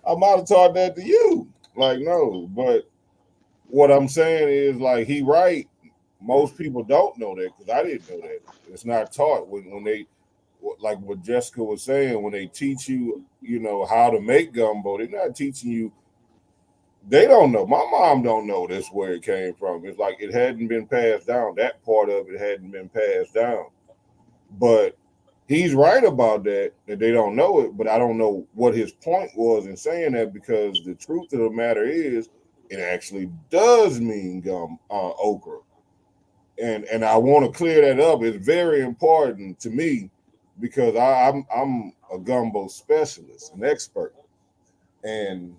I might have taught that to you. Like, no, but what I'm saying is, like, he right. Most people don't know that because I didn't know that. It's not taught when they, like what Jessica was saying, when they teach you, how to make gumbo. They're not teaching you. They don't know. My mom don't know this where it came from. It's like it hadn't been passed down. That part of it hadn't been passed down. But he's right about that they don't know it. But I don't know what his point was in saying that because the truth of the matter is, it actually does mean okra. And I want to clear that up. It's very important to me because I'm a gumbo specialist, an expert. And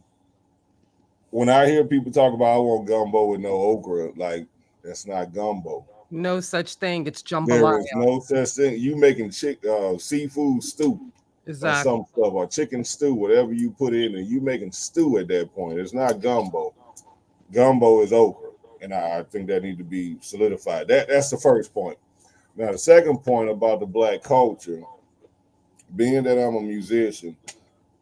when I hear people talk about I want gumbo with no okra, like that's not gumbo. No such thing. It's There jambalaya. is no such thing. You making seafood stew or Exactly. some stuff or chicken stew, whatever you put in, and you making stew at that point. It's not gumbo. Gumbo is okra, and I think that need to be solidified. That's the first point. Now the second point about the black culture, being that I'm a musician,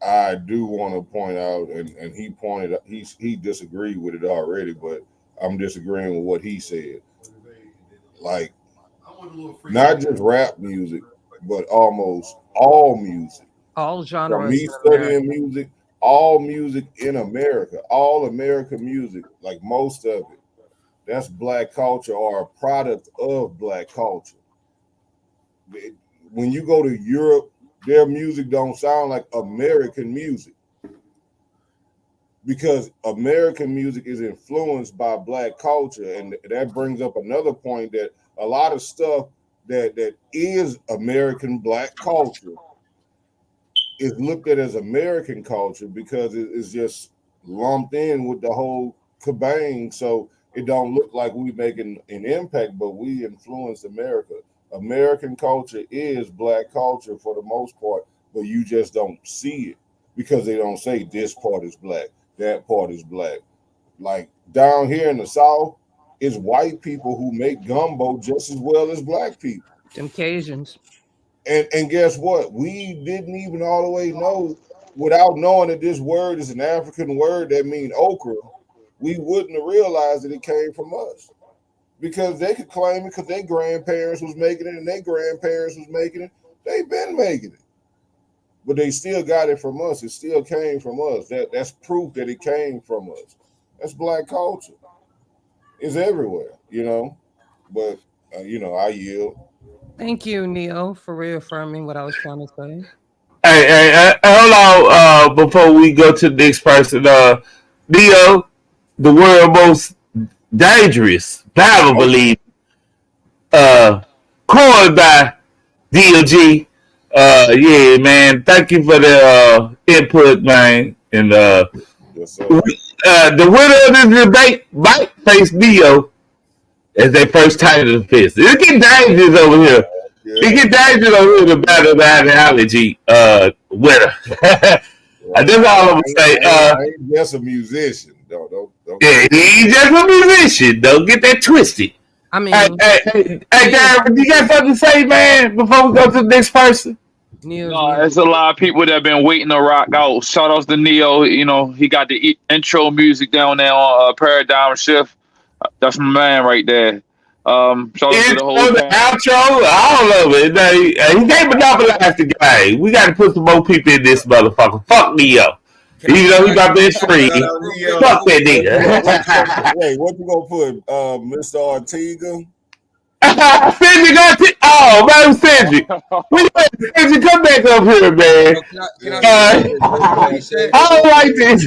I do want to point out, and he disagreed with it already, but I'm disagreeing with what he said. Like not just rap music, but almost all music. All From genres me in America. studying music, all music in America, all American music, like most of it, that's black culture or a product of black culture. When you go to Europe, their music don't sound like American music because American music is influenced by black culture, and that brings up another point that a lot of stuff that is American black culture is looked at as American culture because it's just lumped in with the whole kabang. So it don't look like we making an impact, but we influence America. American culture is black culture for the most part, but you just don't see it because they don't say this part is black, that part is black. Like down here in the South, it's white people who make gumbo just as well as black people. Them Cajuns. And guess what? We didn't even all the way know, without knowing that this word is an African word that means okra, we wouldn't have realized that it came from us. Because they could claim it because their grandparents was making it and their grandparents was making it. They've been making it. But they still got it from us. It still came from us. That's proof that it came from us. That's black culture. It's everywhere. But I yield. Thank you, Neo, for reaffirming what I was trying to say. Hold on. Before we go to the next person, Neo, the world most dangerous Bible Okay. belief, coined by DLG. Yeah, man. Thank you for the input, man. And Yes, sir. the winner of this debate might face Neo as their first title defense. It get dangerous over here. Yeah. It get dangerous over here to battle the ideology winner. That's all I'm gonna say. I ain't just a musician. Don't. Yeah, he ain't just a musician. Don't get that twisted. I mean, Hey, Darren, you got something to say, man, before we go to the next person? No, there's a lot of people that have been waiting to rock out. Shout outs to Neo. You know, he got the intro music down there on Paradigm Shift. That's my man right there. Shout out to the whole the outro, all of it. He can't monopolize the game. We got to put some more people in this motherfucker. Fuck Neo. Even though he my best friend. Fuck that nigga. Wait, what you gonna put, Mr. Ortega? Cedric, oh man, Cedric. Cedric, come back up here, man. I don't like this.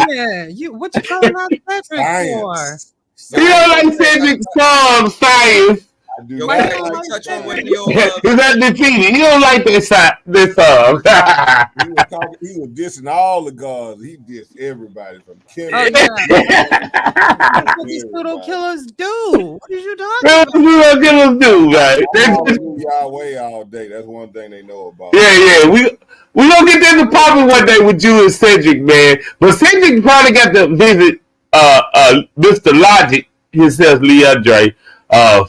Yeah, what you calling out Cedric for? You don't like Cedric's song, Science. I do Yo, not can I like touch on that. what Neo Is that defeated? You don't like this song. He was dissing all the gods. He dissed everybody from Kim. Oh, yeah. What these pseudo killers do? What is you talking about? What killers do, right? Y'all way all day. That's one thing they know about. Yeah. We gonna get into popping one day with you and Cedric, man. But Cedric probably got to visit Mr. Logic himself, Leandre,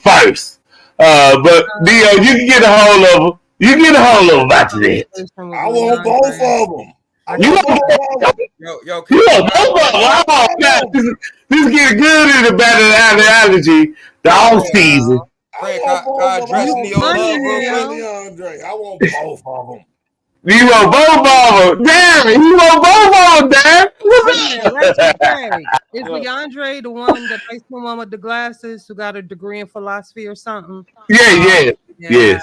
first. But Neo, you can get a hold of him. You can get a hold of him after that. I want both of them. You want Yo, both of them? Oh, God. This is getting good in the battle ideology. The off season. Frank, I address Neo Love real quick. I want both of them. You want both of them? Darren, you want both of them, Darren? Is Leandre the one that plays the one with the glasses who got a degree in philosophy or something? Yeah. Yes.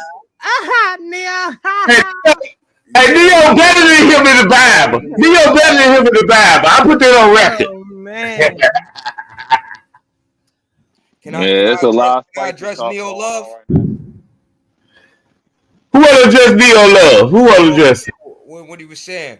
Neo. Hey, Neo better than him in the Bible. Neo better than him in the Bible. I put that on record. Oh, man. Can I address Neo Love? Who want to address Neo Love? Who want to address it? What he was saying.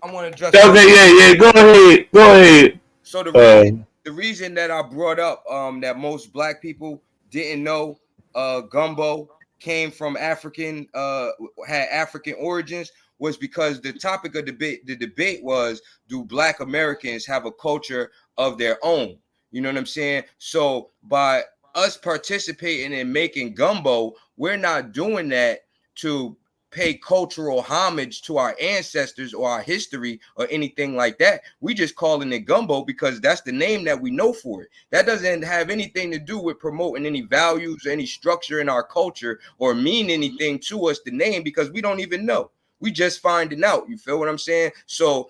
I want to address. Okay, yeah. Go ahead. So the reason that I brought up that most black people didn't know gumbo came from African had African origins was because the topic of the debate was, do Black Americans have a culture of their own? You know what I'm saying? So by us participating in making gumbo, we're not doing that to pay cultural homage to our ancestors or our history or anything like that. We just calling it gumbo because that's the name that we know for it. That doesn't have anything to do with promoting any values or any structure in our culture or mean anything to us, the name, because we don't even know. We just finding out. You feel what I'm saying? So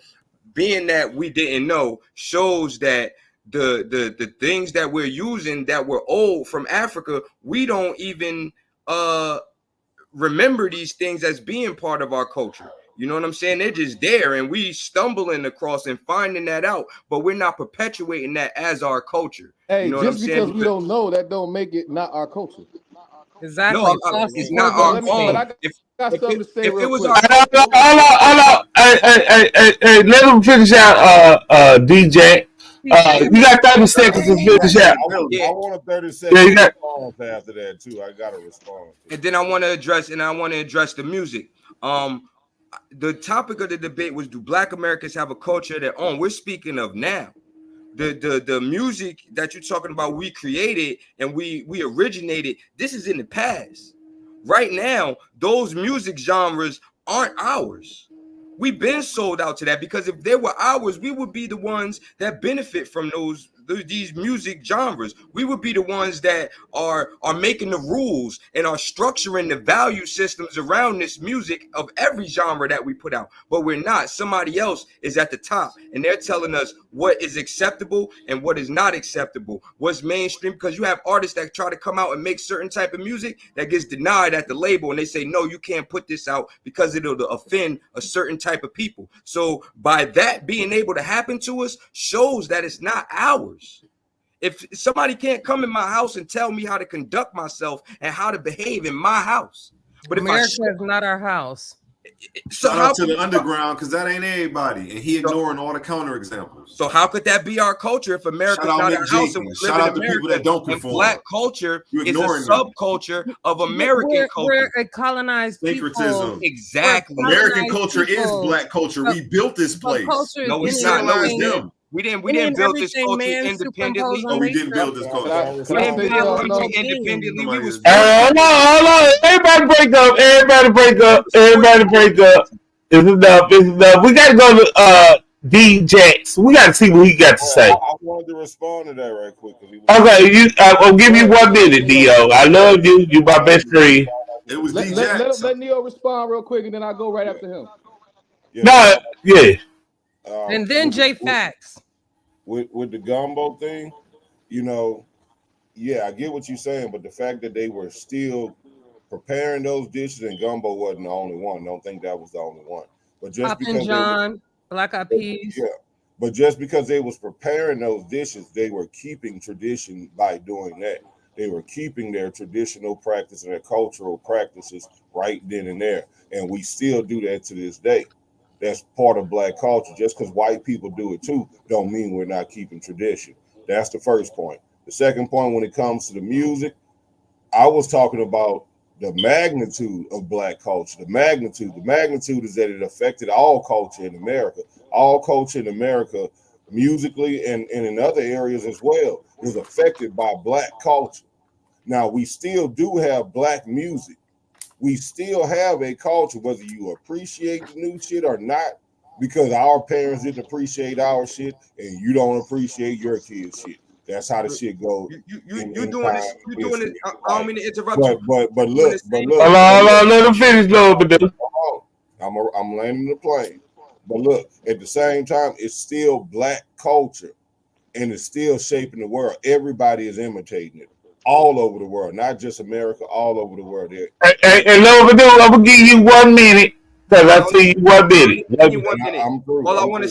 being that we didn't know shows that the things that we're using that were old from Africa, we don't even remember these things as being part of our culture. You know what I'm saying? They're just there, and we stumbling across and finding that out, but we're not perpetuating that as our culture. Hey, you know just because we don't know, that don't make it not our culture. Exactly. No, it's not our own. But I got something to say real quick. Hold on. Hey, let him finish out, DJ. You got 30 seconds to finish out. I want a 30 second response after that too. I got to respond. And then I want to address the music. The topic of the debate was, do Black Americans have a culture of their own? We're speaking of now. The music that you're talking about, we created and we originated. This is in the past. Right now, those music genres aren't ours. We've been sold out to that, because if they were ours, we would be the ones that benefit from these music genres. We would be the ones that are making the rules and are structuring the value systems around this music of every genre that we put out. But we're not. Somebody else is at the top, and they're telling us what is acceptable and what is not acceptable, what's mainstream, because you have artists that try to come out and make certain type of music that gets denied at the label, and they say, no, you can't put this out because it'll offend a certain type of people. So by that being able to happen to us shows that it's not ours. If somebody can't come in my house and tell me how to conduct myself and how to behave in my house, But if America is not our house. So shout how out to the underground because that ain't everybody, and he ignoring all the counter examples. So how could that be our culture if America's Shout out not Mick our house and we Jenkins. live Shout in out the people America? that don't And conform. Black culture You is a ignoring them. subculture of American culture. We're a colonized people. Syncretism. Exactly. American colonized culture is people. Black culture. But- We built this But place. culture is No, we any not. No, No, it's we everything. them. we didn't Any and build this everything culture man independently. superimpose Oh, on we didn't nature. build this Can culture. I We say didn't build something? this No. country independently. We was Hold on. Everybody break up. Everybody break up. Everybody break up. It's enough. It's enough. We got to go to D Jax. We got to see what he got to say. I wanted to respond to that right quick. Okay, I'll give you 1 minute, Dio. I love you. You my best friend. It was Let, D let, Jax. let Neo respond real quick, and then I'll go right after him. No, yeah. And then J Facts. With the gumbo thing, you know, yeah, I get what you're saying, but the fact that they were still preparing those dishes and gumbo wasn't the only one. Don't think that was the only one. But just Poppin' because John, Black Eyed Peas. yeah, but just because they was preparing those dishes, they were keeping tradition by doing that. They were keeping their traditional practice and their cultural practices right then and there, and we still do that to this day. That's part of Black culture. Just because white people do it too, don't mean we're not keeping tradition. That's the first point. The second point, when it comes to the music, I was talking about the magnitude of Black culture. The magnitude is that it affected all culture in America. All culture in America, musically and in other areas as well, was affected by Black culture. Now, we still do have Black music. We still have a culture, whether you appreciate the new shit or not, because our parents didn't appreciate our shit and you don't appreciate your kids' shit. That's how the shit goes. You're doing this. You're doing it. I don't mean to interrupt you. But look. Hold on, let him finish, though. I'm landing the plane. But look, at the same time, it's still Black culture, and it's still shaping the world. Everybody is imitating it all over the world, not just America, all over the world. Hey, I'm gonna give you 1 minute because I see you 1 minute. I'm through. All I want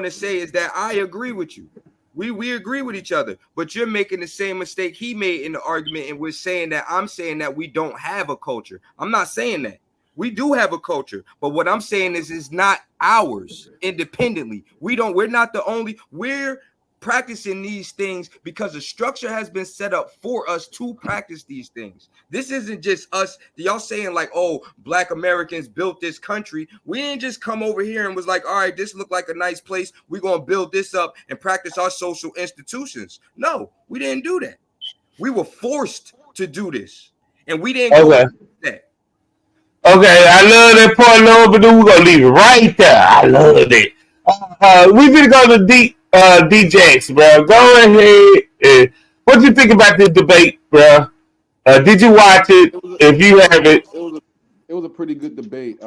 to say is that I agree with you. We agree with each other, but you're making the same mistake he made in the argument, and we're saying that I'm saying that we don't have a culture. I'm not saying that. We do have a culture, but what I'm saying is it's not ours independently. We're not the only. We're practicing these things because the structure has been set up for us to practice these things. This isn't just us. Y'all saying like, oh, Black Americans built this country. We didn't just come over here and was like, all right, this looked like a nice place. We're going to build this up and practice our social institutions. No, we didn't do that. We were forced to do this. And we didn't go with that. Okay, I love that part, Lord, but then we're gonna leave it right there. I love it. We gonna go to D Jax, bro. Go ahead. What you think about this debate, bro? Did you watch it? If you haven't, it was a pretty good debate.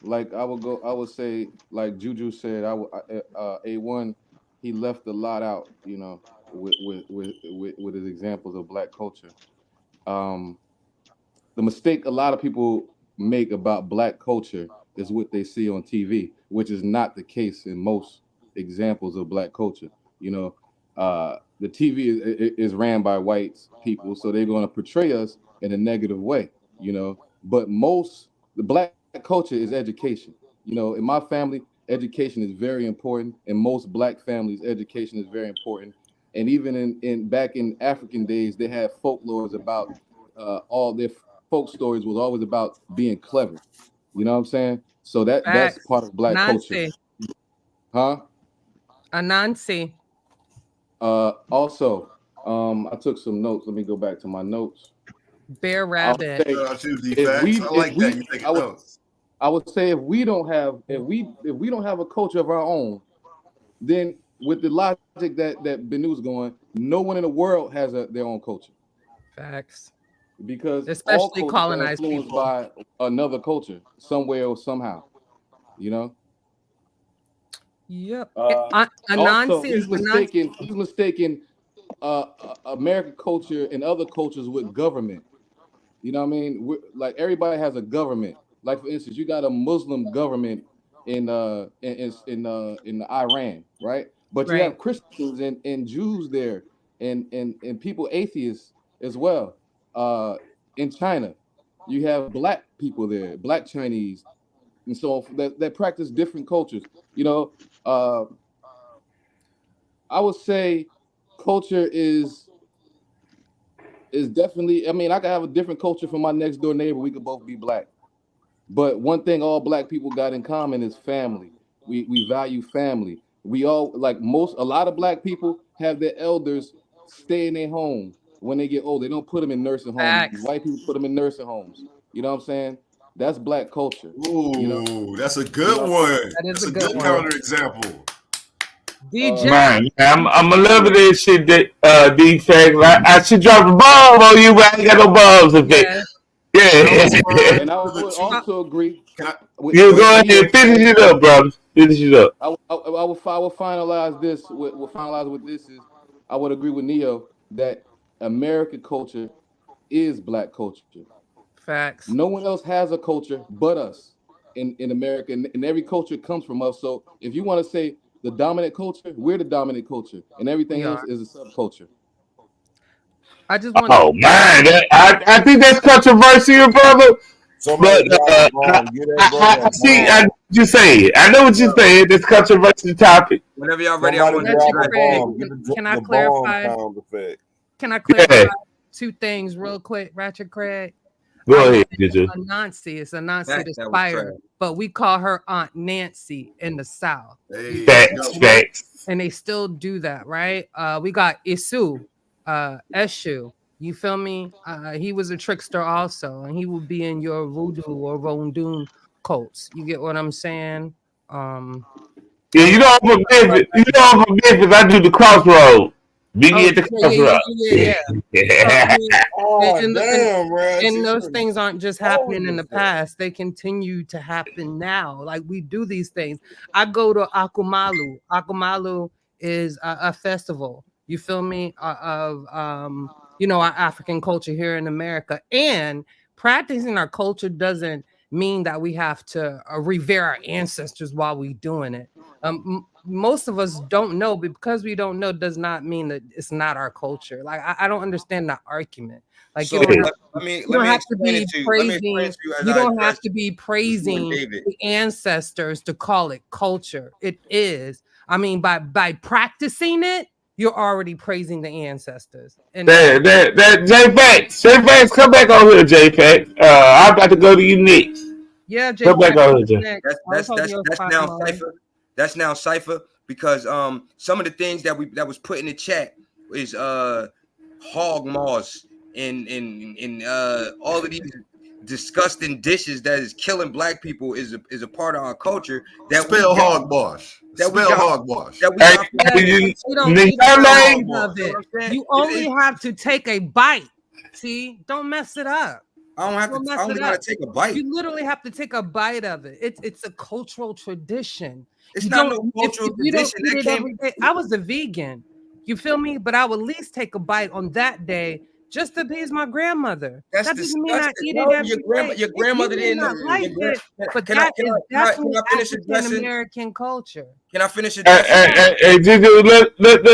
Like I would say, like Juju said, A1, he left a lot out, you know, with his examples of Black culture. The mistake a lot of people make about Black culture is what they see on TV, which is not the case in most examples of Black culture. You know, the TV is ran by white people, so they're going to portray us in a negative way. You know, but the Black culture is education. You know, in my family, education is very important. In most Black families, education is very important. And even in back in African days, they had folklores about all their folk stories was always about being clever. You know what I'm saying? So that's part of Black culture. Huh? Anansi. Also, I took some notes. Let me go back to my notes. Bear Rabbit. I would say if we don't have a culture of our own, then with the logic that Bennu's going, no one in the world has their own culture. Facts. Because especially all colonized are influenced people by another culture, somewhere or somehow. You know. Yep. Also, he's mistaken American culture and other cultures with government. You know what I mean? Like everybody has a government. Like for instance, you got a Muslim government in Iran, right? But you have Christians and Jews there, and people atheists as well in China. You have black people there, black Chinese, and so that practice different cultures. You know, I would say culture is definitely. I mean, I could have a different culture from my next door neighbor. We could both be black. But one thing all black people got in common is family. We value family. We all a lot of black people have their elders stay in their home when they get old. They don't put them in nursing homes. Facts. White people put them in nursing homes. You know what I'm saying? That's black culture. Ooh, You know? that's a good You know? one. That is That's a a good good one. counterexample. DJ. Man, I'm a love of this shit that D-Fact. I should drop a bomb on you, but I ain't got no bombs in Yeah. Yeah. And I would also agree. You go ahead and finish it up, brother. Finish it up. I will finalize this. We'll finalize with this is I would agree with Neo that American culture is black culture. Facts. No one else has a culture but us in America, and every culture comes from us. So if you want to say the dominant culture, we're the dominant culture, and everything else is a subculture. I just want. Oh man, I think that's controversial, brother. Somebody But drop a bomb. Get that brother I a see. bomb. I know what you're saying. I know what you're saying. This controversial topic. Whenever y'all ready, I Somebody want drop to. a Craig, bomb. Get can I the bomb clarify? sound effect. Can I clarify Yeah. two things real quick, Ratchet Craig? Go ahead, did you? Anansi, it's Anansi the That was spider, trash. but we call her Aunt Nancy in the South. Hey, Facts. And they still do that, right? We got Isu, Eshu. You feel me? He was a trickster also, and he would be in your voodoo or Rondun cults. You get what I'm saying? Yeah, you know I'm from Memphis. You know I'm from Memphis. I do the crossroad. Biggie at the crossroad. Yeah. Oh, damn, Raj. And those things aren't just happening in the past; they continue to happen now. Like we do these things. I go to Akumalu. Akumalu is a festival. You feel me? Of our African culture here in America, and practicing our culture doesn't mean that we have to revere our ancestors while we doing it. Most of us don't know, but because we don't know does not mean that it's not our culture. Like I don't understand that argument. Like So you don't let me have to explain be it to you. Let me explain praising. it to you as You I don't have address to be you and praising David. the ancestors to call it culture. It is. I mean, by practicing it, you're already praising the ancestors. And that J Facts, come back on here, J Facts. I'm about to go to you next. yeah, Jay, Come back on here, Jay. That's now cipher. That's now cipher because some of the things that was put in the chat is hog maws and all of these disgusting dishes that is killing black people is a part of our culture that spell hogwash. Spell hogwash. That we You only have to take a bite. See, don't mess it up. I don't have to. I only gotta take a bite. You literally have to take a bite of it. It's a cultural tradition. It's not no cultural tradition. That came. Every day. I was a vegan. You feel me? But I would at least take a bite on that day just to appease my grandmother. That doesn't mean I eat no, it every day. Your grandmother didn't like it, but can that I is finish African addressing American culture. Can I finish it? Hey,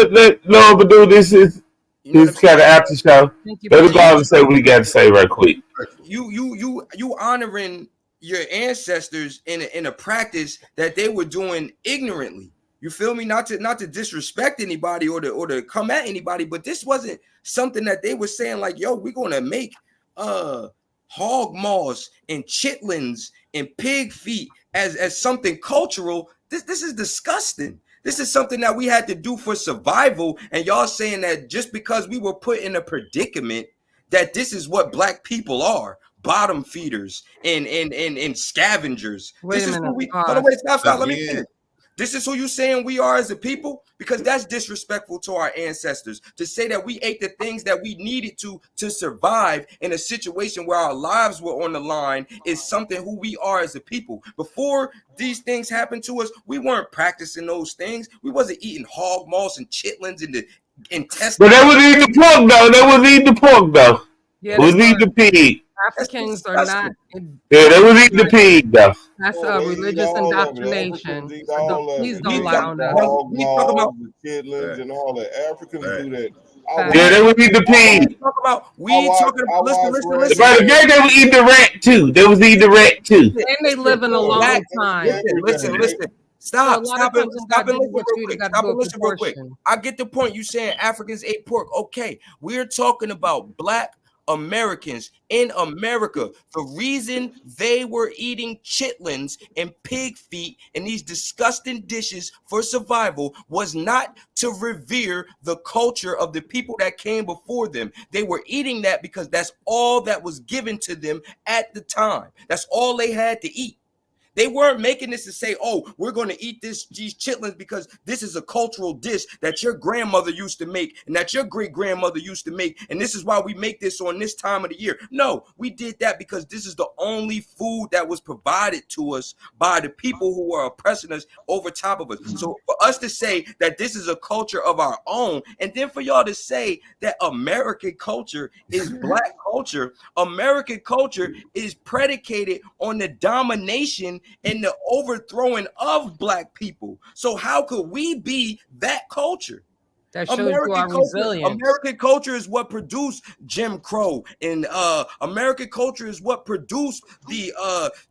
let Lord do this is this kind of after show. Let me go out and say what he got to say right quick. You honoring your ancestors in a practice that they were doing ignorantly. You feel me? Not to disrespect anybody or to come at anybody, but this wasn't something that they were saying like, yo, we're gonna make hog maws and chitlins and pig feet as something cultural. This is disgusting. This is something that we had to do for survival, and y'all saying that just because we were put in a predicament that this is what black people are, bottom feeders and scavengers. Wait a minute. Stop. Let me finish. This is who you saying we are as a people? Because that's disrespectful to our ancestors to say that we ate the things that we needed to survive in a situation where our lives were on the line is something who we are as a people. Before these things happened to us, we weren't practicing those things. We wasn't eating hog maws and chitlins and the intestines. But they was eating the pork though. Yeah, they was eating the pig. Africans are not. Yeah, they was eating the pig though. That's a religious indoctrination. Please don't lie on that. Hog maws and chitlins and all that. Africans do that Yeah, they would eat the pig. We ain't talking about. Listen. By the day, they would eat the rat too. They was eating the rat too. And they live in a long time. Listen. Stop and listen real quick. I get the point. You saying Africans ate pork. Okay, we're talking about Black Americans in America. The reason they were eating chitlins and pig feet and these disgusting dishes for survival was not to revere the culture of the people that came before them. They were eating that because that's all that was given to them at the time. That's all they had to eat. They weren't making this to say, oh, we're going to eat these chitlins because this is a cultural dish that your grandmother used to make and that your great-grandmother used to make, and this is why we make this on this time of the year. No, we did that because this is the only food that was provided to us by the people who were oppressing us over top of us. So for us to say that this is a culture of our own, and then for y'all to say that American culture is Black culture, American culture is predicated on the domination and the overthrowing of Black people. So how could we be that culture? That shows you our resilience. American culture is what produced Jim Crow, and American culture is what produced the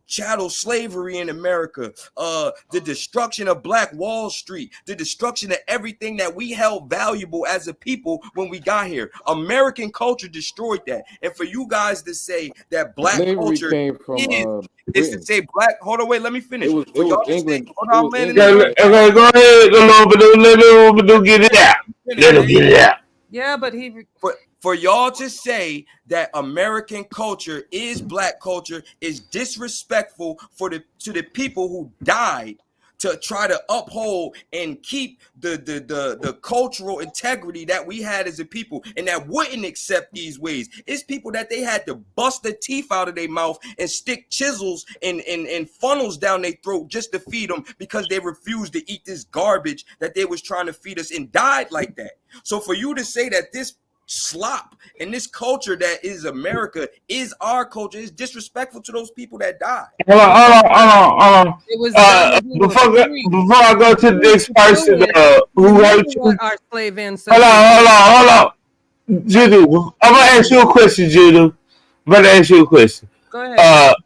chattel slavery in America, the destruction of Black Wall Street, the destruction of everything that we held valuable as a people when we got here. American culture destroyed that. And for you guys to say that Black Slavery culture came from is to say Black. Hold on, wait, let me finish. It was England. Go ahead, let him get it out. Let him get it out. Yeah, but for y'all to say that American culture is Black culture is disrespectful to the people who died to try to uphold and keep the cultural integrity that we had as a people, and that wouldn't accept these ways. It's people that they had to bust the teeth out of their mouth and stick chisels and funnels down their throat just to feed them because they refused to eat this garbage that they was trying to feed us and died like that. So for you to say that this slop and this culture that is America is our culture is disrespectful to those people that died. Hold on. It was before I go to the next person who hurt you. Our slave ancestors. Hold on. Judy, I'm gonna ask you a question, Judy. Go ahead.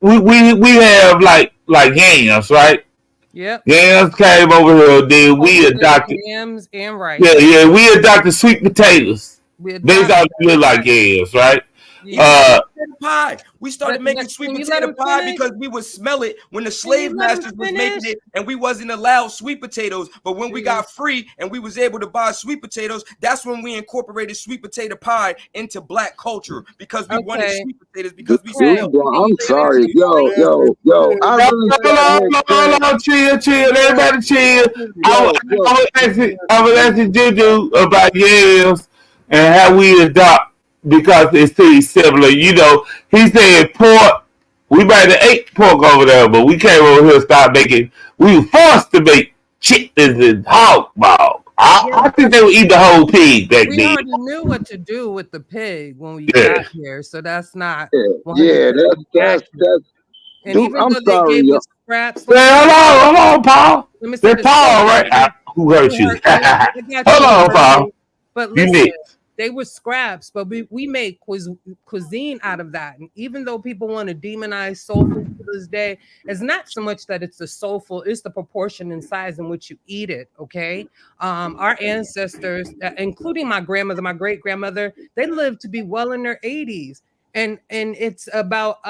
We have like yams, right? Yep. Yams came over here. Then we adopted yams and rice. Yeah. We adopted sweet potatoes. They all look like yams, right? Yeah. Pie. We started making sweet potato pie because we would smell it when the slave masters was making it, and we wasn't allowed sweet potatoes. But when we got free and we was able to buy sweet potatoes, that's when we incorporated sweet potato pie into Black culture because we wanted sweet potatoes because we smelled. I'm sorry, yo. Hold on, chill. Everybody chill. I was asking Juju about yams and how we adopt. Because it's pretty similar, he said pork. We might have ate pork over there, but we came over here and started making. We were forced to make chitlins and hog maw. I think they would eat the whole pig back then. We already knew what to do with the pig when we got here, so that's not. That's. And even though they gave us scraps. Hold on, Paul. That's Paul, right? Who hurt you? Hold on, Paul. But listen. They were scraps, but we make cuisine out of that. And even though people want to demonize soul food to this day, it's not so much that it's the soulful, it's the proportion and size in which you eat it, okay? Our ancestors, including my grandmother, my great-grandmother, they lived to be well in their 80s. And it's about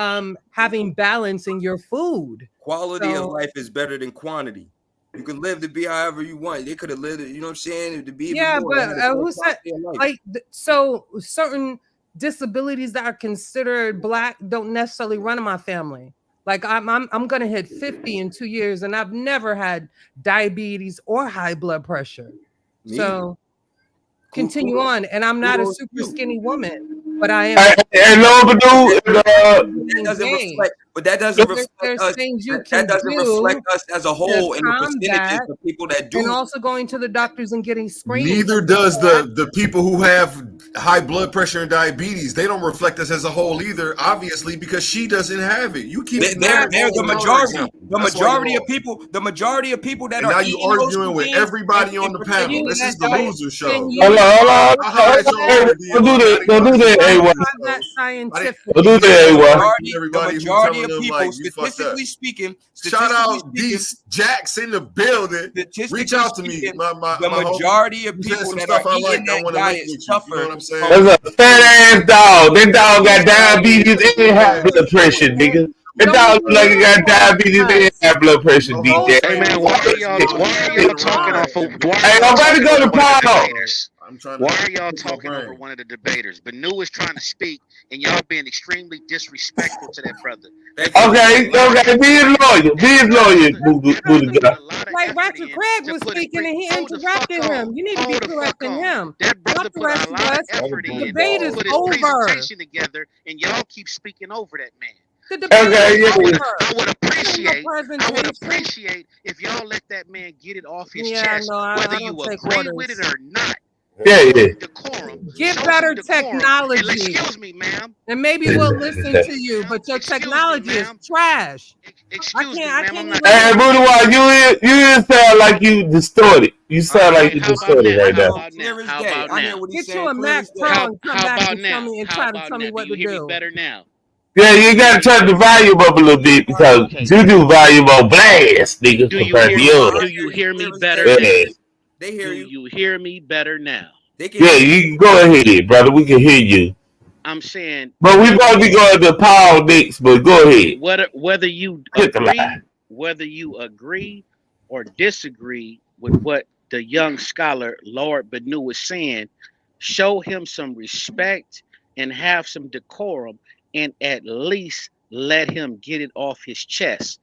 having balance in your food. Quality of life is better than quantity. You can live to be however you want. They could have lived it, you know what I'm saying? To be but who said so certain disabilities that are considered Black don't necessarily run in my family. Like I'm gonna hit 50 in 2 years, and I've never had diabetes or high blood pressure. So continue on, and I'm not a super skinny woman, but I am. That doesn't reflect But that doesn't reflect There's us. things you That can doesn't do reflect us as a whole to in the percentages combat, of people that do. and also going to the doctors and getting screened. Neither does the people who have high blood pressure and diabetes. They don't reflect us as a whole either, obviously, because she doesn't have it. You keep They're the majority. The majority of people that and are now you eating those arguing with things everybody on and the panel. partaking This in is that the diet. loser show. Hold on. I'll holler at y'all later, Don't do that. Don't do that, AY. Scientific. Don't do that, AY. Everybody The who majority telling of them people, like you fucked up. statistically speaking, Shout out D Jax in the building. Reach out to me. the majority of people that are eating that diet suffer. You know what I'm saying? That's a fat ass dog. That dog got diabetes and high blood pressure, nigga. That dog look like he got diabetes and high blood pressure, DJ. Hey man, why are y'all talking off of Hey, I'm about to go to Paul. Why are y'all talking over one of the debaters? Bennu is trying to speak, and y'all being extremely disrespectful to that brother. Okay, be his lawyer. Be his lawyer, Buddha guy. Like Ratchet Craig was speaking and he interrupted him. You need to be correcting him. That brother Not the put rest a of lot of us. effort in. Debate is Put his over. presentation together, and y'all keep speaking over that man. The debate is over. I would appreciate if y'all let that man get it off his chest, whether you agree with it or not. Yeah. Decorum. Get better technology. And excuse me, ma'am. And maybe we'll listen to you, but your technology is trash. Excuse me, ma'am. I'm not. Hey, Buddha, you sound like you distorted. You sound like you distorted right now. How about now? Get you a Mac Pro and come back and tell me and try to tell me what to do. Better now. Yeah, you gotta turn the volume up a little bit because you do volume on blast, nigga. Do you hear me better Yeah. now? They hear you. Do you hear me better now? Yeah, you can go ahead, brother. We can hear you. I'm saying, but we supposed to be going to Paul next. But go ahead. Whether you agree or disagree with what the young scholar Lord Bennu is saying, show him some respect and have some decorum, and at least let him get it off his chest.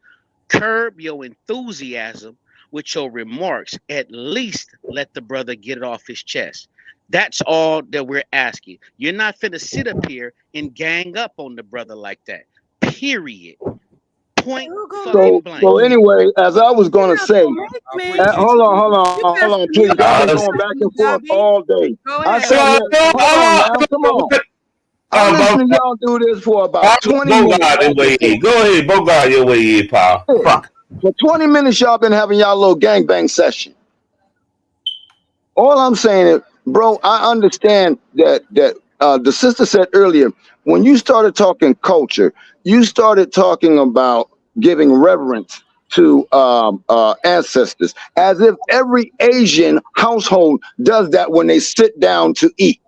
Curb your enthusiasm with your remarks. At least let the brother get it off his chest. That's all that we're asking. You're not finna sit up here and gang up on the brother like that. Period. Point fucking blank. So anyway, as I was going to say, hold on, please. Y'all been going back and forth all day. I said, hold on now, come on. I'm listening to y'all do this for about 20 minutes. Go ahead, Bogart your way in, pal. Fuck. For 20 minutes, y'all been having y'all little gangbang session. All I'm saying is, bro, I understand that the sister said earlier, when you started talking culture, you started talking about giving reverence to ancestors, as if every Asian household does that when they sit down to eat.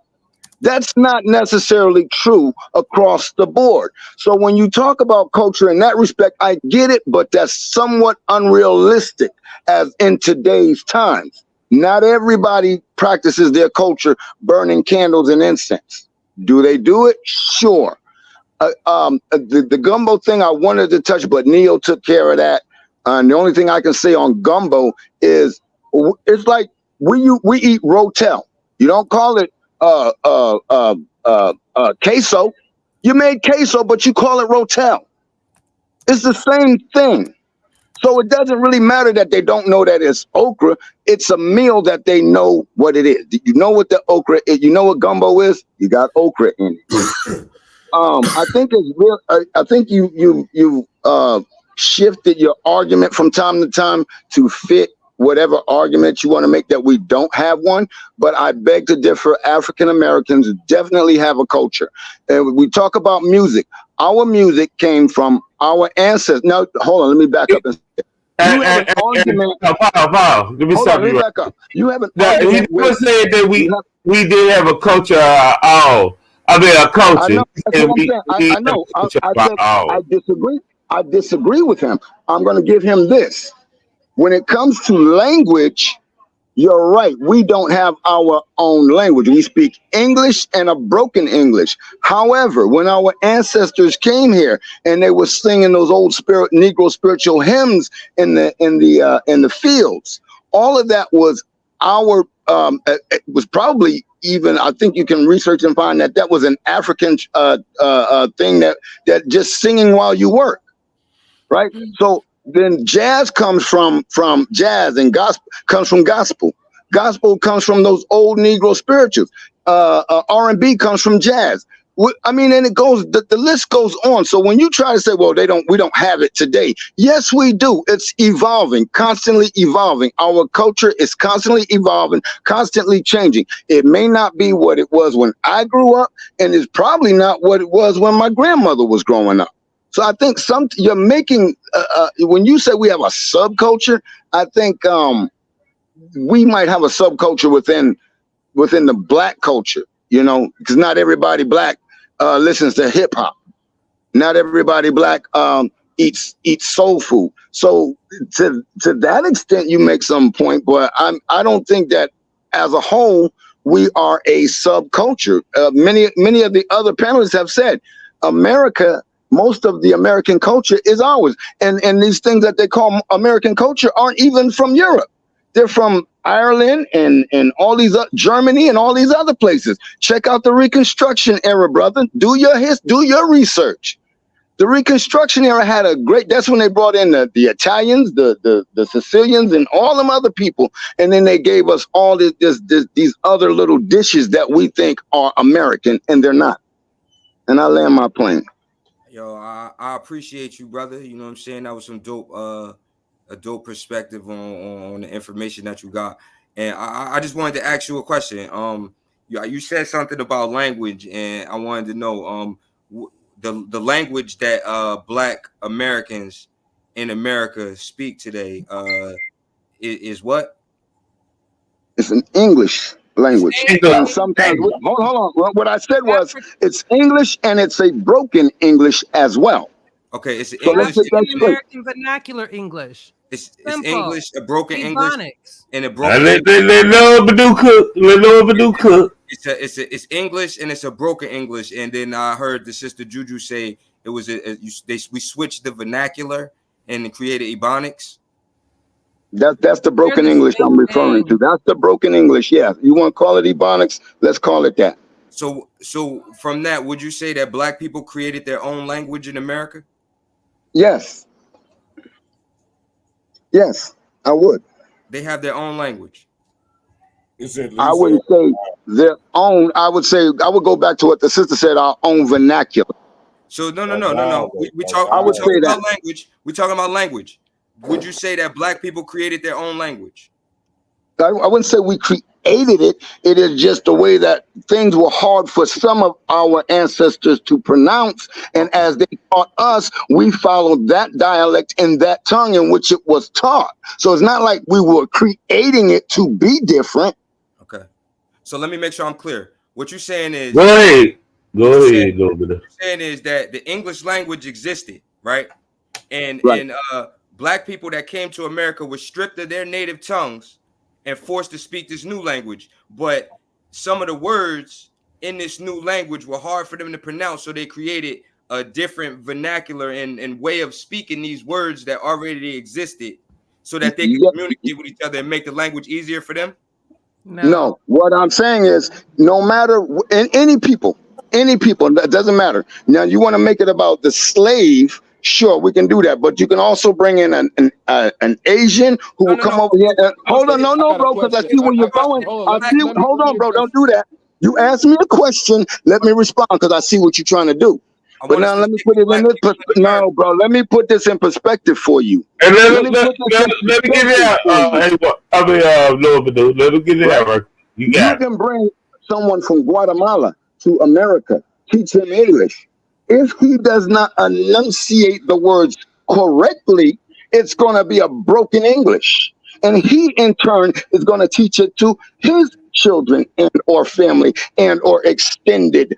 That's not necessarily true across the board. So when you talk about culture in that respect, I get it, but that's somewhat unrealistic as in today's times. Not everybody practices their culture burning candles and incense. Do they do it? Sure. The gumbo thing I wanted to touch, but Neo took care of that. And the only thing I can say on gumbo is it's like we eat rotel. You don't call it queso. You made queso, but you call it rotel. It's the same thing. So it doesn't really matter that they don't know that it's okra. It's a meal that they know what it is. You know what the okra is? You know what gumbo is? You got okra in it. I think it's real. I think you shifted your argument from time to time to fit whatever argument you want to make that we don't have one. But I beg to differ. African Americans definitely have a culture. And we talk about music. Our music came from our ancestors. Now, hold on. Let me back up. You have an argument. Let me stop you. Back up. You have an argument. He never said that we did have a culture all. I mean, a culture. I know. I disagree. I disagree with him. I'm going to give him this. When it comes to language, you're right. We don't have our own language. We speak English and a broken English. However, when our ancestors came here and they were singing those old Negro spiritual hymns in the fields, all of that was our. It was probably even. I think you can research and find that was an African thing that just singing while you work. right? So then jazz comes from jazz, and gospel comes from gospel. Gospel comes from those old Negro spirituals. R&B comes from jazz. I mean, and it goes, the list goes on. So when you try to say, well, we don't have it today. Yes, we do. It's evolving, constantly evolving. Our culture is constantly evolving, constantly changing. It may not be what it was when I grew up, and it's probably not what it was when my grandmother was growing up. So I think you're making, when you say we have a subculture, I think we might have a subculture within the black culture, because not everybody black listens to hip hop. Not everybody black eats soul food. So to that extent, you make some point, but I don't think that as a whole we are a subculture. Many of the other panelists have said, America. Most of the American culture is ours, and these things that they call American culture aren't even from Europe. They're from Ireland and all these Germany and all these other places. Check out the Reconstruction era, brother. Do your research. The Reconstruction era had that's when they brought in the Italians, the Sicilians, and all them other people, and then they gave us all these other little dishes that we think are American, and they're not. And I land my plane. Yo, I appreciate you, brother. You know what I'm saying? That was some dope, a dope perspective on the information that you got. And I just wanted to ask you a question. You said something about language, and I wanted to know the language that Black Americans in America speak today is what? It's an English language. And sometimes, hold on. What I said was it's English, and it's a broken English as well. Okay, it's so English. American vernacular English. It's English, a broken Ebonics. English, and a broken. Let Lord Bennu cook. Let Lord Bennu cook. It's English, and it's a broken English. And then I heard the sister Juju say it was we switched the vernacular and created Ebonics. That's the broken English I'm referring to. That's the broken English. Yeah, you want to call it Ebonics? Let's call it that. So from that, would you say that Black people created their own language in America? Yes. Yes, I would. They have their own language. I wouldn't say their own. I would go back to what the sister said, our own vernacular. So no. We talk about language. We talking about language. Would you say that Black people created their own language? I wouldn't say we created it. It is just the way that things were hard for some of our ancestors to pronounce. And as they taught us, we followed that dialect in that tongue in which it was taught. So it's not like we were creating it to be different. Okay. So let me make sure I'm clear. What you're saying is... Go ahead. What you're saying is that the English language existed, right? And Black people that came to America were stripped of their native tongues and forced to speak this new language. But some of the words in this new language were hard for them to pronounce, so they created a different vernacular and way of speaking these words that already existed so that they can communicate with each other and make the language easier for them? No, what I'm saying is no matter any people, that doesn't matter. Now, you want to make it about the slave, sure, we can do that, but you can also bring in an Asian who will come over here. Hold on, bro, because I see where you're going. Hold on, bro, don't do that. You asked me a question. Let me respond because I see what you're trying to do. But now let me put it in this. No, bro, let me put this in perspective for you. And let me get it out. Lord Bennu, let me get it out. You can bring someone from Guatemala to America, teach him English. If he does not enunciate the words correctly, it's going to be a broken English. And he, in turn, is going to teach it to his children and or family and or extended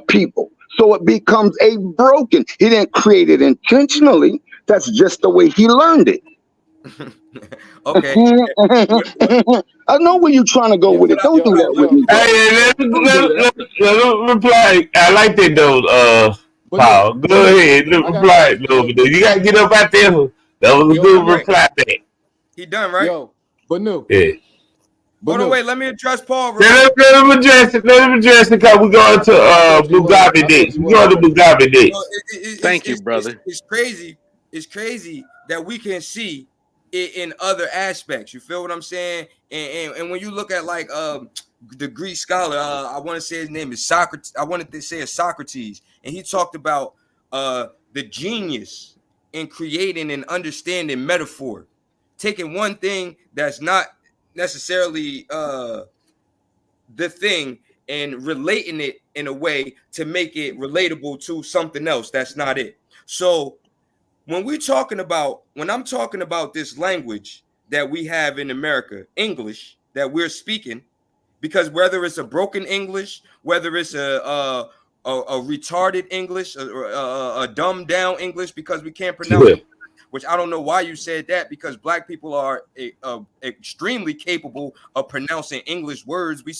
people. So it becomes a broken. He didn't create it intentionally. That's just the way he learned it. Okay. I know where you're trying to go with it. Don't do that with me. Let him reply. I like that though, Paul. Go ahead. Reply. You gotta get up out there. That was a good reply back. He done, right? Bennu. Yeah. Hold on, wait. Let me address Paul. Let him address it. Because we're going to Mugabe next. We're going to Mugabe next. Thank you, brother. It's crazy. it's crazy that we can see it in other aspects. You feel what I'm saying? And when you look at like the Greek scholar, I want to say his name is Socrates. I wanted to say it's Socrates, and he talked about the genius in creating and understanding metaphor, taking one thing that's not necessarily the thing and relating it in a way to make it relatable to something else that's not it. So when I'm talking about this language that we have in America, English, that we're speaking, because whether it's a broken English, whether it's a retarded English, a dumbed down English because we can't pronounce it, which I don't know why you said that, because black people are extremely capable of pronouncing English words. We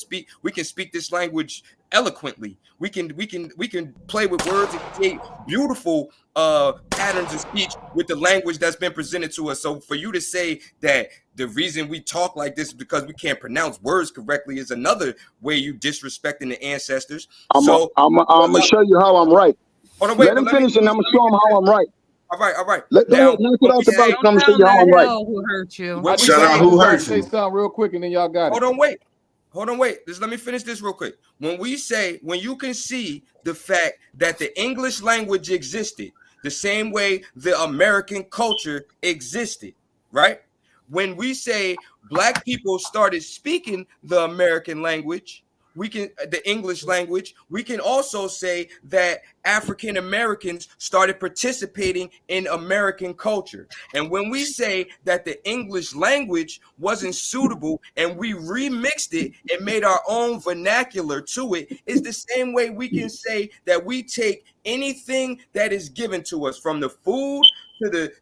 can speak this language eloquently. We can play with words and create beautiful patterns of speech with the language that's been presented to us. So for you to say that the reason we talk like this is because we can't pronounce words correctly is another way you disrespecting the ancestors. I'm gonna show you how I'm right. Let him finish, and I'm gonna show him how I'm right. All right. Let go ahead, knock it out the box. I'm gonna show you how I'm right. Who hurt you? Shout out who hurt Say you. something real quick, and then y'all got it. Hold on, wait. Let me finish this real quick. When you can see the fact that the English language existed the same way the American culture existed, right? When we say black people started speaking the American language, the English language, we can also say that African Americans started participating in American culture. And when we say that the English language wasn't suitable and we remixed it and made our own vernacular to it, is the same way we can say that we take anything that is given to us, from the food to the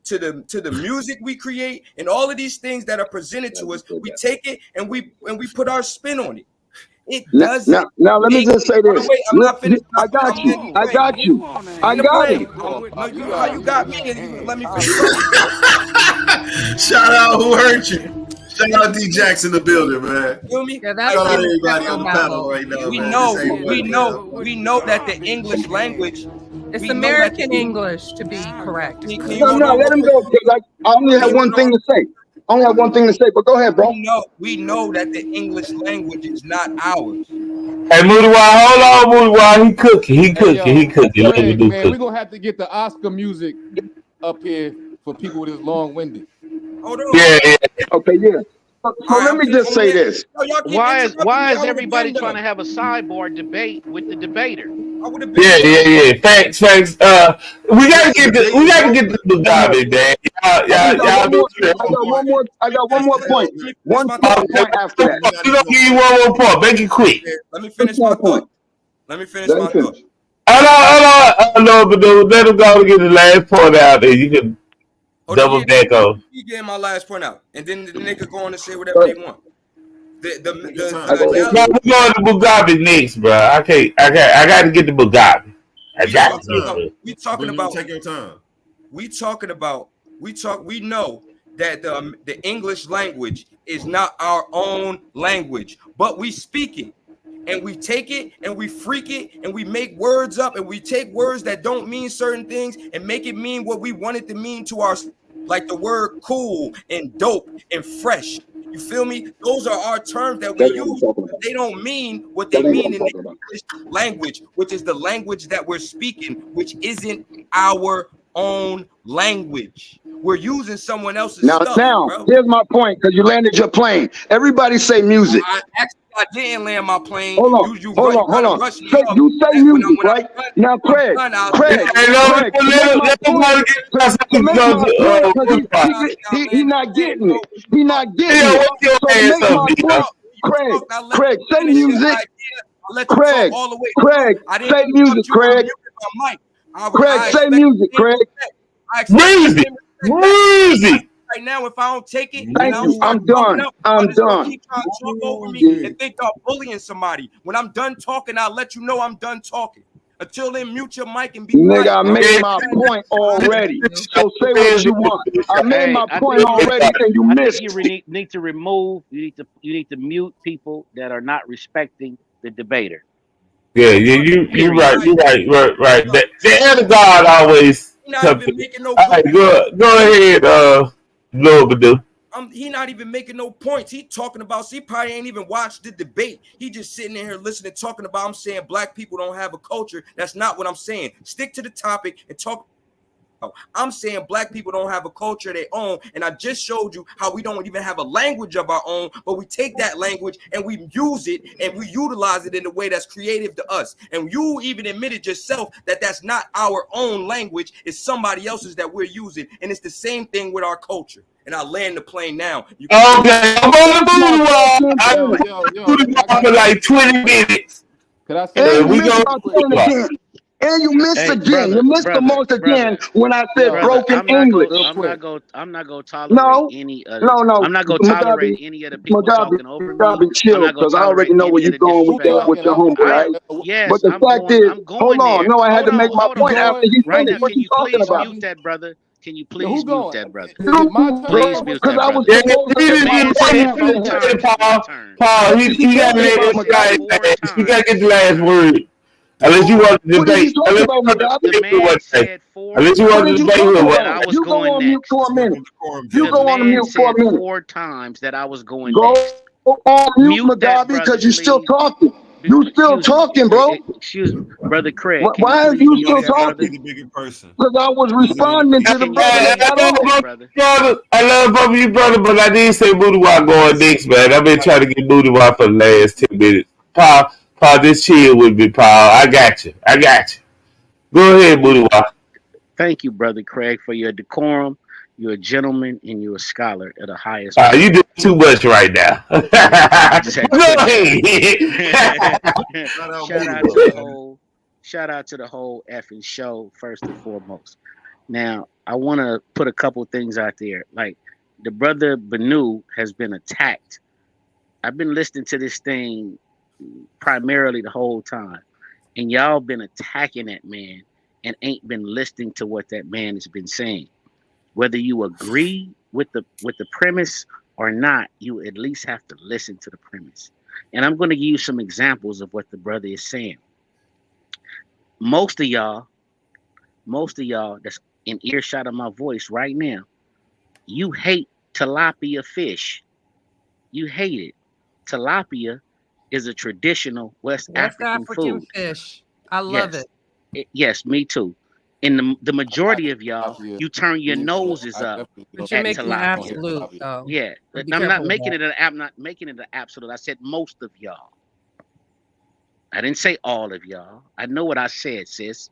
music we create, and all of these things that are presented to us, we take it and we put our spin on it. It does. Now let me just say this. Wait, I'm not finished. I got you. I got you. I got it. How you got me? Let me finish. Shout out who hurt you. Shout out D Jackson in the building, man. Feel me? Yeah, that's Shout out everybody on the panel right now. We man. know that the English language. It's American English, to be correct. No, let him go, because I only have one thing to say. I only have one thing to say, but go ahead, bro. We know that the English language is not ours. Hey, Moody Wild, hold on, Moody Wild. He cooking. Greg, man, we're gonna have to get the Oscar music up here for people that's long-winded. Hold on. Yeah. Okay, yeah. So let me just say this. Why is everybody trying to have a sidebar debate with the debater? Yeah. Facts. We gotta get the Mugabe, man. I got one more point. One point after that. We're gonna give you one more point. Make it quick. Let me finish my thought. I know, but let him go and get the last point out there. You can double back on. You get my last point out, and then the niggas go on and say whatever they want. We're going to Mugabe next, bro. I got to get the Mugabe. We talking about. Take your time. We know that the English language is not our own language, but we speak it. And we take it and we freak it and we make words up, and we take words that don't mean certain things and make it mean what we want it to mean to our, like the word cool and dope and fresh. You feel me? Those are our terms that we use. They don't mean what they mean in the English language, which is the language that we're speaking, which isn't our own language. We're using someone else's stuff. Now, bro. Here's my point, because you landed your plane. Everybody say music. I didn't land my plane. Hold on. You say music, right? Now, Craig. He's not getting it. He's not getting it. Craig, say music. Craig, say music, Craig. Craig, say music, Craig. Music. Right now, if I don't take it, I'm done. I'm done. Keep trying to talk over me and think I'm bullying somebody. When I'm done talking, I'll let you know I'm done talking. Until then, mute your mic and be quiet. Nigga, I made my point already. So say what you want. I made my point already, and you missed. You need to remove. You need to mute people that are not respecting the debater. Yeah, you're right. You're right. The other God always not even making no All right, go ahead, Lord Badu. he not even making no points. He talking about, he probably ain't even watched the debate. He just sitting in here listening, talking about, I'm saying black people don't have a culture. That's not what I'm saying. Stick to the topic and talk. I'm saying black people don't have a culture of their own, and I just showed you how we don't even have a language of our own, but we take that language and we use it and we utilize it in a way that's creative to us. And you even admitted yourself that that's not our own language, it's somebody else's that we're using, and it's the same thing with our culture. And I land the plane now. You can Okay, I'm on the booty wall for like 20 minutes. Could I say And you we missed go my point again. And you missed again. You missed the most again when I said broken English. I'm not gonna tolerate any of it. No. I'm not gonna tolerate any of the people talking over me. I'm Chill, not gonna because I already tolerate know where any you're of the going with disrespect. your homeboy, right? Yes, But the fact is, I'm going hold on. there. No, I had to make my Hold on. point after he Right finished now, what can he's you talking please about. mute that brother? Can you please mute that brother? Is it my Please turn? mute Because that I was brother. supposed to The man said after 4 him. times it's my turn. Paul, he got to let this guy last. He got to get the last word. Unless you want to What did you debate. talk about, Mugabe? The man said 4 Unless you want What to did you debate talk with that about? I was You go going on mute next. for a minute. You The go on man mute for a said minute. 4 times that I was going Go next. on mute, Mute that Mugabe, brother, because you're still please. talking. You still Excuse me. talking, bro. Excuse me, brother Craig. Can you Why are please you mute still that brother? talking? The bigger person. Because I was responding to the Can you brother that please got mute off. that brother? brother. I love both of you, brother, but I did say Booty Wop going next, man. I've been trying to get Booty Wop for the last 10 minutes. Paul, just chill with me, Paul. I got you. Go ahead, Booty Wop. Thank you, brother Craig, for your decorum. You're a gentleman and you're a scholar at the highest order. You do too much right now. I just had to Go put ahead. shout out to the whole effing show first and foremost. Now, I want to put a couple things out there. Like the brother Bennu has been attacked. I've been listening to this thing primarily the whole time, and y'all been attacking that man and ain't been listening to what that man has been saying. Whether you agree with the premise or not, you at least have to listen to the premise. And I'm going to give you some examples of what the brother is saying. Most of y'all that's in earshot of my voice right now, you hate tilapia fish. You hate it. Tilapia is a traditional West African food. fish. I love it. Yes, me too. And the majority of y'all, you turn your noses up But you're at making an tilapia. absolute. Oh, Yeah, be I'm not careful with making that. I'm not making it an absolute. I said most of y'all. I didn't say all of y'all. I know what I said, sis.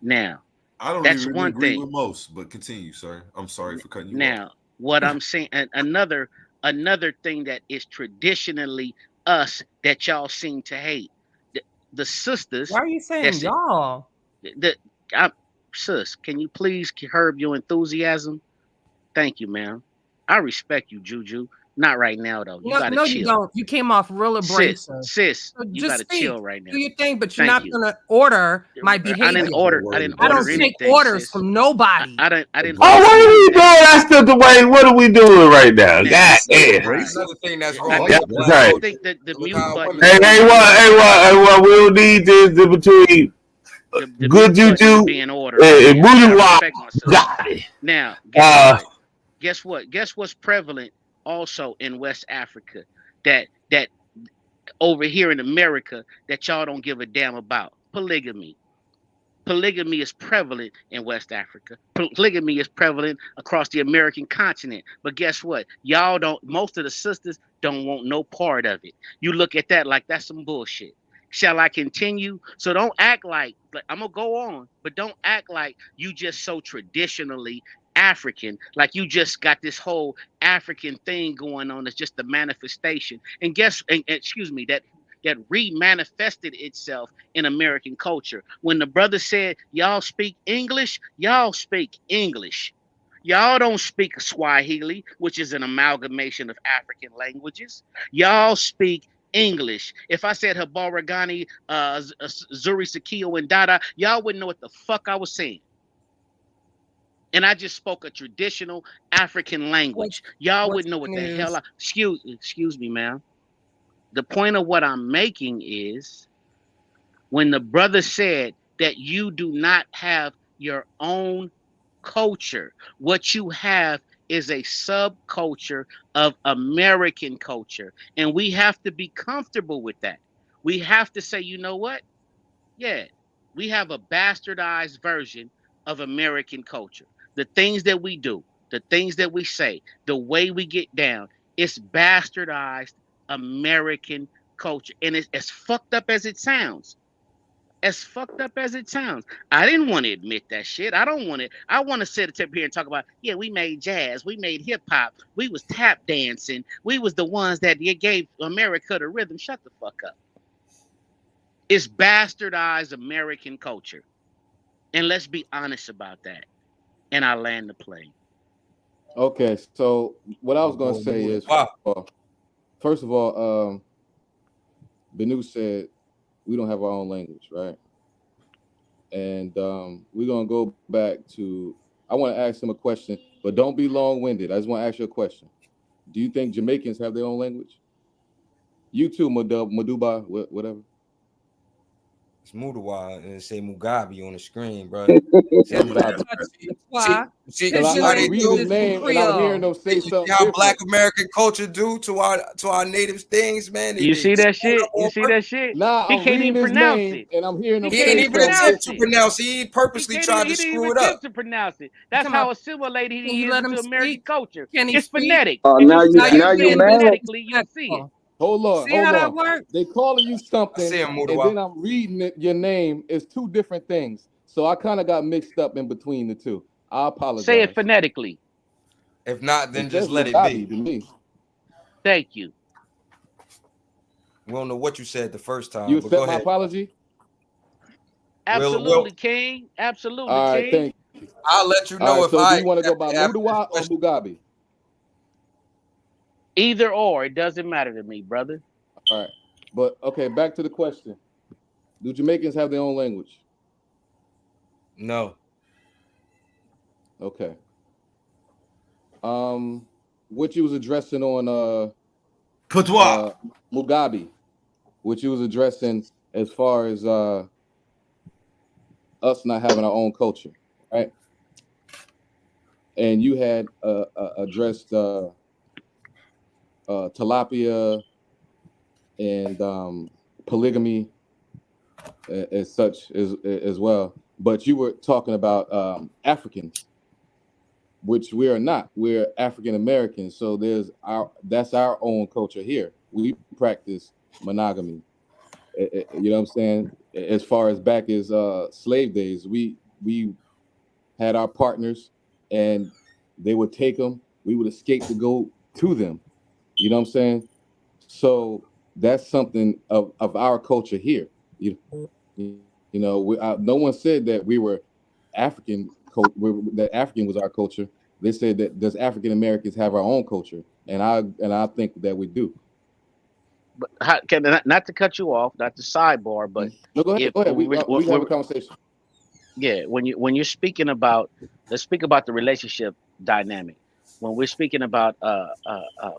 Now, I don't that's even one agree thing. with most, but continue, sir. I'm sorry for cutting you off. Now, what I'm saying, another thing that is traditionally us that y'all seem to hate, the sisters. Why are you saying That's it. y'all? Sis, can you please curb your enthusiasm? Thank you, ma'am. I respect you, Juju. Not right now, though. You gotta No, chill. you don't. You came off real abrasive. Sis, So you just gotta speak. chill right now. Do your thing, but you're Thank not you. gonna order my behavior. I didn't order I don't anything, take orders sis. from nobody. I didn't Oh, order what are we anything. doing? I stepped away. What are we doing right now? God damn. Another thing that's I wrong That's with black right. culture. think that the Look mute how button. women- What we'll need is between The good mute button juju be in order. and I Booty Wop. respect myself. Got it. Now, guess what? Guess what's prevalent also in West Africa that over here in America that y'all don't give a damn about? Polygamy. Polygamy is prevalent in West Africa. Polygamy is prevalent across the American continent. But guess what? Y'all don't, most of the sisters don't want no part of it. You look at that like that's some bullshit. Shall I continue? So don't act like I'm gonna go on, but don't act like you just so traditionally African, like you just got this whole African thing going on. It's just a manifestation. And excuse me, that remanifested itself in American culture. When the brother said, y'all speak English, y'all speak English. Y'all don't speak Swahili, which is an amalgamation of African languages. Y'all speak English. If I said Habaragani, Zuri Sakio, and Dada, y'all wouldn't know what the fuck I was saying. And I just spoke a traditional African language. Y'all wouldn't know what the hell excuse me, ma'am. The point of what I'm making is when the brother said that you do not have your own culture. What you have is a subculture of American culture. And we have to be comfortable with that. We have to say, you know what? Yeah, we have a bastardized version of American culture. The things that we do, the things that we say, the way we get down, it's bastardized American culture. And it's as fucked up as it sounds. As fucked up as it sounds. I didn't want to admit that shit. I don't want to. I want to sit up here and talk about, yeah, we made jazz, we made hip hop, we was tap dancing, we was the ones that gave America the rhythm. Shut the fuck up. It's bastardized American culture. And let's be honest about that. And I land the plane. Okay, so what I was going to say is, first of all, Bennu said we don't have our own language, right? And we're going to go back to, I want to ask him a question, but don't be long-winded. I just want to ask you a question. Do you think Jamaicans have their own language? You too, Maduba, whatever. It's Mudawa and say Mugabe on the screen, bro. See how they do. His name, and I'm hearing them say something how different. Black American culture do to our native things, man. You see that shit? You see that shit? Nah, he I'm can't reading even his pronounce name, it. and I'm hearing him He say didn't even attempt to it. pronounce it. He purposely tried to screw it up. To pronounce it. That's how assimilated he is to American culture. Can he it's speak? phonetic. Now you mad? Phonetically, you'll see it. Hold on, See how that works? They calling you something, I see him, and then I'm reading it. Your name is two different things, so I kind of got mixed up in between the two. I apologize. Say it phonetically. If not, then It just says let it Mugabe be. to me. Thank you. We don't know what you said the first time. You but go accept my ahead. apology? Absolutely, King. Absolutely, All right, King. thank you. I'll let you know All right, if so I do you want to go by after Mudawa or Mugabe? Either or, it doesn't matter to me, brother. All right, but okay, back to the question. Do Jamaicans have their own language? No. Okay. What you was addressing on Mugabe, what you was addressing as far as us not having our own culture, right? And you had addressed tilapia and polygamy as such as well, but you were talking about Africans, which we are not. We're African Americans, so that's our own culture here. We practice monogamy. You know what I'm saying? As far as back as slave days, we had our partners, and they would take them. We would escape to go to them. You know what I'm saying? So that's something of our culture here. You know, no one said that we were African. That African was our culture. They said that does African Americans have our own culture, and I think that we do. But not to cut you off, not to sidebar, but no, go ahead. Go ahead. We can have a conversation. Yeah, when you're speaking about, let's speak about the relationship dynamic. When we're speaking about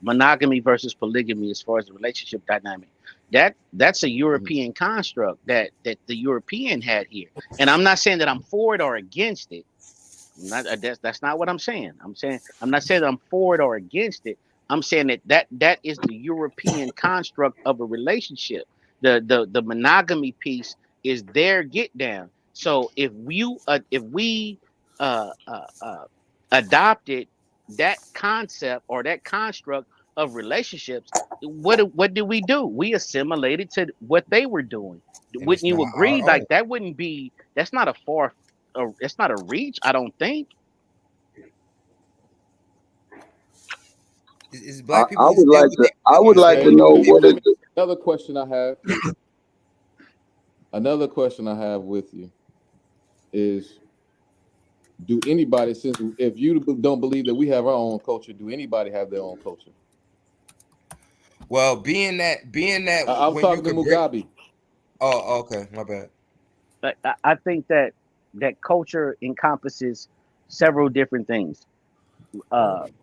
monogamy versus polygamy, as far as the relationship dynamic, that's a European construct that the European had here. And I'm not saying that I'm for it or against it. That's not what I'm saying. I'm not saying that I'm for it or against it. I'm saying that is the European construct of a relationship. The monogamy piece is their get down. So if we adopted that concept or that construct of relationships, what did we do? We assimilated to what they were doing. Wouldn't you agree? Like that wouldn't be. That's not a far. It's not a reach. I don't think. Is black people? I would like to know what is another question I have. Another question I have with you is, do anybody, since if you don't believe that we have our own culture, do anybody have their own culture? Well, being that I'm talking to Mugabe. Oh, okay, my bad. I think that culture encompasses several different things: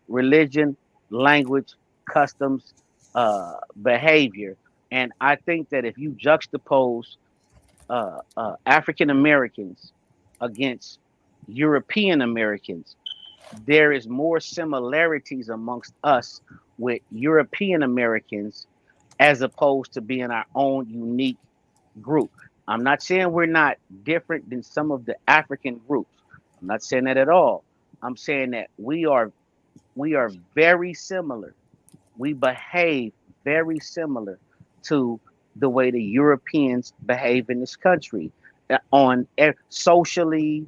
religion, language, customs, behavior. And I think that if you juxtapose African Americans against European Americans. There is more similarities amongst us with European Americans as opposed to being our own unique group. I'm not saying we're not different than some of the African groups. I'm not saying that at all. I'm saying that we are very similar. We behave very similar to the way the Europeans behave in this country, on socially,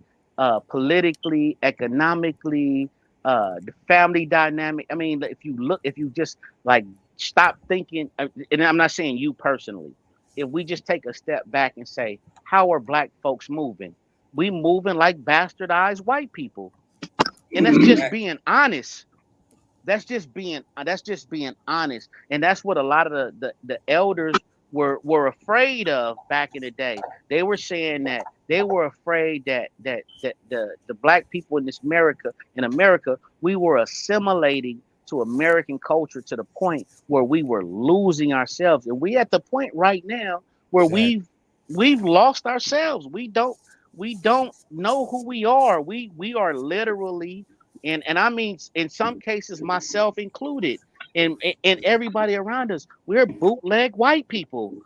politically, economically, the family dynamic. I mean, if you just like stop thinking, and I'm not saying you personally, if we just take a step back and say, how are black folks moving? We moving like bastardized white people, and that's just being honest. That's just being honest, and that's what a lot of the elders were afraid of back in the day. They were saying that they were afraid that the black people in America, we were assimilating to American culture to the point where we were losing ourselves, and we at the point right now where Exactly. we've lost ourselves. We don't know who we are. We are literally, and I mean, in some cases, myself included, and everybody around us, we're bootleg white people.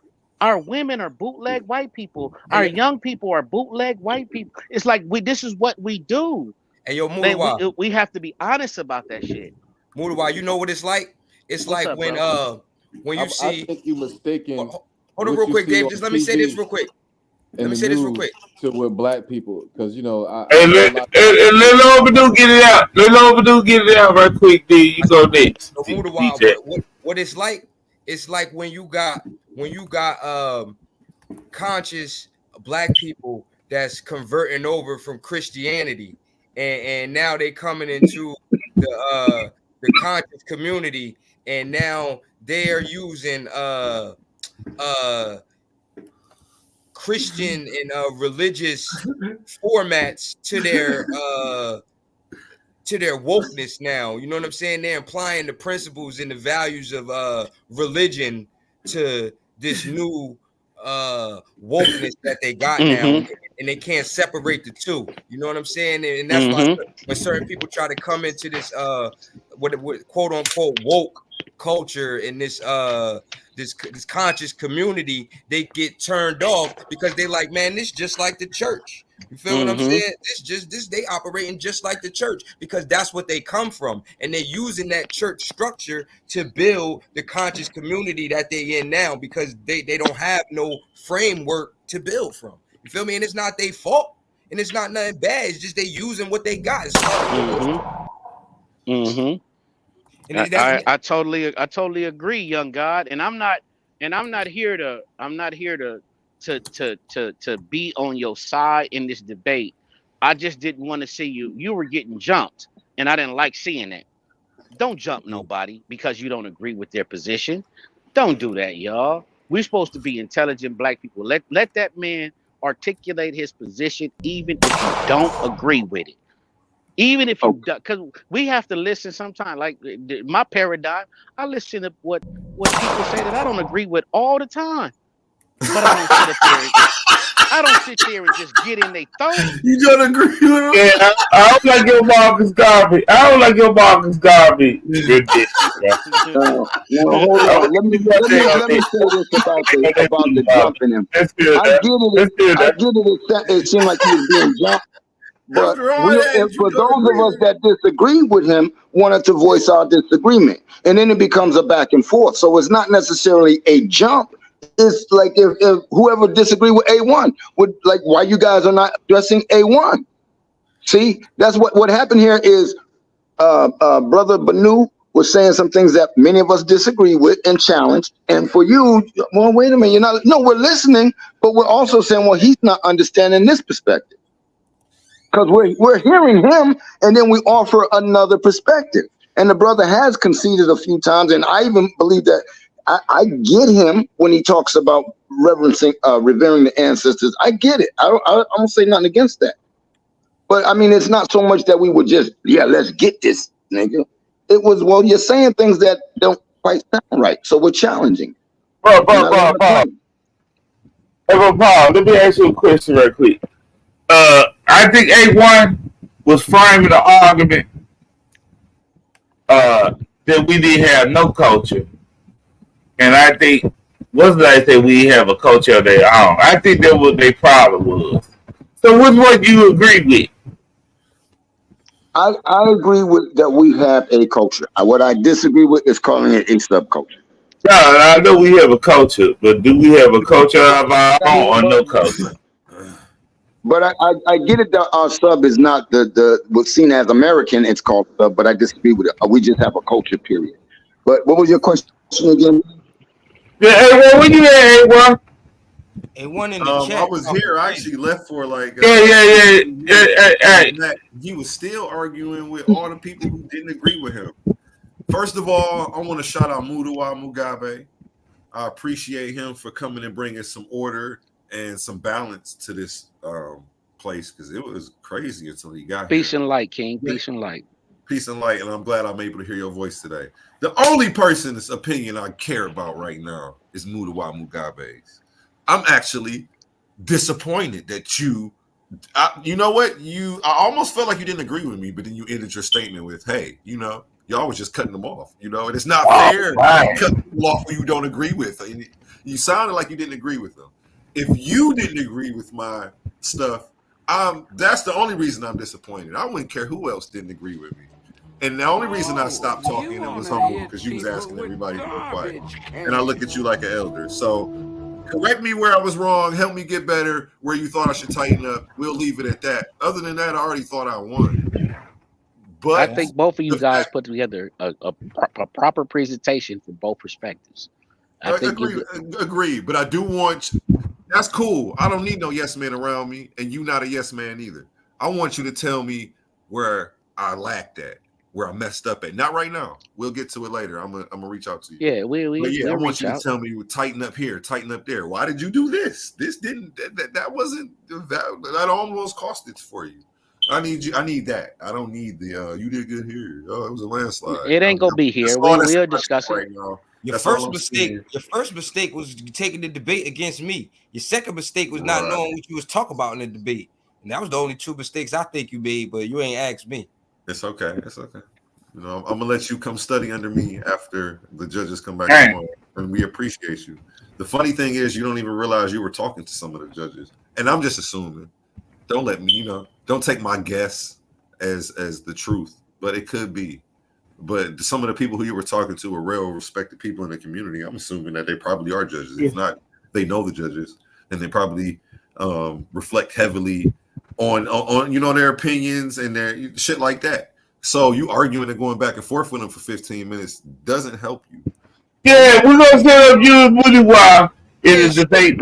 Our women are bootleg white people. Our Hey, young people are bootleg white people. It's like this is what we do. hey, yo, Like we Mutawa, we have to be honest about that shit. Mutawa, you know what it's like? It's What's like up, bro? when you I see. think you mistaken Hold on, what real you quick, see Dave. on Just let me say this TV real quick. and the news to with black people, because I Hey, know a let lot. let Lobo get it out. Let Lobo get it out right quick. D, you go next. So Mutawa, DJ. what it's like? It's like when you got conscious black people that's converting over from Christianity, and now they coming into the conscious community, and now they are using Christian and religious formats to their wokeness now. You know what I'm saying? They're applying the principles and the values of religion to this new wokeness that they got now, Mm-hmm. and they can't separate the two. You know what I'm saying? And that's why Mm-hmm. when certain people try to come into this what quote unquote woke culture in this conscious community, they get turned off because they like, man, this just like the church. You feel what I'm Mm-hmm. saying? This they operating just like the church because that's what they come from, and they're using that church structure to build the conscious community that they in now because they don't have no framework to build from. You feel me? And it's not their fault, and it's not nothing bad. It's just they using what they got. It's Mm-hmm. Mm-hmm. and that's I totally agree, young God, and I'm not here to be on your side in this debate. I just didn't want to see you were getting jumped, and I didn't like seeing that. Don't jump nobody because you don't agree with their position. Don't do that, y'all. We're supposed to be intelligent black people. Let that man articulate his position, even if you don't agree with it. Even if you, because we have to listen sometimes. Like my paradigm, I listen to what people say that I don't agree with all the time. But I don't sit up there. I don't sit there and just get in their throat. You don't agree with him? Yeah, I don't like your Marcus Garvey. I don't like your Marcus Garvey. Ridiculous, bro. Now hold on. Let me say this about the jumping him. Let's do I that. get it. Let's do I that. get it. It seemed like he was being jumped. But After all that, you for don't those agree of us that disagree with him, wanted to voice our disagreement, and then it becomes a back and forth. So it's not necessarily a jump. It's like if whoever disagree with A1 would like, why you guys are not addressing A1? See, that's what happened here is brother Bennu was saying some things that many of us disagree with and challenge. And for you, well, wait a minute, you're not. No, we're listening, but we're also saying, well, he's not understanding this perspective. Because we're hearing him, and then we offer another perspective. And the brother has conceded a few times, and I even believe that I get him when he talks about revering the ancestors. I get it. I don't say nothing against that. But I mean, it's not so much that we would just, let's get this, nigga. It was, well, you're saying things that don't quite sound right, so we're challenging. Bro, Hey, bro, Paul, let me ask you a question right quick. I I think A1 was framing the argument that we didn't have no culture, and I think wasn't I say we have a culture of their own. I think that what their problem was. So which one you agree with? I agree with that we have a culture. What I disagree with is calling it a subculture. No, I know we have a culture, but do we have a culture of our own or no culture? But I get it that our sub is not the what's seen as American. It's called sub, but I disagree with it. We just have a culture, period. But what was your question again? Yeah, A1, when you at A1? A1 in the I chat. was here. I actually left for like he was still arguing with all the people who didn't agree with him. First of all, I want to shout out Mudawa Mugabe. I appreciate him for coming and bringing some order and some balance to this place, because it was crazy until he got Peace here. and light, King. Peace and light. Peace and light, and I'm glad I'm able to hear your voice today. The only person's opinion I care about right now is Mudawa Mugabe's. I'm actually disappointed that you know what? I almost felt like you didn't agree with me, but then you ended your statement with, hey, y'all was just cutting them off, and it's not fair to cut people off who you don't agree with. And you sounded like you didn't agree with them. If you didn't agree with my stuff, that's the only reason I'm disappointed. I wouldn't care who else didn't agree with me. And the only reason I stopped talking and was humble because you was asking everybody to be quiet. And I look at you like an elder. So correct me where I was wrong. Help me get better where you thought I should tighten up. We'll leave it at that. Other than that, I already thought I won. But I think both of you guys put together a proper presentation for both perspectives. I think agree. But I do want. That's cool. I don't need no yes man around me, and you not a yes man either. I want you to tell me where I lacked at, where I messed up at. Not right now. We'll get to it later. I'm gonna reach out to you. Yeah, I want you to tell me, tighten up here, tighten up there. Why did you do this? This didn't. That wasn't. That almost cost it for you. I need you. I need that. I don't need the. You did good here. Oh, it was a landslide. It ain't gonna be here. We'll discuss it right now. Your first mistake was taking the debate against me. Your second mistake was not knowing what you was talking about in the debate. And that was the only two mistakes I think you made, but you ain't asked me. It's okay. It's okay. I'm gonna let you come study under me after the judges come back tomorrow, and we appreciate you. The funny thing is, you don't even realize you were talking to some of the judges, and I'm just assuming. Don't let me, don't take my guess as the truth, but it could be. But some of the people who you were talking to are real respected people in the community. I'm assuming that they probably are judges. If not, they know the judges, and they probably reflect heavily on their opinions and their shit like that. So you arguing and going back and forth with them for 15 minutes doesn't help you. Yeah, we're gonna set up you and Mudawa in a debate,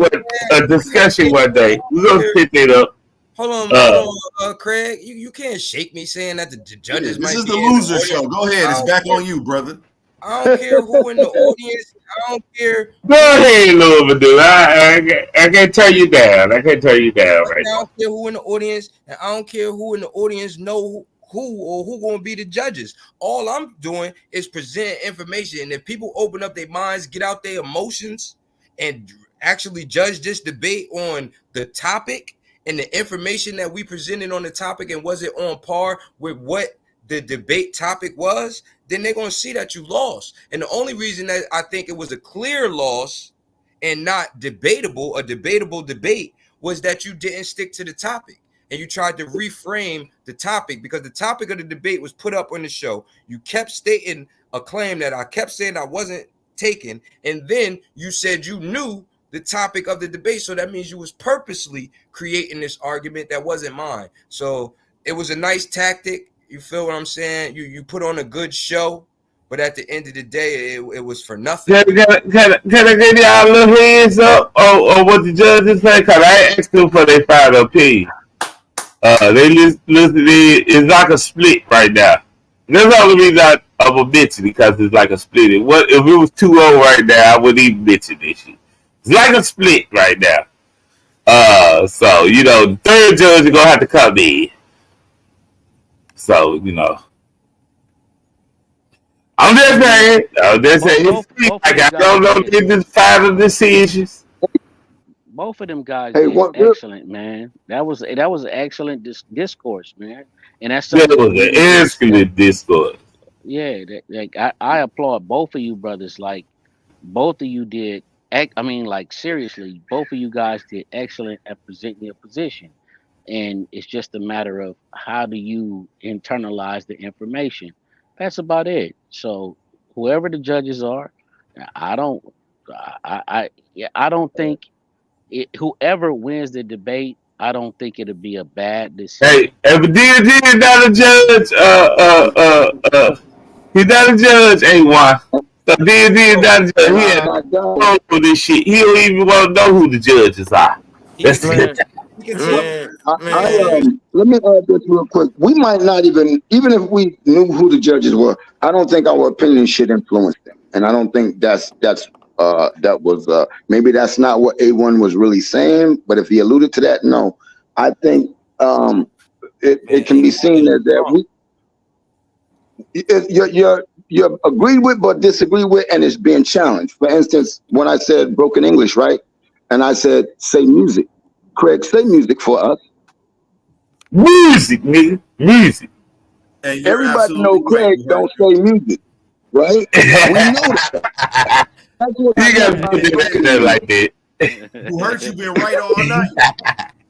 a discussion one day. We're gonna set that up. Hold on, Craig. You can't shake me saying that the judges. This is the loser show. Go ahead. It's back on you, brother. I don't care who in the audience. I don't care. Go ahead, Louis, dude. I can't turn you down. I can't turn you down right now. I don't care who in the audience, and I don't care who in the audience know who going to be the judges. All I'm doing is present information, and if people open up their minds, get out their emotions, and actually judge this debate on the topic and the information that we presented on the topic, and was it on par with what the debate topic was, then they're going to see that you lost. And the only reason that I think it was a clear loss and not debatable, a debatable debate, was that you didn't stick to the topic and you tried to reframe the topic, because the topic of the debate was put up on the show. You kept stating a claim that I kept saying I wasn't taking, and then you said you knew the topic of the debate, so that means you was purposely creating this argument that wasn't mine. So it was a nice tactic. You feel what I'm saying? You put on a good show, but at the end of the day, it was for nothing. Can I get y'all a little hands up on what the judges say? Because I asked them for their final opinion. They listen. It's like a split right now. That's the only reason I'm a mention, because it's like a split. If it was 2-0 right now, I wouldn't even mention this shit. It's like a split right now. So the third judge is gonna have to come in. So I'm just saying. It's like I don't know if this final decisions. Both of them guys Hey, did what? excellent, man. That was an excellent discourse, man. And that's That something was we an need to respect. excellent discourse. Yeah, like I applaud both of you brothers. Like both of you did. I mean, like seriously, both of you guys did excellent at presenting your position. And it's just a matter of how do you internalize the information. That's about it. So whoever the judges are, I don't, yeah, I don't think whoever wins the debate, I don't think it'll be a bad Hey, decision. if a DOD is not a judge, he's not a judge, A1. So DOD is Bro, not a judge. and He I'm had not done. no for this shit. He don't even want to know who the judges are. He can That's say, it. Man, he can What? say, I man. let me add this real quick. We might not even if we knew who the judges were, I don't think our opinion should influence them. And I don't think that was maybe that's not what A1 was really saying, but if he alluded to that, no. I think it Man, can he be won't seen get that drunk. you're agreed with but disagree with, and it's being challenged. For instance, when I said broken English, right? And I said say music. Craig, say music for us. Music, nigga. Music. And you're Everybody know absolutely right. Craig We heard don't you. say music, right? We know that. That's what I You meant gotta by put it broken in there English. like that. Who heard you been right all night.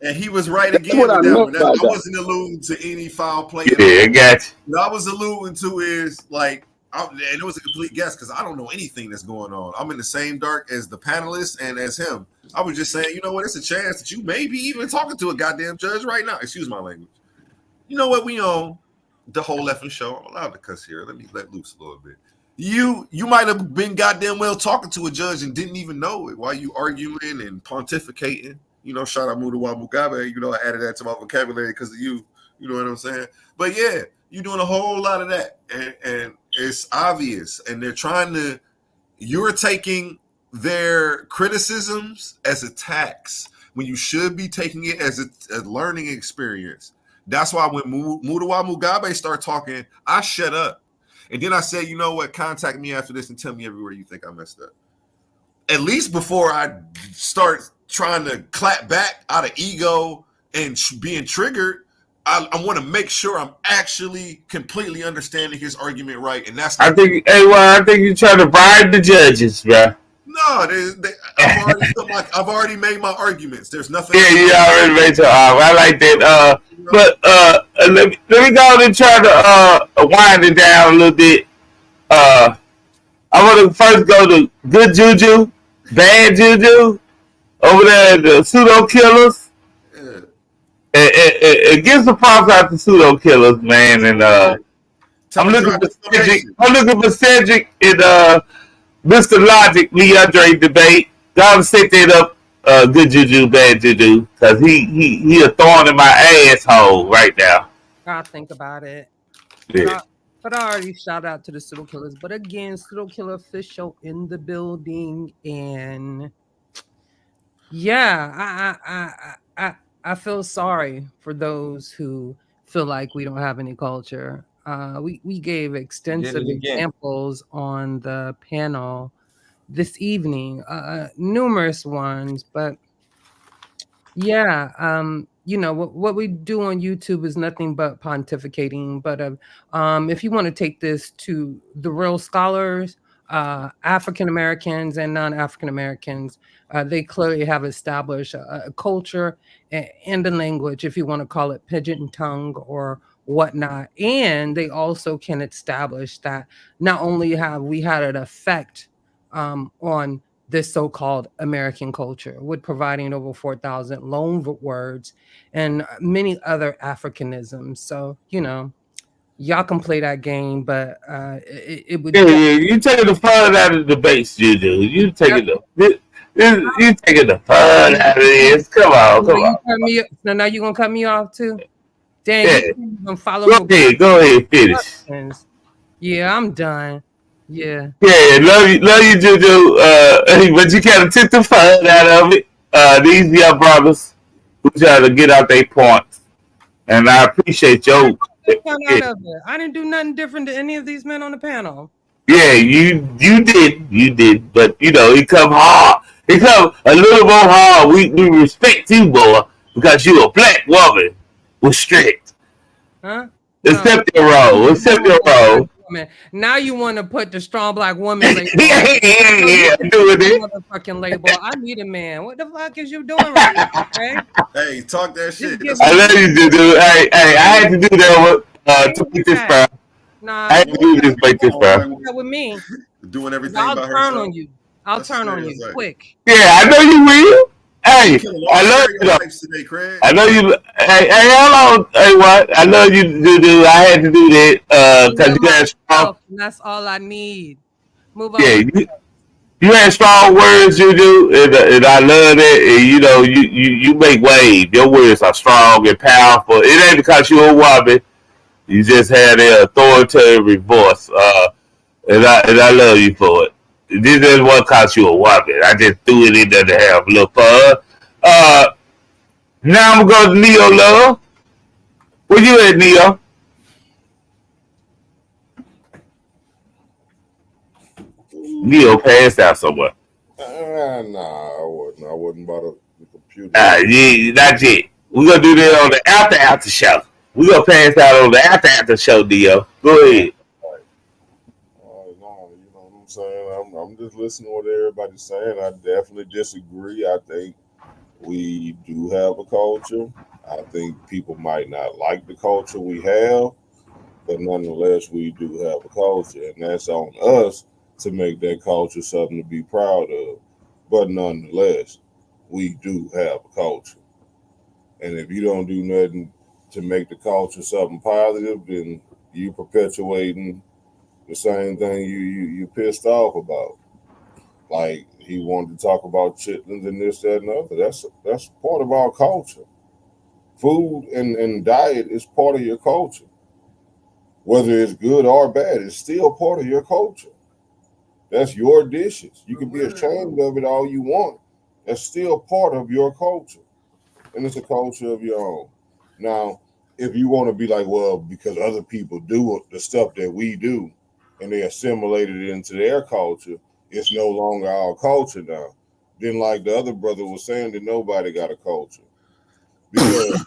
And he was right That's again what I with that meant one. by I that. wasn't alluding to any foul play at Yeah, I all. got you. What I was alluding to is like, and it was a complete guess because I don't know anything that's going on. I'm in the same dark as the panelists and as him. I was just saying, you know what? It's a chance that you may be even talking to a goddamn judge right now. Excuse my language. You know what? We own the whole effing show. I'm allowed to cuss here. Let me let loose a little bit. You might have been goddamn well talking to a judge and didn't even know it while you arguing and pontificating. You know, shout out Mudawa Mugabe. You know, I added that to my vocabulary because of you. You know what I'm saying? But yeah, you're doing a whole lot of that. And it's obvious. And they're trying to, you're taking their criticisms as attacks when you should be taking it as a learning experience. That's why when Mudawa Mugabe start talking, I shut up. And then I said, you know what? Contact me after this and tell me everywhere you think I messed up. At least before I start trying to clap back out of ego and being triggered, I want to make sure I'm actually completely understanding his argument right. And that's I not. think, A1, I think you're trying to bribe the judges, bro. No, I've already made my arguments. There's nothing. Yeah, you already made your I like that. But let me go and try to wind it down a little bit. I want to first go to good juju, bad juju over there, the pseudo killers, Yeah. and give some props out to pseudo killers, man. And Tell I'm him looking drop for his Cedric. donation. I'm looking for Cedric and Mr. Logic, Leandre debate. Gotta set that up. Good juju, bad juju, because he a thorn in my asshole right now. I'll think about it. Yeah. But I already shout out to the pseudo killers. But again, pseudo killer official in the building, and yeah, I feel sorry for those who feel like we don't have any culture. We gave extensive examples on the panel this evening, numerous ones, but yeah, you know what we do on YouTube is nothing but pontificating. But if you want to take this to the real scholars, African Americans and non-African Americans, they clearly have established a culture and a language, if you want to call it pigeon tongue or whatnot. And they also can establish that not only have we had an effect on this so-called American culture, with providing over 4,000 loan words and many other Africanisms. So, you know, y'all can play that game, but it would. Yeah, you taking the fun out of the debate, Juju. You taking you taking the fun out of this. Come on. So now you gonna cut me off too? Dang, Yeah. you gonna follow me? Go ahead, finish. Yeah, I'm done. Yeah. Yeah, love you, Juju. But you kind of took the fun out of it. These young brothers who try to get out their points, and I appreciate your. I didn't do nothing different to any of these men on the panel. Yeah, you did, but you know it come hard. Become a little more hard. We respect you more because you a black woman with strength. Huh? No. Accept your role. Accept your role. Woman. Now you want to put the strong black woman label on. Yeah, No, you yeah, can doing put the it. motherfucking label. I need a man. What the fuck is you doing right now, okay? Hey, talk that shit. give I me- love you, dude. Hey, I had to do that to make this proud. Nah, I had to do this, make this proud. that with me. Doing everything I'll by turn herself. on you. I'll turn on you quick. Yeah, I know you will. Hey, Killing I all love you. Though. stereotypes today, Craig. I know you. Hey, hold on. Hey, what? I love you, dude. I had to do that because you had strong. And that's all I need. Move on. Yeah, you had strong words, you do, and I love that. And you make waves. Your words are strong and powerful. It ain't because you're a woman. You just had an authoritative voice, and I love you for it. This is what cause you a woman. I just threw it in there to have a little fun. Now I'm gonna go to Neo Love. Where you at, Neo? Neo passed out somewhere. Nah, I wasn't. I wasn't about the computer. Yeah, not yet. We're gonna do that on the after show. We're gonna pass out on the after show, Neo. Go ahead. You know what I'm saying? I'm just listening to what everybody's saying. I definitely disagree. I think we do have a culture. I think people might not like the culture we have, but nonetheless, we do have a culture, and that's on us to make that culture something to be proud of. But nonetheless, we do have a culture, and if you don't do nothing to make the culture something positive, then you perpetuating the same thing you pissed off about. Like he wanted to talk about chitlins and this, that, and the other. That's part of our culture. Food and diet is part of your culture. Whether it's good or bad, it's still part of your culture. That's your dishes. You can be ashamed of it all you want. That's still part of your culture. And it's a culture of your own. Now, if you want to be like, well, because other people do the stuff that we do and they assimilated it into their culture, it's no longer our culture now. Then, like the other brother was saying, that nobody got a culture. Because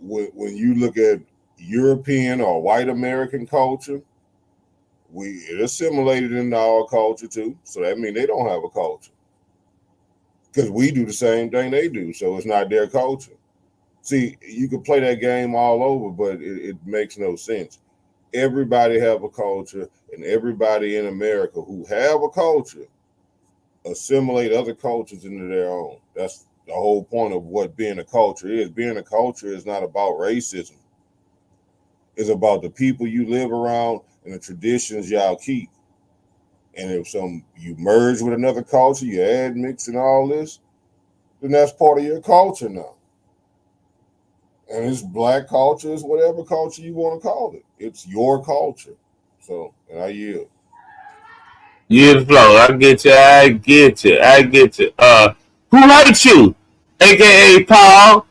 when you look at European or white American culture, it assimilated into our culture too. So that means they don't have a culture. Because we do the same thing they do. So it's not their culture. See, you can play that game all over, but it makes no sense. Everybody have a culture, and everybody in America who have a culture assimilate other cultures into their own. That's the whole point of what being a culture is. Being a culture is not about racism. It's about the people you live around and the traditions y'all keep. And if you merge with another culture, you add, mix, and all this, then that's part of your culture now. And it's black culture, it's whatever culture you want to call it. It's your culture. So, and I yield. You flow. I get you. Who hates you? AKA Paul.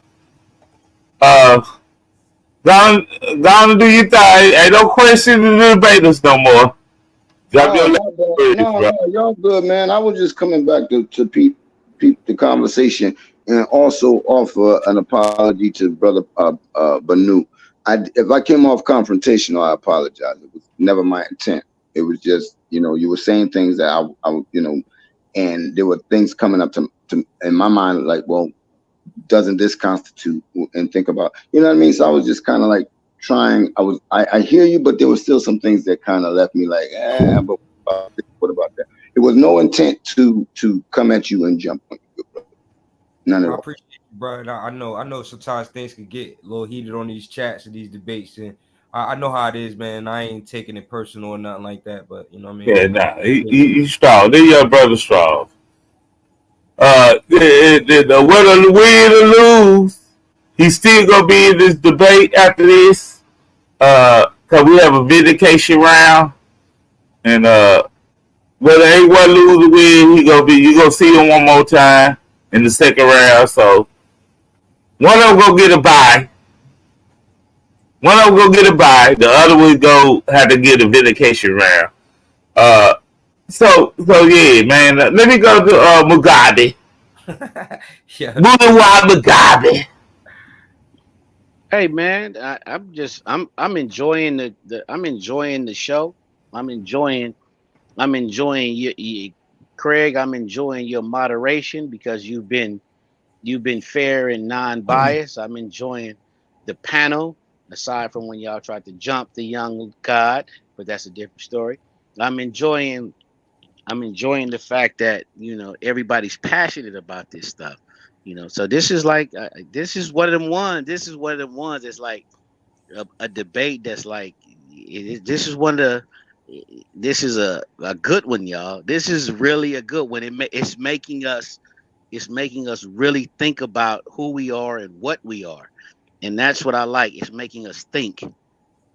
Gonna do your thing. Ain't no question in the debaters no more. Drop your No, y'all good, man. I was just coming back to peep the conversation and also offer an apology to brother Bennu. If I came off confrontational, I apologize. It was never my intent. It was just, you were saying things that I and there were things coming up to in my mind like, well, doesn't this constitute, and think about, you know what I mean? So I was just kind of like trying. I hear you, but there were still some things that kind of left me like, but what about that? It was no intent to come at you and jump on you, brother. None at all. I appreciate you, bro. And I know sometimes things can get a little heated on these chats and these debates, and I know how it is, man. I ain't taking it personal or nothing like that, but you know what I mean? Yeah, nah, he's strong. They're your brother strong. Whether win or lose, he's still gonna be in this debate after this. Cause we have a vindication round, and whether anyone lose or win, you gonna see him one more time in the second round. So one of them gonna get a bye. The other one go have to get a vindication round. So yeah, man. Let me go to Mugabe. Yeah. Booty Wobble Gobby. Hey man, I'm enjoying I'm enjoying the show. I'm enjoying Craig. I'm enjoying your moderation because you've been fair and non-biased. I'm enjoying the panel, aside from when y'all tried to jump the young god, but that's a different story. I'm enjoying I'm enjoying the fact that everybody's passionate about this stuff. So this is like this is one of them ones. This is one of them ones that's like a debate that's like this is one of the this is a good one, y'all. This is really a good one. It's making us really think about who we are and what we are, and that's what I like. It's making us think.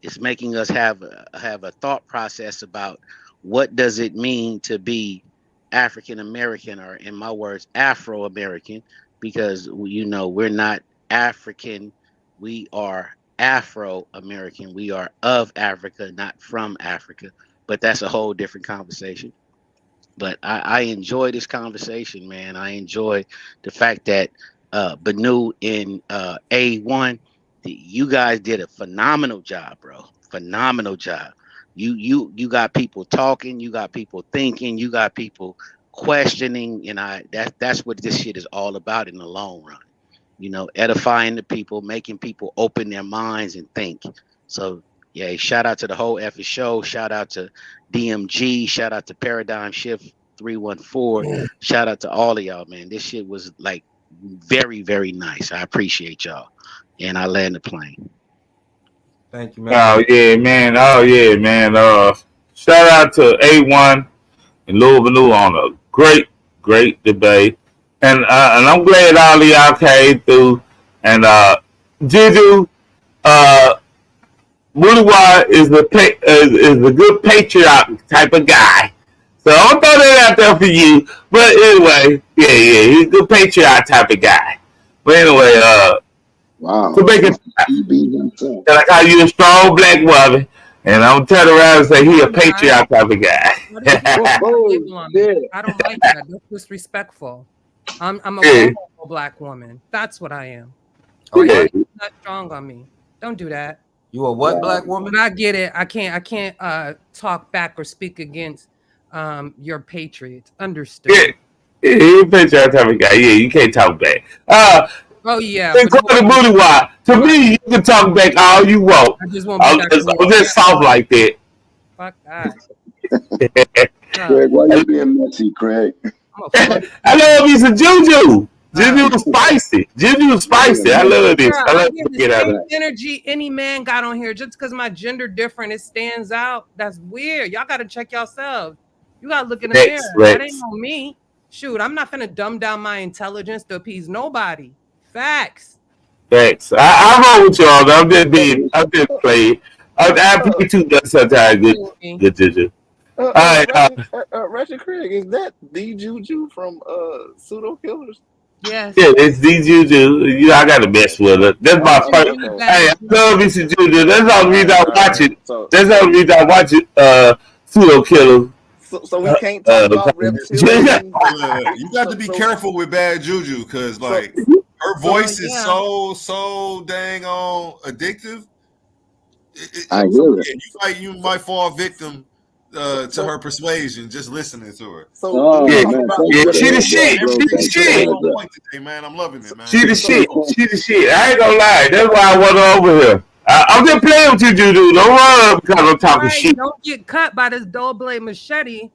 It's making us have a thought process about what does it mean to be African American, or in my words, Afro American, because we're not African, we are Afro American. We are of Africa, not from Africa. But that's a whole different conversation. But I enjoy this conversation, man. I enjoy the fact that Bennu in A1, you guys did a phenomenal job, bro. Phenomenal job. You got people talking, you got people thinking, you got people questioning, and that's what this shit is all about in the long run. Edifying the people, making people open their minds and think. So yeah, shout out to the whole effing show. Shout out to DMG. Shout out to Paradigm Shift 314. Shout out to all of y'all, man. This shit was like very, very nice. I appreciate y'all. And I land the plane. Thank you, man. Oh yeah, man. Oh yeah, man. Shout out to A1 and Lil Bennu on a great, great debate. And I'm glad all of y'all came through. And Juju, Booty is is a good patriot type of guy. So I'll throw that out there for you. But anyway, yeah, he's a good patriot type of guy. But anyway, Wow. to make it, TB himself. like how you a strong black woman, and I'm turn around and say he a patriot type of guy. I don't like that. That's disrespectful. I'm a vulnerable black woman. That's what I am. Okay. Not strong on me. Don't do that. You a what black woman? But I get it. I can't talk back or speak against your patriots. Understood. Yeah, he's a patriot type of guy. Yeah, you can't talk back. Oh yeah. And to me, you can talk back all you want. I just won't be I'm just soft like that. Fuck that. Craig, why you being messy, Craig? I love me some Juju. Juju was spicy. Juju was spicy. I love this. I love the get out of same energy any man got on here. Just because my gender different, it stands out. That's weird. Y'all got to check yourselves. You got to look in the mirror. That ain't on me. Shoot, I'm not finna dumb down my intelligence to appease nobody. Facts. I roll with y'all. I'm just playing. I play too much sometimes. Good Juju. All right. Ratchet Craig, is that the Juju from Pseudo Killers? Yes. Yeah, it's the Juju. I got to mess with her. That's my first. Hey, I love me some Juju. That's all the reason I watch it. That's all the reason I watch it. Pseudo Killers. So we can't talk about reptilians. You got to be careful with bad Juju because, like, her voice is so dang on addictive. I hear it. You might fall victim to her persuasion just listening to her. So she the shit. She the shit. Today, man, I'm loving it, man. She the shit. She the shit. I ain't gonna lie. That's why I want her over here. I'm just playing with you, Juju. Don't run because I'm talking shit. Don't get cut by this dull blade machete.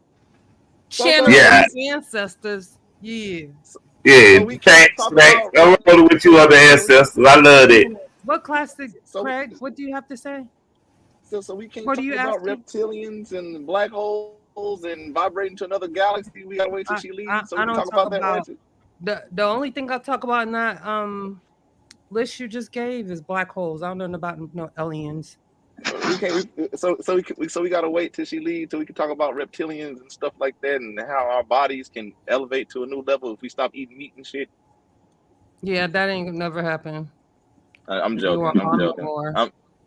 Channel ancestors. Yeah. Yeah. Thanks. I'm rolling with you, other ancestors. I love it. What classic, Craig? What do you have to say? So we can't talk about reptilians and black holes and vibrating to another galaxy. We gotta wait till she leaves so we can talk about that. The only thing I talk about in that list you just gave is black holes. I don't know about no aliens. So we gotta wait till she leaves so we can talk about reptilians and stuff like that and how our bodies can elevate to a new level if we stop eating meat and shit. Yeah, that ain't never happen. I'm joking.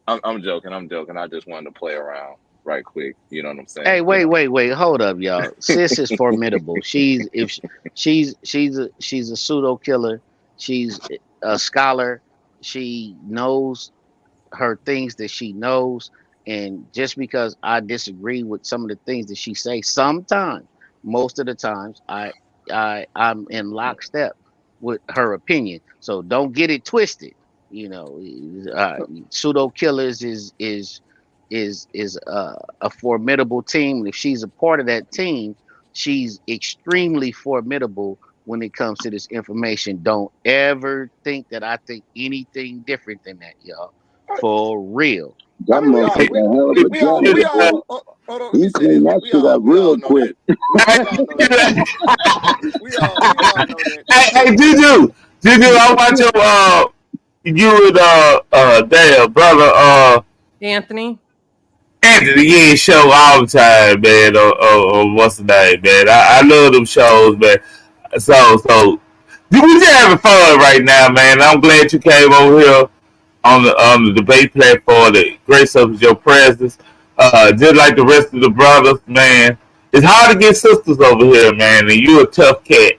I'm joking. I just wanted to play around. right quick. You know what I'm saying? Hey, wait. Hold up, y'all. Sis is formidable. She's a pseudo killer. She's a scholar. She knows her things that she knows, and just because I disagree with some of the things that she say, sometimes, most of the times, I'm in lockstep with her opinion. So don't get it twisted. You know, pseudo killers is a formidable team. And if she's a part of that team, she's extremely formidable when it comes to this information. Don't ever think that I think anything different than that, y'all. For real. I That mean, we all motherfucker we a hell of a we all we judge. all hold on. Let me He say this. cleaned that We shit all up real know that. quick. We all know that. We all know that. Hey, Juju, I watch your you and damn brother Anthony. Anthony, yeah, show all the time, man. On what's the name, man? I love them shows, man. So we just having fun right now, man. I'm glad you came over here on the debate platform to grace us with your presence. Just like the rest of the brothers, man. It's hard to get sisters over here, man, and you a tough cat.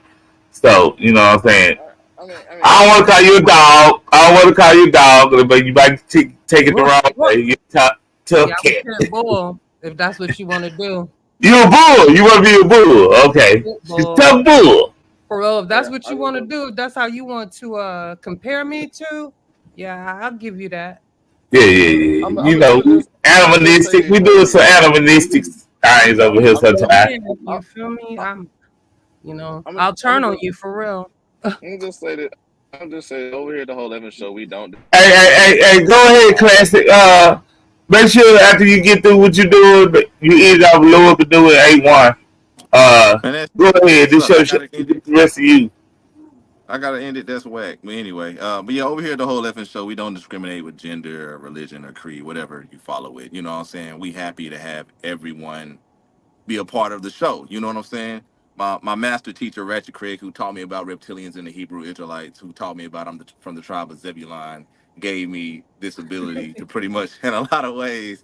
So, you know what I'm saying? I mean, I don't want to call you a dog. I don't want to call you a dog, but you might take it the Woof, wrong woof. way. You're a tough Yeah, we cat. said bull if that's what you want to do. You a bull. You want to be a bull. Okay. You Bull. tough bull. For real, if that's yeah. what you want to do, if that's how you want to compare me to, yeah, I'll give you that. Yeah. You I'm know, just say animalistic. this We right doing some quick. animalistic things over here I'm just sometimes. Yeah, you feel me? I'll I'm turn on you for real. just say that. I'm just saying over here at the whole Evans show we don't Hey, go ahead, classic. Make sure after you get through what you're doing, you end up lower but doing A1. Uh, And that's Go ahead. what's This up. show I should gotta end the it. rest of you. I gotta end it. That's whack. But anyway, but yeah, over here at the whole effing show, we don't discriminate with gender or religion or creed, whatever you follow it. You know what I'm saying? We happy to have everyone be a part of the show. You know what I'm saying? My master teacher, Ratchet Craig, who taught me about reptilians and the Hebrew Israelites, who taught me about from the tribe of Zebulon, gave me this ability to pretty much, in a lot of ways,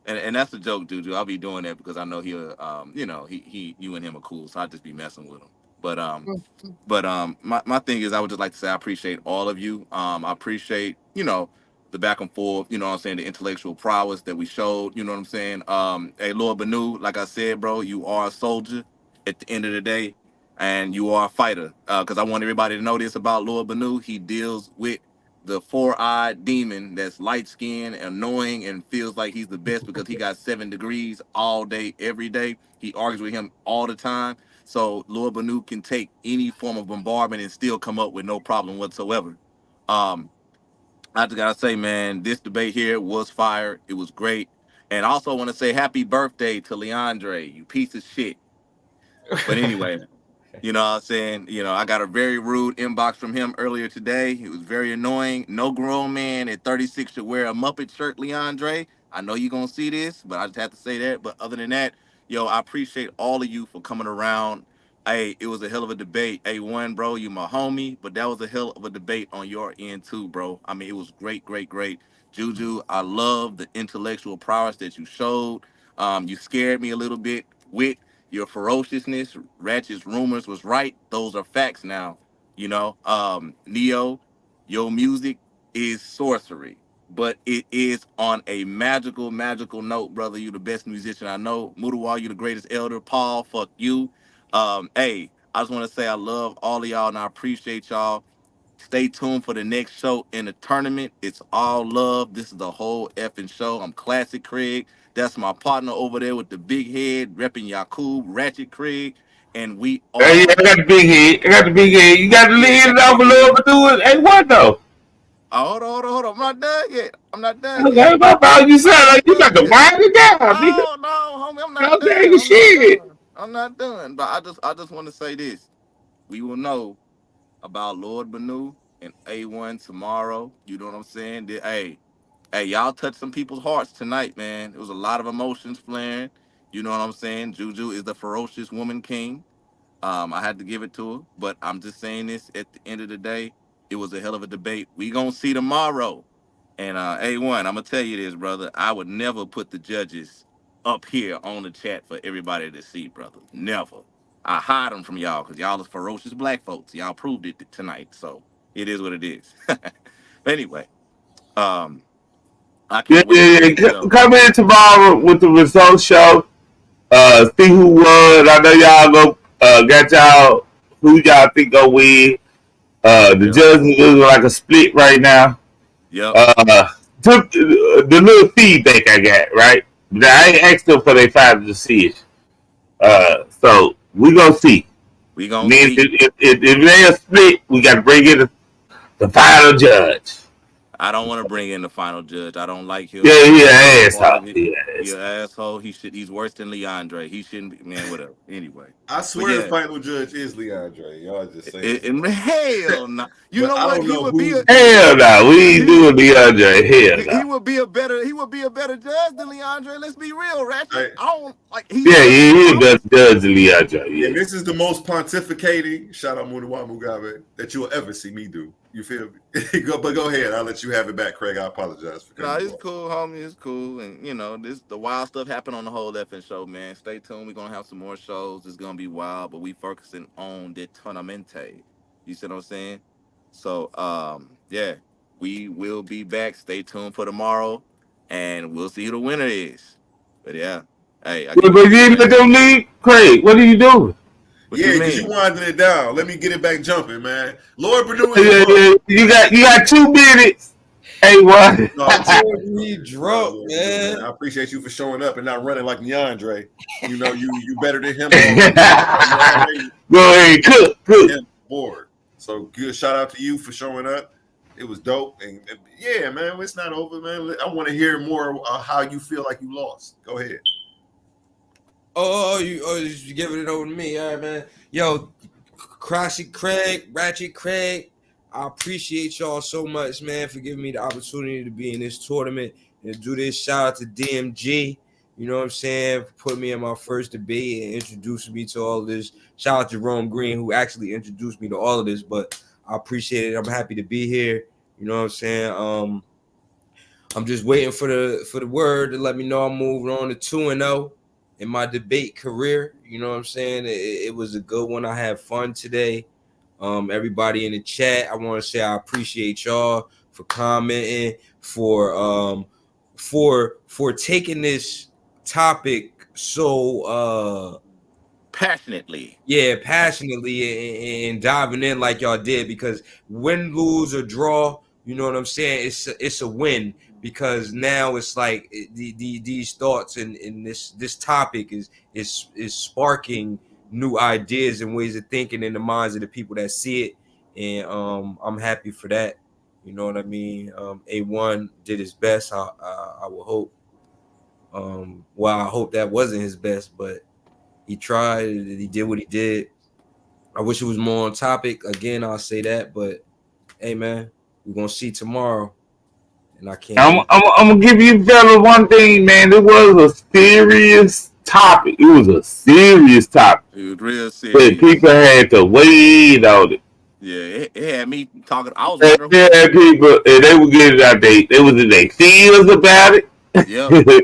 and that's a joke, Juju. I'll be doing that because I know he'll, you and him are cool, so I'll just be messing with him. But my thing is, I would just like to say I appreciate all of you. I appreciate the back and forth. You know what I'm saying, the intellectual prowess that we showed. You know what I'm saying. Hey, Lord Bennu, like I said, bro, you are a soldier at the end of the day, and you are a fighter. Because I want everybody to know this about Lord Bennu. He deals with the four-eyed demon that's light-skinned, annoying, and feels like he's the best because he got 7 degrees all day, every day. He argues with him all the time. So Lord Bennu can take any form of bombardment and still come up with no problem whatsoever. Um, I just gotta say, man, this debate here was fire. It was great. And I also want to say happy birthday to Leandre, you piece of shit. But anyway, you know what I'm saying? I got a very rude inbox from him earlier today. It was very annoying. No grown man at 36 should wear a Muppet shirt, Leandre. I know you're going to see this, but I just have to say that. But other than that, yo, I appreciate all of you for coming around. Hey, it was a hell of a debate. A1, bro, you my homie, but that was a hell of a debate on your end too, bro. I mean, it was great, great, great. Juju, I love the intellectual prowess that you showed. You scared me a little bit with your ferociousness. Ratchet's rumors was right. Those are facts now. Neo, your music is sorcery, but it is on a magical, magical note, brother. You the best musician I know. Mutawa, you the greatest elder. Paul, fuck you. Hey, I just want to say I love all of y'all and I appreciate y'all. Stay tuned for the next show in the tournament. It's all love. This is the whole effing show. I'm Classic Craig. That's my partner over there with the big head, repping Yakub, Ratchet Craig. And we Hey, I are, got the big head. I got the big head. You got to yeah, leave got it the off big a little head. bit. Do it. Hey, what though? Oh, hold on. I'm not done yet. I'm not done yet. Okay, my fault. You I'm sound like not you got done to yet. wind it down, nigga. No, homie, I'm not Okay, done. I'm not shit. done. I'm not done. But I just want to say this. We will know about Lord Bennu and A1 tomorrow. You know what I'm saying? Hey, y'all touched some people's hearts tonight, man. It was a lot of emotions flaring. You know what I'm saying? Juju is the ferocious woman king. I had to give it to her, but I'm just saying this at the end of the day, it was a hell of a debate. We gonna see tomorrow And A1, I'm gonna tell you this, brother. I would never put the judges up here on the chat for everybody to see, brother. Never. I hide them from y'all because y'all is ferocious black folks. Y'all proved it tonight, so it is what it is. But anyway, um, I Yeah, can't wait yeah, to see yeah. the show. Come in tomorrow with the results show. See who won. I know y'all go got y'all who y'all think gonna win. The Yep. judges is looking like a split right now. Yep. Took the little feedback I got, right? Now, I ain't asked them for their final decision. So we gonna see. We gonna Then see. if they a split, we got to bring in the final judge. I don't want to bring in the final judge. I don't like him. Yeah, I he don't want no an part asshole. of it. He an He an asshole. asshole. He's worse than Leandre. He shouldn't be, man, whatever. Anyway. I But swear the yeah. final judge is Leandre. Y'all just saying And stuff. hell no. You But know I what? don't He know would be who's a gonna Hell no, we ain't he doing DeAndre. Hell no. he would be a better judge than Leandre. Let's be real, Ratchet. right. I don't like he's Yeah, worse than he him. better judge than DeAndre. And Yeah. this is the most pontificating, shout out Muniwa Mugabe, that you'll ever see me do. You feel me? Go ahead. I'll let you have it back, Craig. I apologize for No, cutting you it's off. cool, homie. It's cool. And you know, the wild stuff happened on the whole effing show, man. Stay tuned. We're gonna have some more shows. It's gonna be wild, but we focusing on the tournamente. You see what I'm saying? So yeah, we will be back. Stay tuned for tomorrow and we'll see who the winner is. But yeah. Hey, I But give it to you you, ain't let Ratchet. them leave? Craig, what are you doing? What you Yeah, because you mean? winding it down. Let me get it back jumping, man. Lord Bennu in the Yeah, building. yeah, you got 2 minutes. Hey, what? No, Told Lord, you he no, drunk, Lord Bennu, man. man. I appreciate you for showing up and not running like Leandre. You know, you better than him already. So you already Go ahead, cook. him board. So good shout out to you for showing up. It was dope. And yeah, man, it's not over, man. I want to hear more how you feel like you lost. Go ahead. You giving it over to me, all right, man. Yo, Crashy Craig, Ratchet Craig, I appreciate y'all so much, man, for giving me the opportunity to be in this tournament and do this. Shout out to DMG, you know what I'm saying, for putting me in my first debate and introducing me to all of this. Shout out to Jerome Green, who actually introduced me to all of this, but I appreciate it. I'm happy to be here. You know what I'm saying? I'm just waiting for the word to let me know I'm moving on to 2-0 in my debate career. You know what I'm saying? It was a good one. I had fun today. Everybody in the chat, I want to say I appreciate y'all for commenting, for taking this topic so Passionately. passionately and diving in like y'all did, because win, lose, or draw, you know what I'm saying, it's a win, because now it's like these thoughts and this topic is sparking new ideas and ways of thinking in the minds of the people that see it, and I'm happy for that. You know what I mean? A1 did his best. I will hope. I hope that wasn't his best, but he tried. He did what he did. I wish it was more on topic. Again, I'll say that. But hey, man, we're gonna see tomorrow, and I can't I'm, wait. I'm, I'm gonna give you fellas one thing, man. It was a serious topic. It was a serious topic, It was real but serious. people had to wait on it. Yeah, it had me talking. I was And wondering who. there had people, and they were getting out. They was in their feels about it. Yep.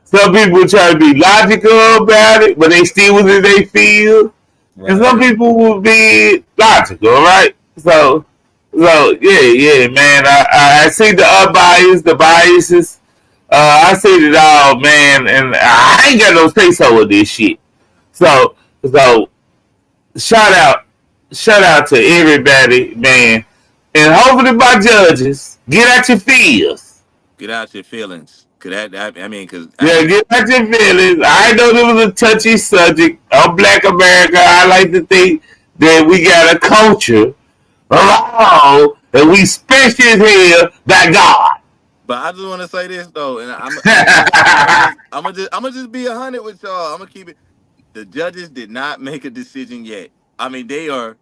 Some people try to be logical about it, but they still was in their field. And some Yep. people will be logical, right? Yeah, man. I see the unbiased, the biases. I see it all, man, and I ain't got no say so with this shit. So shout out, shout out to everybody, man, and hopefully my judges get out your feels. Get out your feelings. Cause I mean, cause Yeah, hey, get out your feelings. I know there was a touchy subject. I'm Black America. I like to think that we got a culture around and we special as hell by God. but I just want to say this though, and I'm gonna just be 100 with y'all. I'm gonna keep it. The judges did not make a decision yet. I mean, they are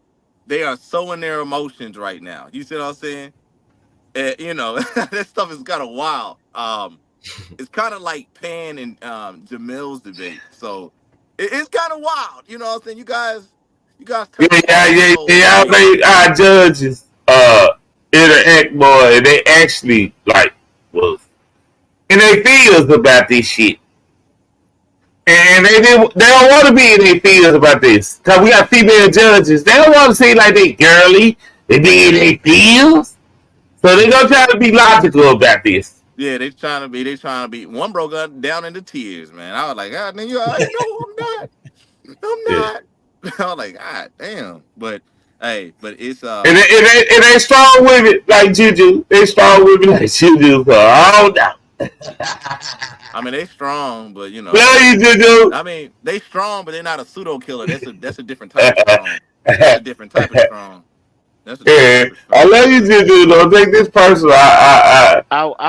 so in their emotions right now. You see what I'm saying? You know, that stuff is kind of wild. It's kind of like Pan and Jamil's debate. So it's kind of wild. You know what I'm saying? You guys Yeah, touching yeah, all yeah, those yeah. Y'all bases. think our judges interact more and they actually like was in their feels about this shit. And they don't want to be in their feels about this. Because we got female judges. They don't want to seem like they girly. They be in their feels. So they going to try to be logical about this. Yeah, they trying to be. They trying to be. One bro got down into tears, man. I was like, God, man, you all right? No, I'm not. I'm Yeah. not. I was like, God, damn. But hey, but it's And they strong women like Juju. They strong women like Juju. So I don't know. I mean, they strong, but you know, Love you, Juju. I mean, they strong, but they're not a pseudo killer. That's a different type of strong. That's a different type of strong. That's a different Yeah, type of I strong. love you, Juju. Don't take this personal. I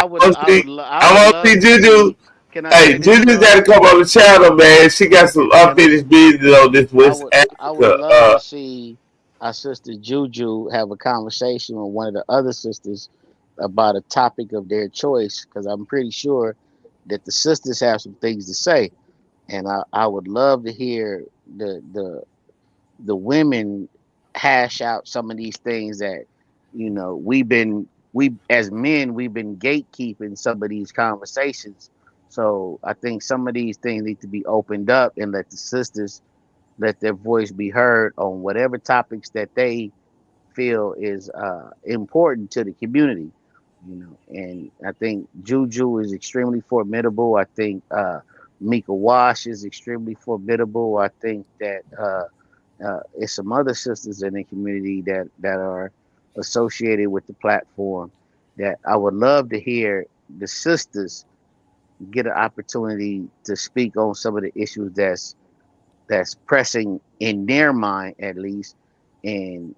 would I I would want to love see to Juju. see. Can I Hey, say this, Juju got bro? to come on the channel, man. She got some Can I? unfinished business on this West I would Africa. love to see our sister Juju have a conversation with one of the other sisters about a topic of their choice, because I'm pretty sure that the sisters have some things to say, and I would love to hear the women hash out some of these things that we as men we've been gatekeeping some of these conversations. So I think some of these things need to be opened up and let the sisters let their voice be heard on whatever topics that they feel is important to the community. And I think Juju is extremely formidable. I think Mika Wash is extremely formidable. I think that it's some other sisters in the community that are associated with the platform that I would love to hear the sisters get an opportunity to speak on some of the issues that's pressing in their mind, at least, and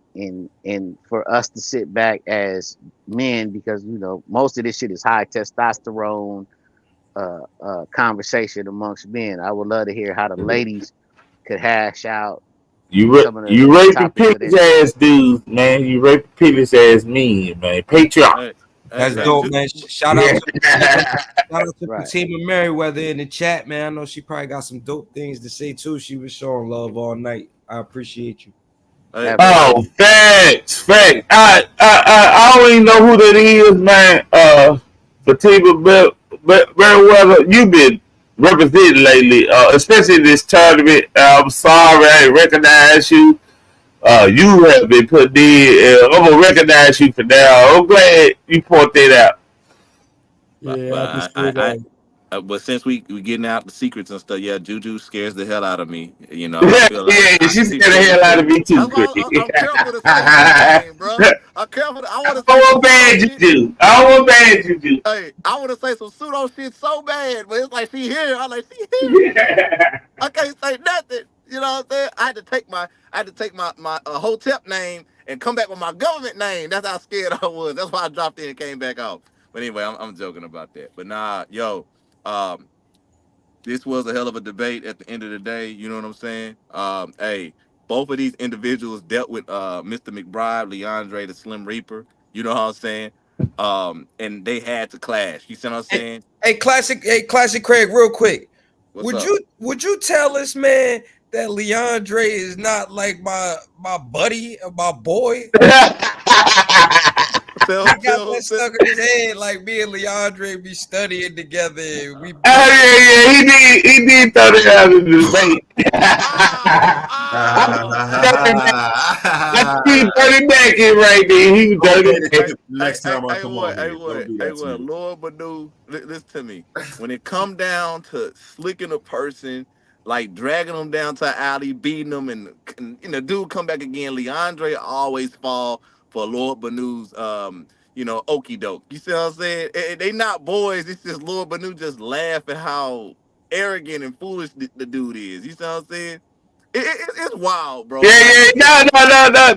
for us to sit back as men, because most of this shit is high testosterone conversation amongst men. I would love to hear how the ladies could hash out some of You the raping topics of their pillage choice. ass dudes, man. You raping pillage ass men, man. Patriarch. Hey, hey, That's hey, dope, man. Shout out Yeah. to shout out to Right. Fatima Merriweather in the chat, man. I know she probably got some dope things to say too. She was showing love all night. I appreciate you. hey, Oh, Absolutely. facts. I don't even know who that is, man. Fatima Merriweather, you've been representing lately, especially in this tournament. I'm sorry I didn't recognize you. You have been put in. I'm gonna recognize you for now. I'm glad you point that out. Yeah, I but appreciate that. but since we getting out the secrets and stuff, yeah, Juju scares the hell out of me. I Yeah, feel like she scared people the they hell out they. of me too, I'm, Chris. I'm, I'm careful to say anything, bro. I'm careful. I want to I say some want pseudo bad you shit. do. I want bad you do. Hey, I want to say some pseudo shit so bad, but it's like she here. I'm like she here. I can't say nothing. You know what I'm saying? I had to take my hotep name and come back with my government name. That's how scared I was. That's why I dropped in and came back out. But anyway, I'm joking about that. But nah, yo, um, this was a hell of a debate at the end of the day. You know what I'm saying? Hey, both of these individuals dealt with Mr. McBride, Leandre, the Slim Reaper. You know what I'm saying? And they had to clash. You see what I'm saying? Hey, classic Craig, real quick. What's Would up? you tell us, man, that Leandre is not like my buddy or my boy? Tell, He got tell, that tell. stuck in his head, like me and Leandre be studying together. We Oh yeah, he did throw that out in the debate. Oh, Let's keep dirty back in right there. He was dirty Okay, back. next time I come on here, don't do that to me. Lord Badu, listen to me. When it come down to slicking a person, like dragging them down to an alley, beating them, and dude come back again. Leandre always fall for Lord Banu's okey doke. You see what I'm saying? They not boys. It's just Lord Banu just laugh at how arrogant and foolish the dude is. You see what I'm saying? It's wild, bro. Yeah, Like yeah, no.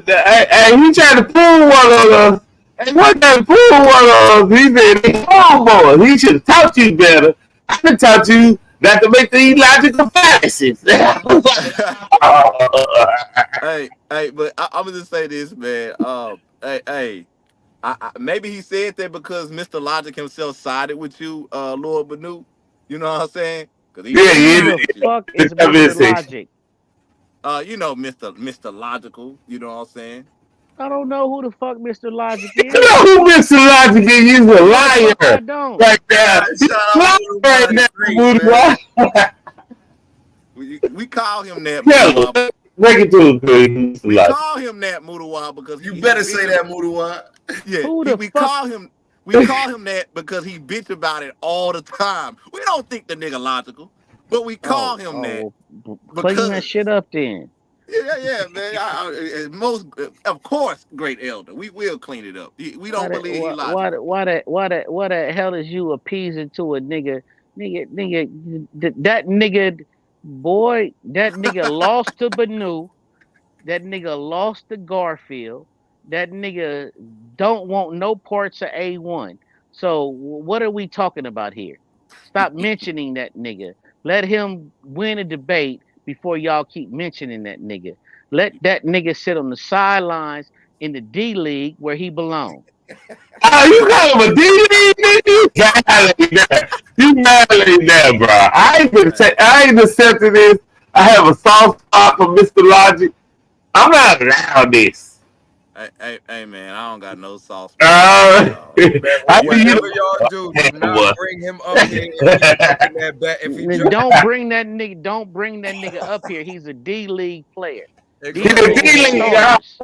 Hey, he tried to pull one on us. Hey, what that pull one on us? He said, "Hey, homeboy, he should have taught you better. I could taught you not to make the illogical fallacies." but I'm gonna just say this, man. Hey. Maybe he said that because Mr. Logic himself sided with you, Lord Banu. You know what I'm saying? Because he Yeah, really Who yeah, the sided with you. fuck the is comment Mr. section. Logic? Mr. Logical. You know what I'm saying? I don't know who the fuck Mr. Logic You is. know who Mr. Logic is? He's a No, the liar fuck I don't. right there. Shout He's out lying to right now, everybody, Moody. man. Why? We call him that Tell Mudawa. him. Break it to him, Mr. We Logic. call him that Mudawa because You he better bitch say that, Mudawa. Yeah, Who the we fuck? call him that because he bitch about it all the time. We don't think the nigga logical, but we call him that Clean that because shit up then. yeah, man. Of course, great elder. We will clean it up. We don't believe he logical. Why the hell is you appeasing to a nigga? That nigga, boy, that nigga lost to Bennu. That nigga lost to Garfield. That nigga don't want no parts of A1. So what are we talking about here? Stop mentioning that nigga. Let him win a debate before y'all keep mentioning that nigga. Let that nigga sit on the sidelines in the D League where he belongs. Oh, you call him a D-League, nigga? You violate that. You violate that, bro. I ain't accepting this. I have a soft spot for Mr. Logic. I'm not allowed this. Hey, man, I don't got no sauce. I mean, Whatever y'all do not bring him up here if he's jumping that back. If he Don't bring that nigga up here. He's a D League player. He's a D-League.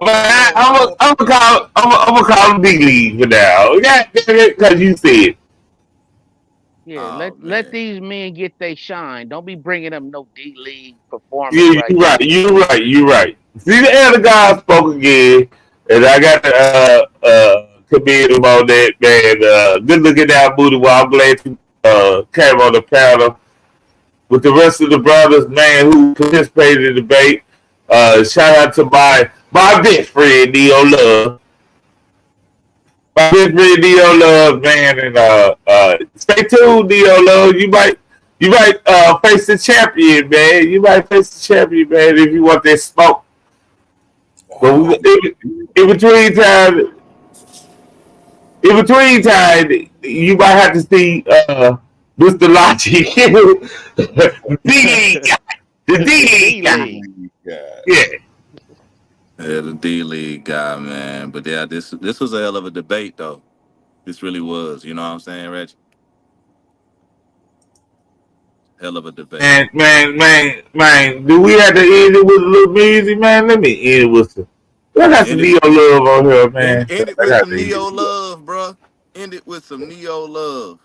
I'm gonna call him D-League for now. Because you said. Yeah, let these men get they shine. Don't be bringing up no D League performance. Yeah, right you're right. See, the other guy spoke again, and I got to commend him on that, man. Good looking out, Moody. Well, I'm glad you came on the panel with the rest of the brothers, man, who participated in the debate. Shout out to my best friend, Neo Love. My best friend, Neo Love, man, and stay tuned, Neo Love. You might face the champion, man. You might face the champion, man, if you want that smoke. But in between time, you might have to see Mr. Logic, the D-League guy. The D-League guy. Yeah. Yeah, the D League guy, man. But yeah, this was a hell of a debate, though. This really was. You know what I'm saying, Reg? Hell of a debate. Man. Do we have to end it with a little music, man? Let me end it with some. I got some Neo Love on here, man. End it with some Neo Love, bro. End it with some Neo Love.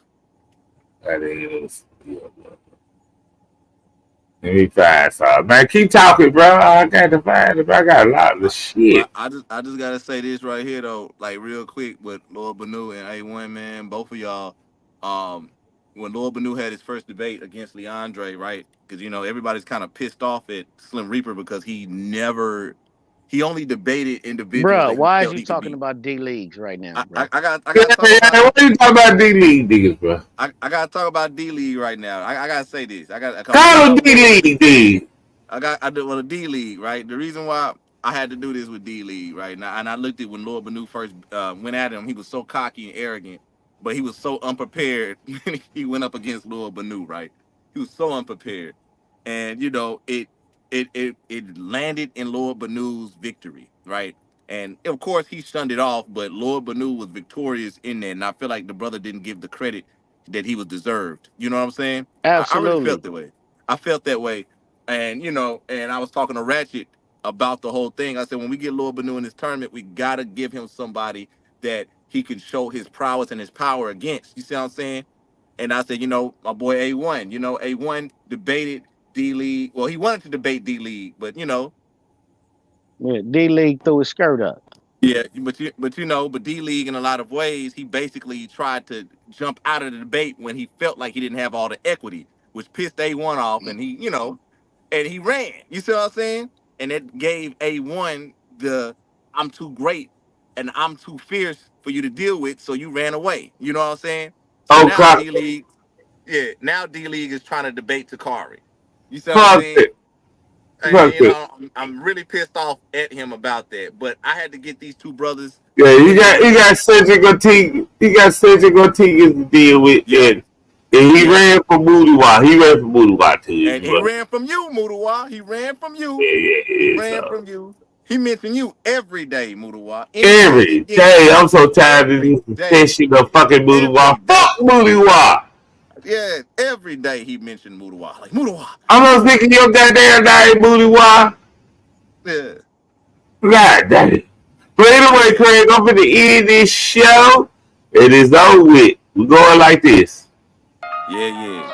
Let me find something. Man, keep talking, bro. I got to find it. I got a lot of shit. I just gotta say this right here though, like real quick with Lord Bennu and A1, man, both of y'all. When Lord Bennu had his first debate against Leandre, right? Because everybody's kind of pissed off at Slim Reaper because he only debated individuals. Bro, why is you talking about D Leagues right now? I got. What are you talking about D League niggas, bro? I gotta talk about D League right now. I gotta say this. Call him D League, dude. I did a D League, right? The reason why I had to do this with D League right now, and I looked at when Lord Bennu first went at him. He was so cocky and arrogant, but he was so unprepared when he went up against Lord Bennu, right? He was so unprepared, and it landed in Lord Benu's victory, right? And of course he shunned it off, but Lord Bennu was victorious in that, and I feel like the brother didn't give the credit that he was deserved. You know what I'm saying? Absolutely. I really felt that way. I felt that way, and and I was talking to Ratchet about the whole thing. I said, when we get Lord Bennu in this tournament, we gotta give him somebody that he can show his prowess and his power against. You see what I'm saying? And I said, my boy A1. A1 debated D League. Well, he wanted to debate D League, but D League threw his skirt up. Yeah, but D League in a lot of ways, he basically tried to jump out of the debate when he felt like he didn't have all the equity, which pissed A1 off, and he ran. You see what I'm saying? And it gave A1 the I'm too great and I'm too fierce for you to deal with, so you ran away. You know what I'm saying? So now D League is trying to debate Takari. You see what I'm saying? I'm really pissed off at him about that, but I had to get these two brothers. Yeah, he got Cedric Ortiz. He got Cedric Ortiz to deal with, and he ran from Mudawa. He ran from Mudawa too. And he ran from you, Mudawa. He ran from you. Yeah. He ran from you. He mentioned you every day, Mudawa. Every day. I'm so tired of this attention of fucking Mudawa. Fuck Mudawa. Yeah, every day he mentioned Mudawa. Like, Mudawa. I'm not thinking your goddamn name, Mudawa. Yeah. God damn it. But anyway, Craig, I'm going to end this show. It is over with. We're going like this. Yeah.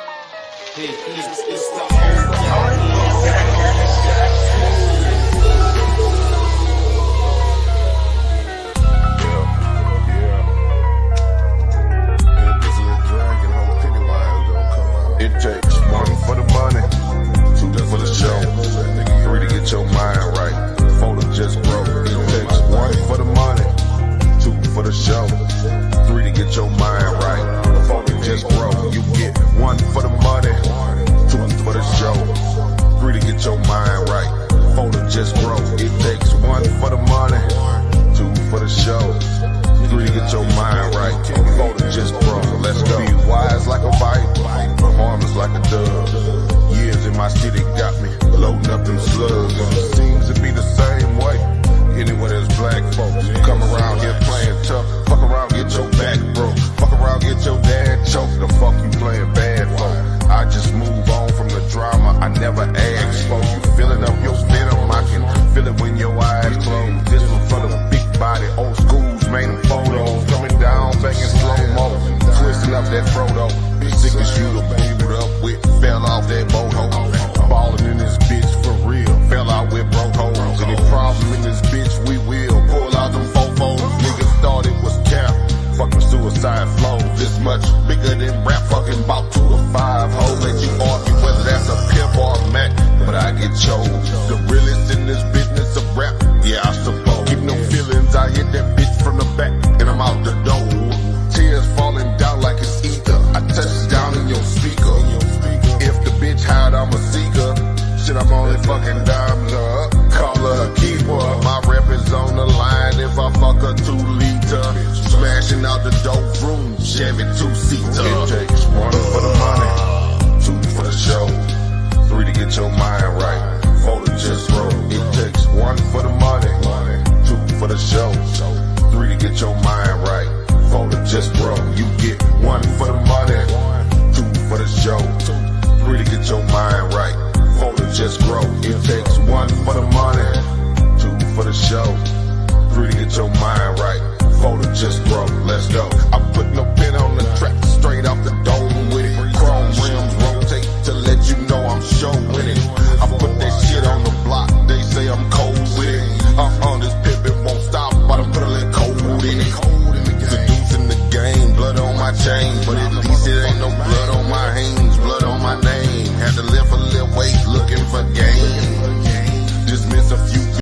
It takes 1 for the money, 2 for the show, 3 to get your mind right, 4 to just grow. It takes 1 for the money, 2 for the show, 3 to get your mind right, 4 to just grow. You get 1 for the money, 2 for the show, 3 to get your mind right, 4 to just grow. It takes 1 for the money, 2 for the show, 3 to get your mind right, 4 to just grow. Let's go. Be wise like a viper, harmless like a dove. Years in my city got me loading up them slugs. It seems to be the same way. Anywhere there's black folks, come around here playing tough. Fuck around, get your back broke. Fuck around, get your dad choked. The fuck you playing bad for? I just move on from the drama. I never ask for you filling up your venom. I can feel it when your eyes close. This was for the big body old schools, made them photos coming down, banging slow mo, twisting up that Frodo. Sick as you to boot up with, fell off that boat hole. Ballin' in this bitch for real, fell out with broke holes. Any problem in this bitch, we will pull out them fofos. Niggas thought it was cap, fucking suicide flows. This much bigger than rap, fucking about 2 to 5 hoes. Let you argue whether that's a pimp or a Mac, but I get chose. The realest in this business of rap, yeah, I suppose. Keep no feelings, I hit that bitch from the back, and I'm out the door. Tears falling down like it's ether. I touch down in your speaker. If the bitch hide, I'm a seeker. Shit, I'm only fucking dimes up. Call her a keeper. My rep is on the line if I fuck a 2-liter. Smashing out the dope room, Chevy 2-seater. It takes 1 for the money, 2 for the show.